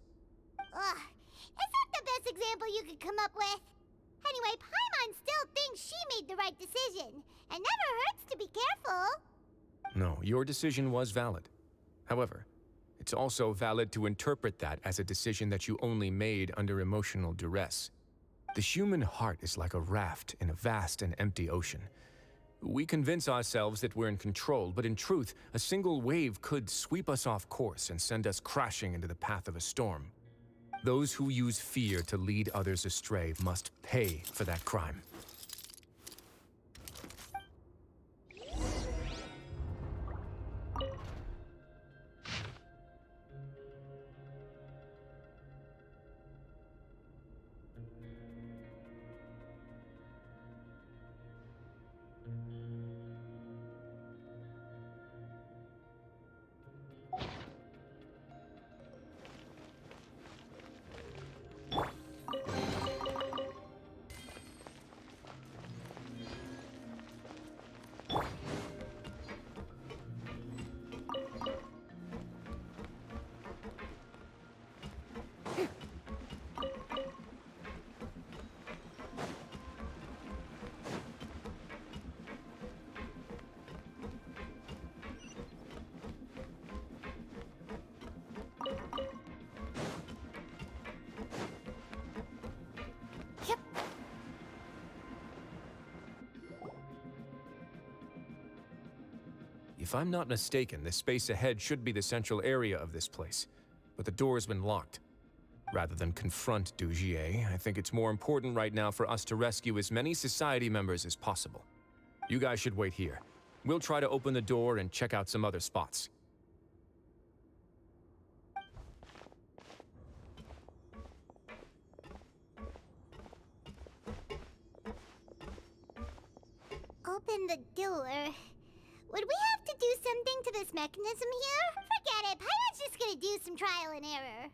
Ugh, is that the best example you could come up with? Anyway, Paimon still thinks she made the right decision. It never hurts to be careful. No, your decision was valid. However, it's also valid to interpret that as a decision that you only made under emotional duress. The human heart is like a raft in a vast and empty ocean. We convince ourselves that we're in control, but in truth, a single wave could sweep us off course and send us crashing into the path of a storm. Those who use fear to lead others astray must pay for that crime. If I'm not mistaken, the space ahead should be the central area of this place, but the door's been locked. Rather than confront Dugier, I think it's more important right now for us to rescue as many Society members as possible. You guys should wait here. We'll try to open the door and check out some other spots. Open the door. Would we have to do something to this mechanism here? Forget it. Paimon's just gonna do some trial and error.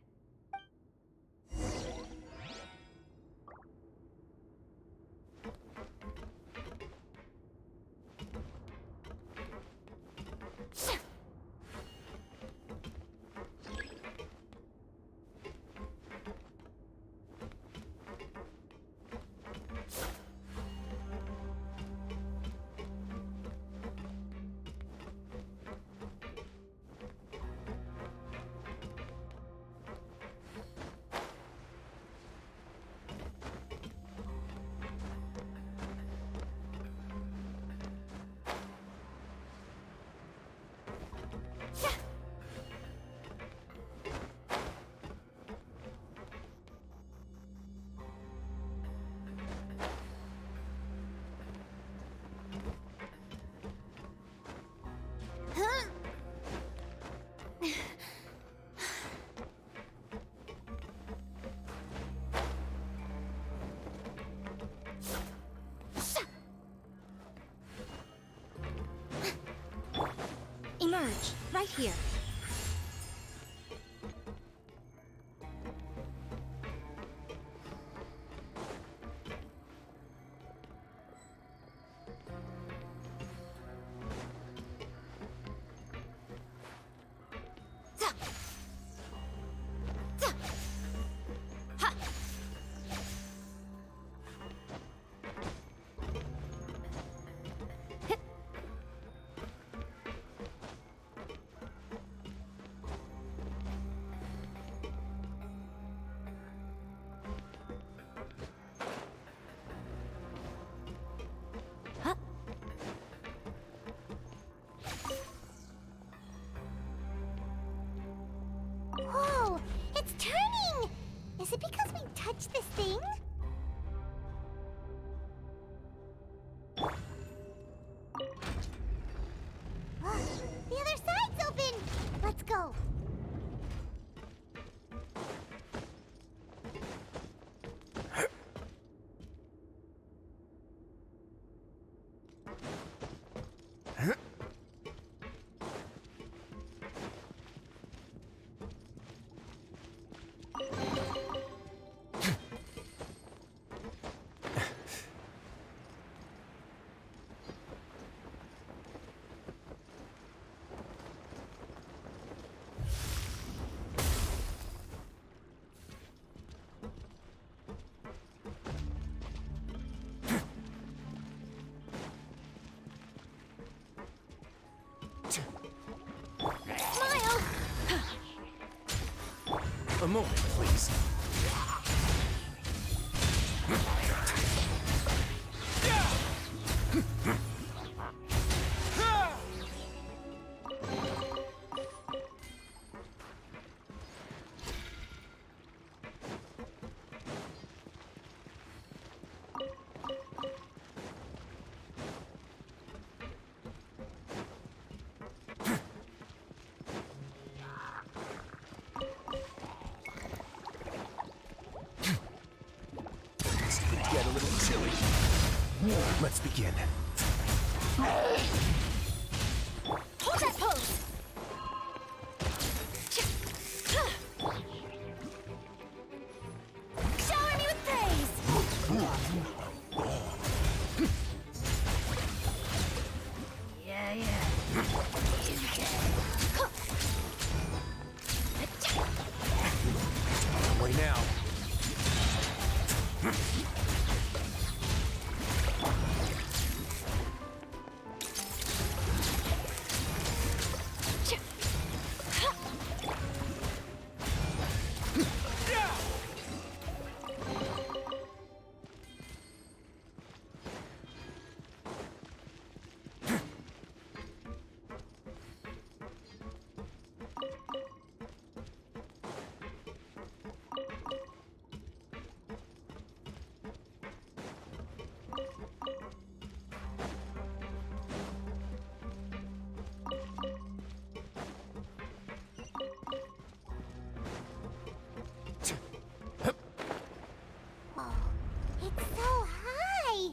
emerge, right here. Whoa! It's turning! Is it because we touched this thing? The other side's open! Let's go. Smile! A moment, please. Get a little chilly. Let's begin. Hold that pose! Shower me with praise! Yeah, yeah. Way now. It's so high!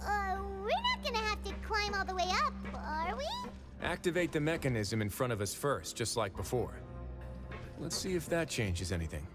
We're not gonna have to climb all the way up, are we? Activate the mechanism in front of us first, just like before. Let's see if that changes anything.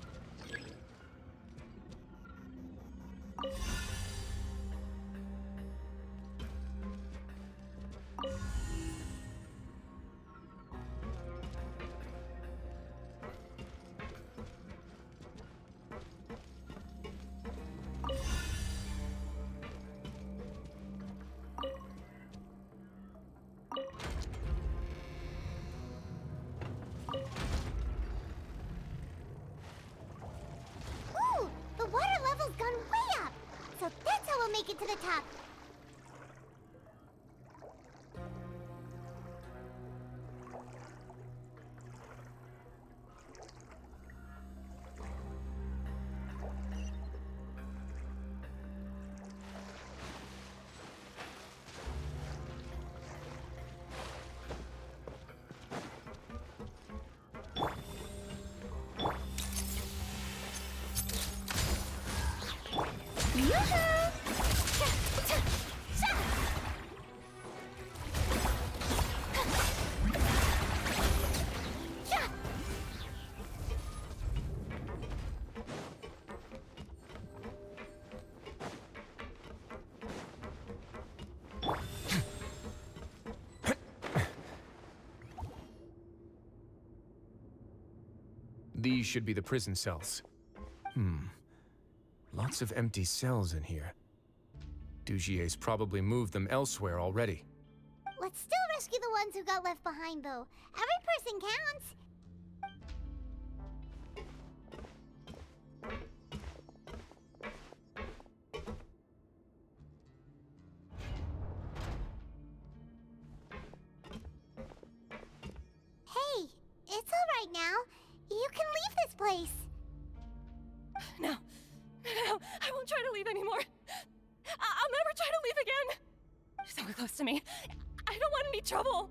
These should be the prison cells. Lots of empty cells in here. Dugier's probably moved them elsewhere already. Let's still rescue the ones who got left behind, though. Every person counts. Hey, it's all right now. You can leave this place. No. No, I won't try to leave anymore. I'll never try to leave again. Don't close to me. I don't want any trouble.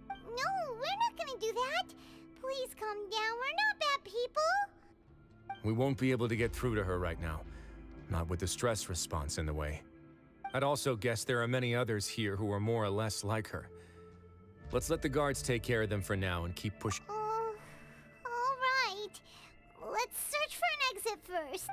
No, we're not gonna do that. Please calm down. We're not bad people. We won't be able to get through to her right now. Not with the stress response in the way. I'd also guess there are many others here who are more or less like her. Let's let the guards take care of them for now and keep pushing. All right. Let's search for an exit first.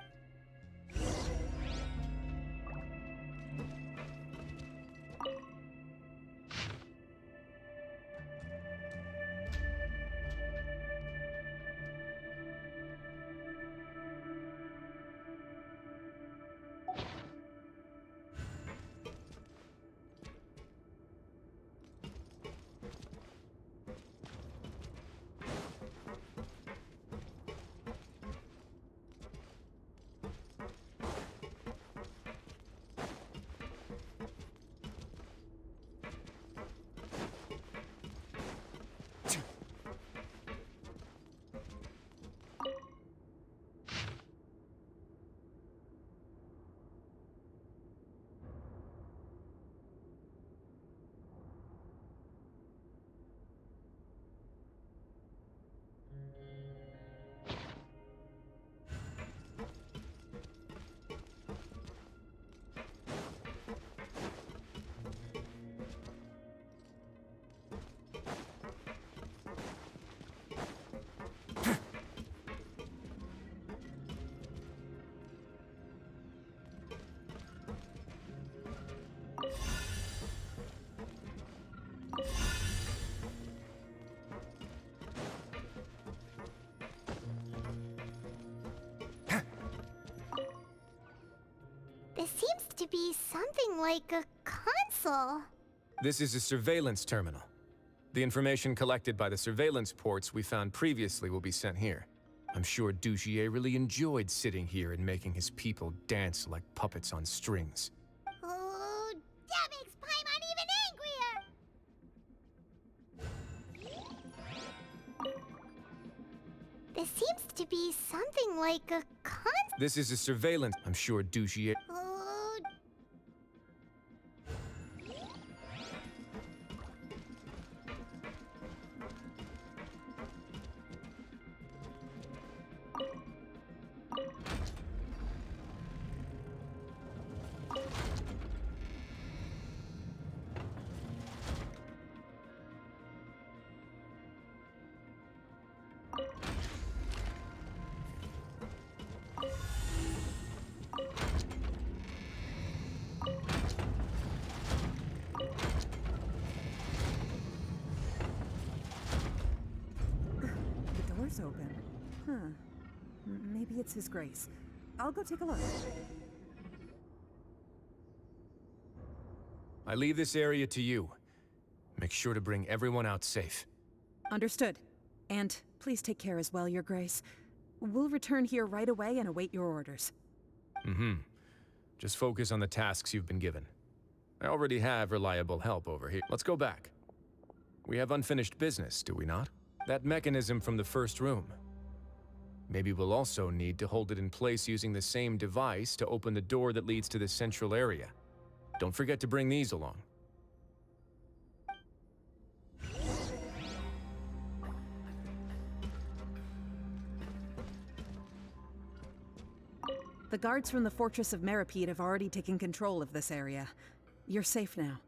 This seems to be something like a console. This is a surveillance terminal. The information collected by the surveillance ports we found previously will be sent here. I'm sure Dugier really enjoyed sitting here and making his people dance like puppets on strings. Oh, that makes Paimon even angrier! This seems to be something like a console. This is a surveillance. I'm sure Dugier. The door's open. Huh. Maybe it's His Grace. I'll go take a look. I leave this area to you. Make sure to bring everyone out safe. Understood. And please take care as well, Your Grace. We'll return here right away and await your orders. Just focus on the tasks you've been given. I already have reliable help over here. Let's go back. We have unfinished business, do we not? That mechanism from the first room. Maybe we'll also need to hold it in place using the same device to open the door that leads to the central area. Don't forget to bring these along. The guards from the Fortress of Meripede have already taken control of this area. You're safe now.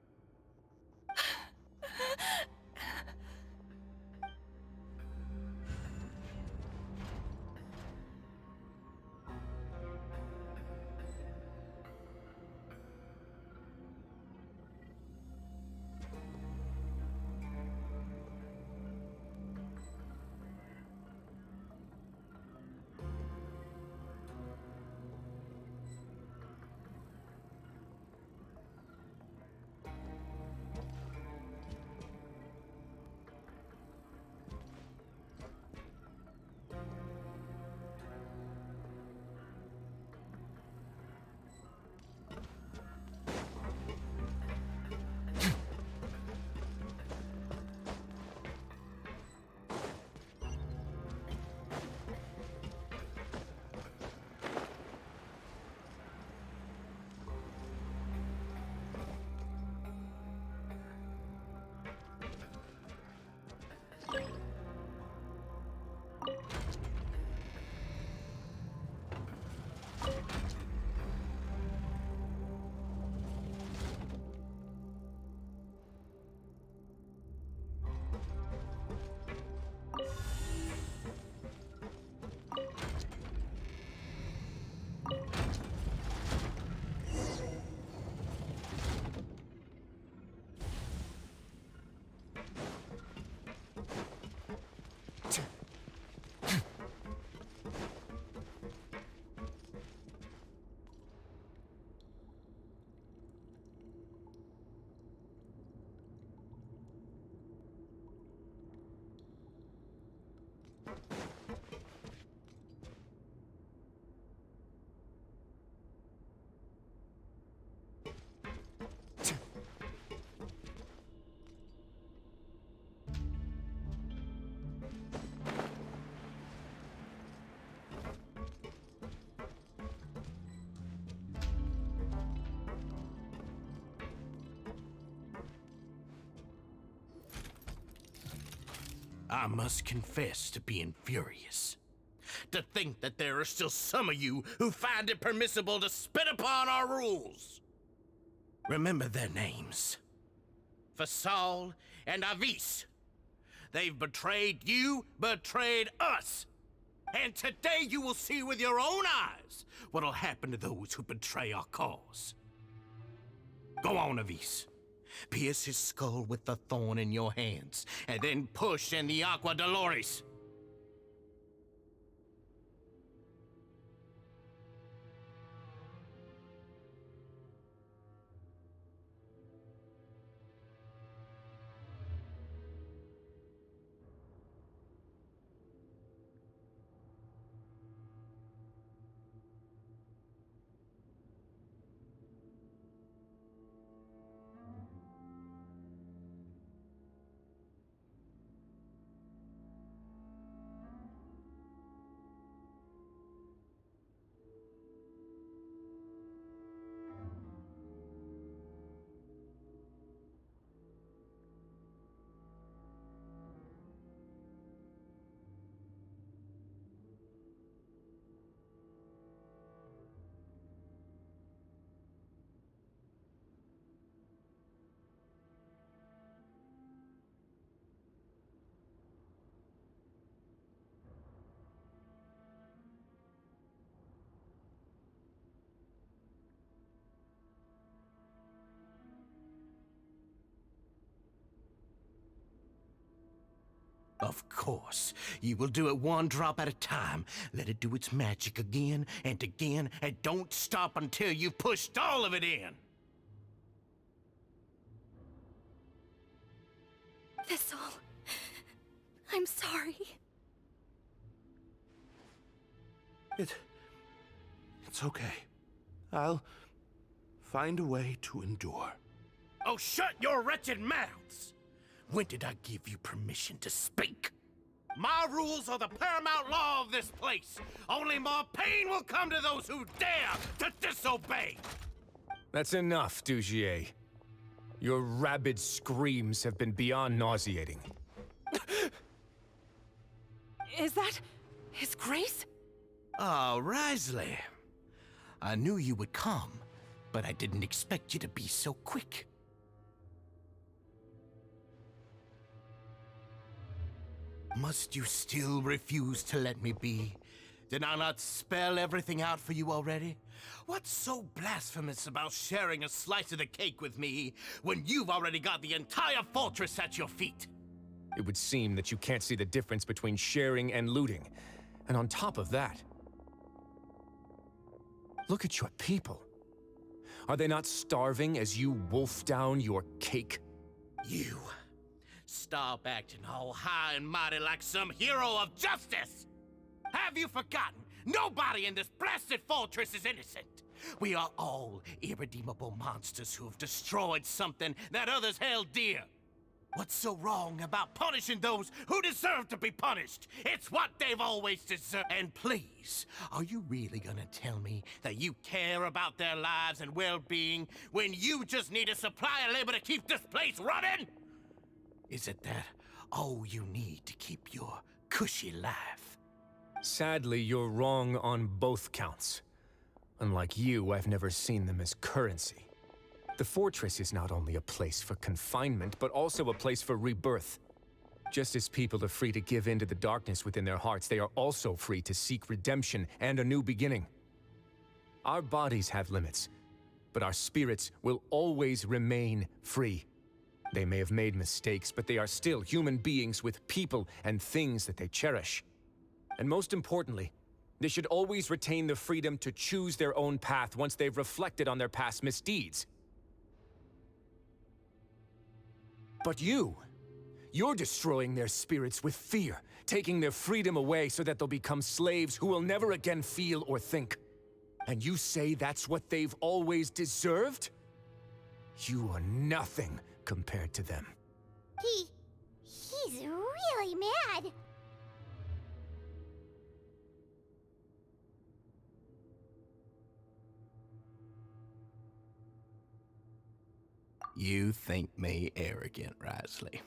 I must confess to being furious. To think that there are still some of you who find it permissible to spit upon our rules. Remember their names. Fasal and Avis. They've betrayed you, betrayed us. And today you will see with your own eyes what'll happen to those who betray our cause. Go on, Avis. Pierce his skull with the thorn in your hands, and then push in the Aqua Dolores. Of course. You will do it one drop at a time. Let it do its magic again and again, and don't stop until you've pushed all of it in. Thistle, I'm sorry. It's okay. I'll find a way to endure. Oh, shut your wretched mouths! When did I give you permission to speak? My rules are the paramount law of this place. Only more pain will come to those who dare to disobey. That's enough, Dugier. Your rabid screams have been beyond nauseating. Is that His Grace? Ah, Wriothesley. I knew you would come, but I didn't expect you to be so quick. Must you still refuse to let me be? Did I not spell everything out for you already? What's so blasphemous about sharing a slice of the cake with me when you've already got the entire fortress at your feet? It would seem that you can't see the difference between sharing and looting. And on top of that, look at your people. Are they not starving as you wolf down your cake? You. Stop acting all high and mighty like some hero of justice! Have you forgotten? Nobody in this blasted fortress is innocent! We are all irredeemable monsters who have destroyed something that others held dear. What's so wrong about punishing those who deserve to be punished? It's what they've always deserved. And please, are you really gonna tell me that you care about their lives and well-being when you just need a supply of labor to keep this place running? Is it that all you need to keep your cushy life? Sadly, you're wrong on both counts. Unlike you, I've never seen them as currency. The fortress is not only a place for confinement, but also a place for rebirth. Just as people are free to give in to the darkness within their hearts, they are also free to seek redemption and a new beginning. Our bodies have limits, but our spirits will always remain free. They may have made mistakes, but they are still human beings with people and things that they cherish. And most importantly, they should always retain the freedom to choose their own path once they've reflected on their past misdeeds. But you're destroying their spirits with fear, taking their freedom away so that they'll become slaves who will never again feel or think. And you say that's what they've always deserved? You are nothing compared to them. He's really mad. You think me arrogant, Wriothesley.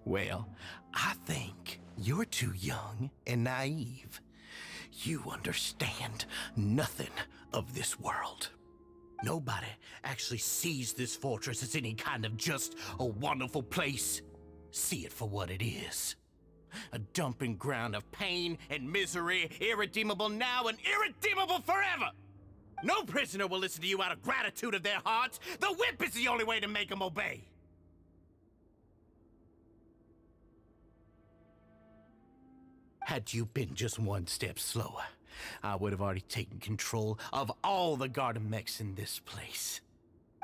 Well, I think you're too young and naive. You understand nothing of this world. Nobody actually sees this fortress as any kind of just a wonderful place. See it for what it is. A dumping ground of pain and misery, irredeemable now and irredeemable forever. No prisoner will listen to you out of gratitude of their hearts. The whip is the only way to make them obey. Had you been just one step slower, I would have already taken control of all the garden mechs in this place.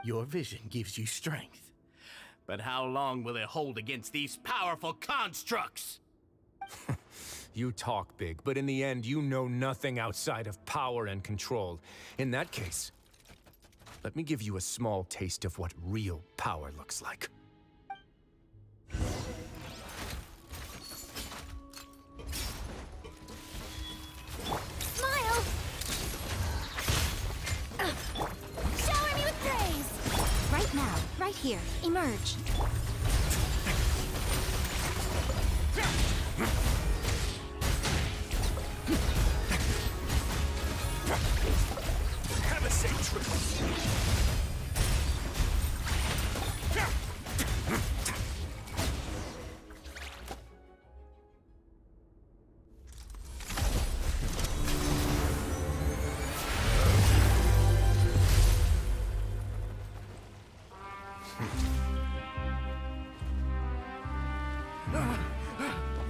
Your vision gives you strength. But how long will it hold against these powerful constructs? You talk big, but in the end, you know nothing outside of power and control. In that case, let me give you a small taste of what real power looks like. Smile! Shower me with praise! Right now, right here, emerge. Have a safe trip.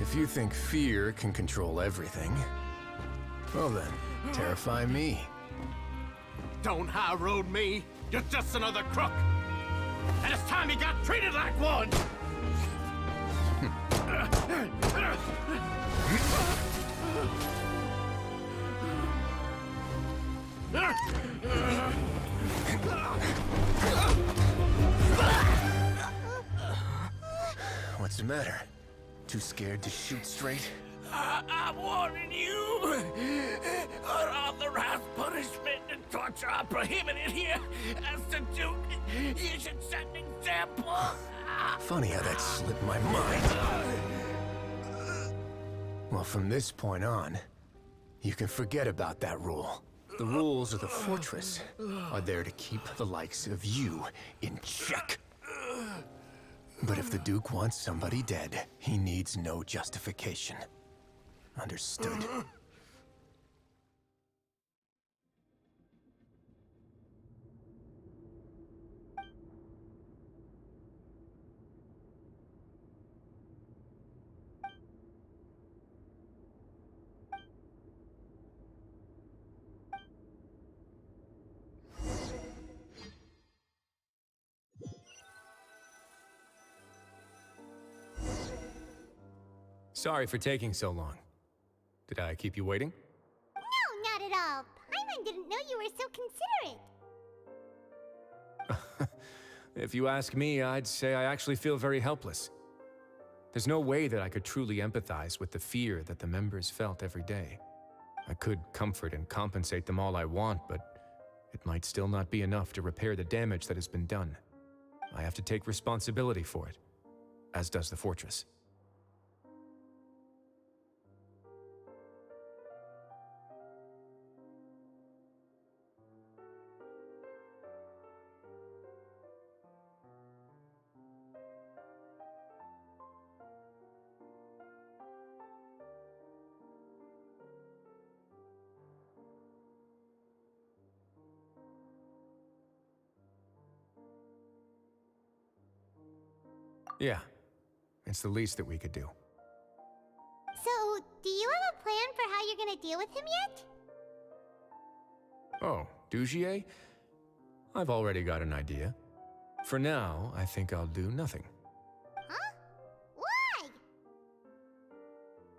If you think fear can control everything, well then, terrify me. Don't high road me. You're just another crook. And it's time you got treated like one. What's the matter? Too scared to shoot straight? I'm warning you. Unauthorized punishment and torture are prohibited here. As the Duke, you should set an example. Funny how that slipped my mind. Well, from this point on, you can forget about that rule. The rules of the fortress are there to keep the likes of you in check. But if the Duke wants somebody dead, he needs no justification. Understood. Sorry for taking so long. Did I keep you waiting? No, not at all. Paimon didn't know you were so considerate. If you ask me, I'd say I actually feel very helpless. There's no way that I could truly empathize with the fear that the members felt every day. I could comfort and compensate them all I want, but it might still not be enough to repair the damage that has been done. I have to take responsibility for it, as does the fortress. Yeah, it's the least that we could do. So, do you have a plan for how you're gonna deal with him yet? Oh, Dugier? I've already got an idea. For now, I think I'll do nothing. Huh? Why?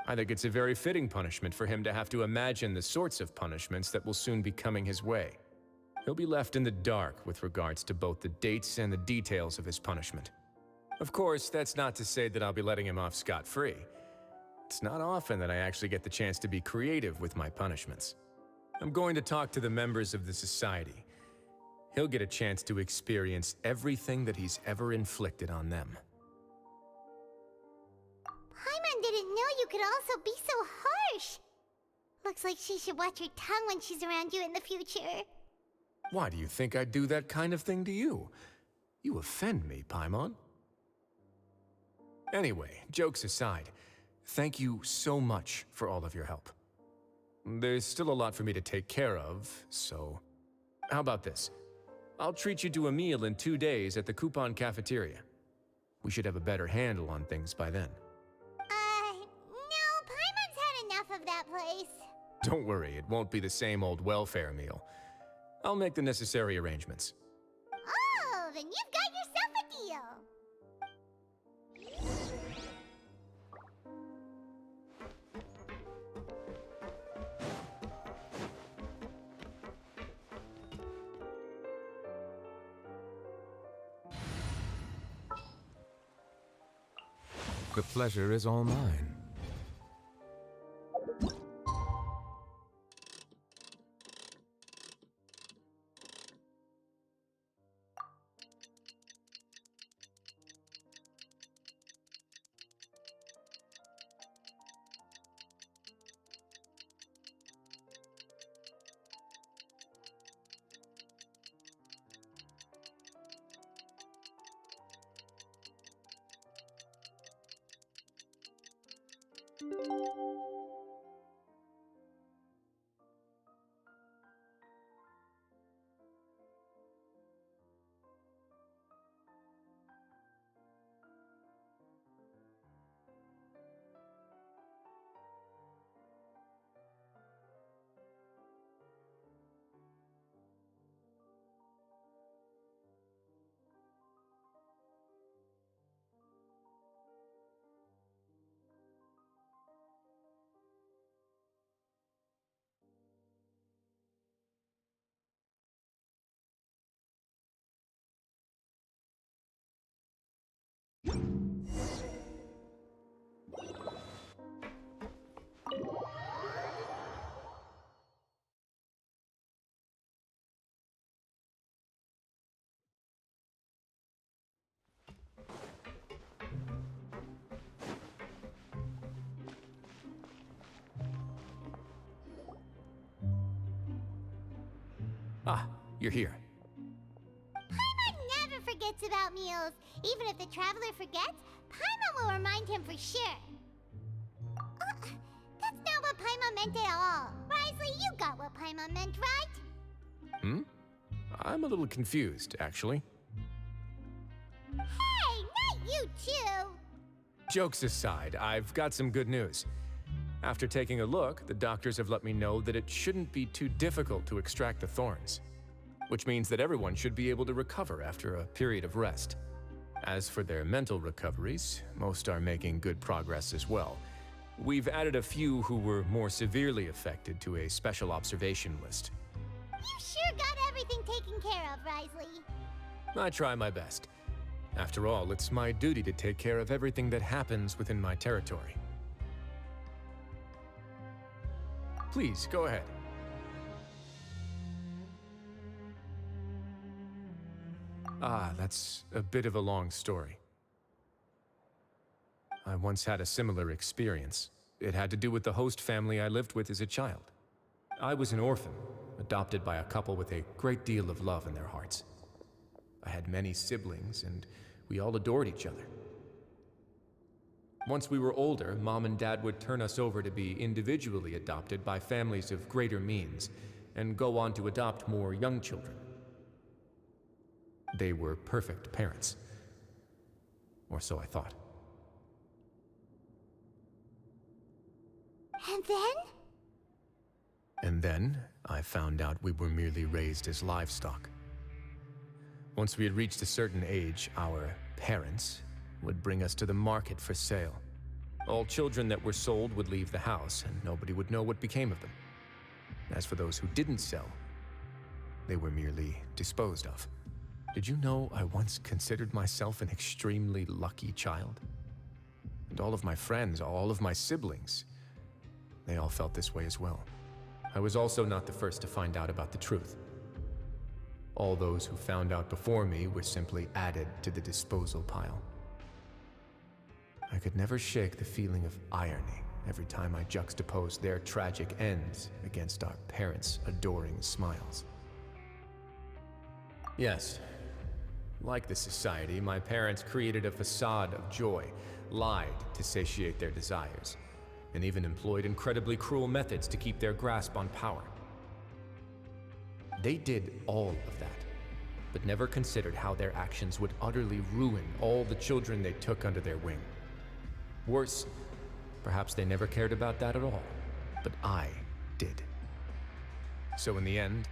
I think it's a very fitting punishment for him to have to imagine the sorts of punishments that will soon be coming his way. He'll be left in the dark with regards to both the dates and the details of his punishment. Of course, that's not to say that I'll be letting him off scot-free. It's not often that I actually get the chance to be creative with my punishments. I'm going to talk to the members of the society. He'll get a chance to experience everything that he's ever inflicted on them. Paimon didn't know you could also be so harsh. Looks like she should watch her tongue when she's around you in the future. Why do you think I'd do that kind of thing to you? You offend me, Paimon. Anyway, jokes aside, thank you so much for all of your help. There's still a lot for me to take care of, so... How about this? I'll treat you to a meal in 2 days at the Coupon Cafeteria. We should have a better handle on things by then. No, Paimon's had enough of that place. Don't worry, it won't be the same old welfare meal. I'll make the necessary arrangements. Oh, then you've got yourself a deal. The pleasure is all mine. Ah, you're here. Paimon never forgets about meals. Even if the traveler forgets, Paimon will remind him for sure. That's not what Paimon meant at all. Wriothesley, you got what Paimon meant, right? Hmm? I'm a little confused, actually. Hey, not you too! Jokes aside, I've got some good news. After taking a look, the doctors have let me know that it shouldn't be too difficult to extract the thorns, which means that everyone should be able to recover after a period of rest. As for their mental recoveries, most are making good progress as well. We've added a few who were more severely affected to a special observation list. You sure got everything taken care of, Wriothesley. I try my best. After all, it's my duty to take care of everything that happens within my territory. Please, go ahead. Ah, that's a bit of a long story. I once had a similar experience. It had to do with the host family I lived with as a child. I was an orphan, adopted by a couple with a great deal of love in their hearts. I had many siblings, and we all adored each other. Once we were older, Mom and Dad would turn us over to be individually adopted by families of greater means, and go on to adopt more young children. They were perfect parents. Or so I thought. And then? And then, I found out we were merely raised as livestock. Once we had reached a certain age, our parents would bring us to the market for sale. All children that were sold would leave the house, and nobody would know what became of them. As for those who didn't sell, they were merely disposed of. Did you know I once considered myself an extremely lucky child? And all of my friends, all of my siblings, they all felt this way as well. I was also not the first to find out about the truth. All those who found out before me were simply added to the disposal pile. I could never shake the feeling of irony every time I juxtaposed their tragic ends against our parents' adoring smiles. Yes, like the society, my parents created a facade of joy, lied to satiate their desires, and even employed incredibly cruel methods to keep their grasp on power. They did all of that, but never considered how their actions would utterly ruin all the children they took under their wing. Worse, perhaps they never cared about that at all, but I did. So in the end,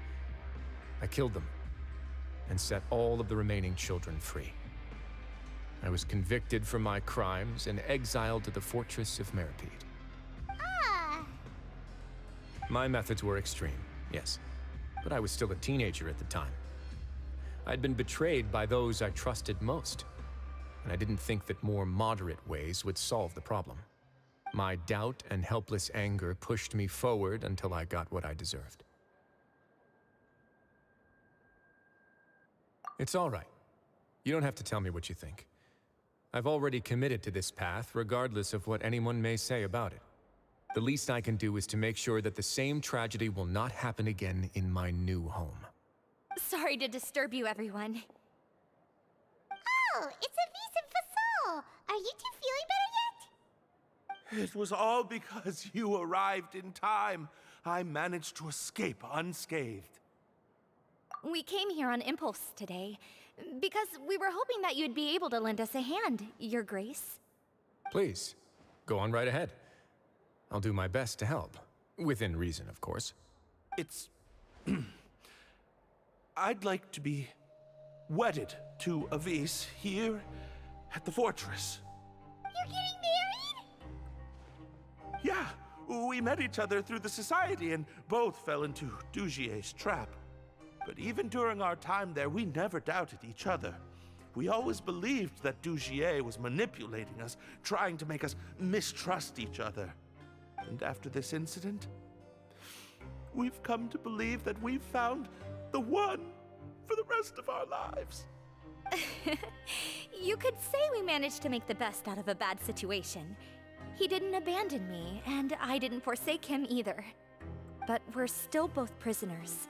I killed them and set all of the remaining children free. I was convicted for my crimes and exiled to the fortress of Meripede. My methods were extreme, yes, but I was still a teenager at the time. I'd been betrayed by those I trusted most, and I didn't think that more moderate ways would solve the problem. My doubt and helpless anger pushed me forward until I got what I deserved. It's all right. You don't have to tell me what you think. I've already committed to this path, regardless of what anyone may say about it. The least I can do is to make sure that the same tragedy will not happen again in my new home. Sorry to disturb you, everyone. Oh, it's Avis and Fasol. Are you two feeling better yet? It was all because you arrived in time. I managed to escape unscathed. We came here on impulse today, because we were hoping that you'd be able to lend us a hand, Your Grace. Please, go on right ahead. I'll do my best to help. Within reason, of course. It's... I'd like to be wedded to Avis here at the fortress. You're getting married? Yeah, we met each other through the society and both fell into Dugier's trap. But even during our time there, we never doubted each other. We always believed that Dugier was manipulating us, trying to make us mistrust each other. And after this incident, we've come to believe that we've found the one for the rest of our lives. You could say we managed to make the best out of a bad situation. He didn't abandon me, and I didn't forsake him either. But we're still both prisoners,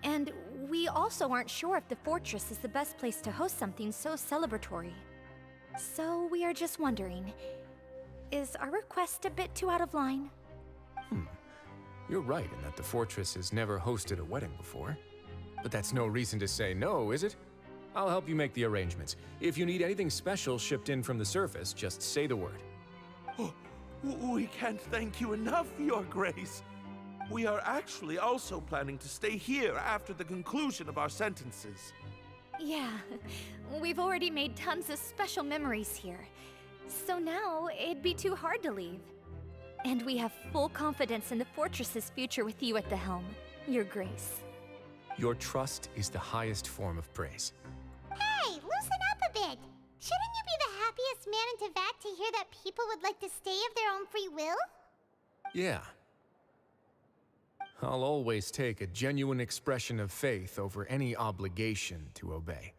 and we also aren't sure if the fortress is the best place to host something so celebratory. So we are just wondering, is our request a bit too out of line? You're right in that the fortress has never hosted a wedding before. But that's no reason to say no, is it? I'll help you make the arrangements. If you need anything special shipped in from the surface, just say the word. Oh, we can't thank you enough, Your Grace. We are actually also planning to stay here after the conclusion of our sentences. Yeah, we've already made tons of special memories here. So now, it'd be too hard to leave. And we have full confidence in the fortress's future with you at the helm, Your Grace. Your trust is the highest form of praise. Hey, loosen up a bit. Shouldn't you be the happiest man in Tevat to hear that people would like to stay of their own free will? Yeah. I'll always take a genuine expression of faith over any obligation to obey.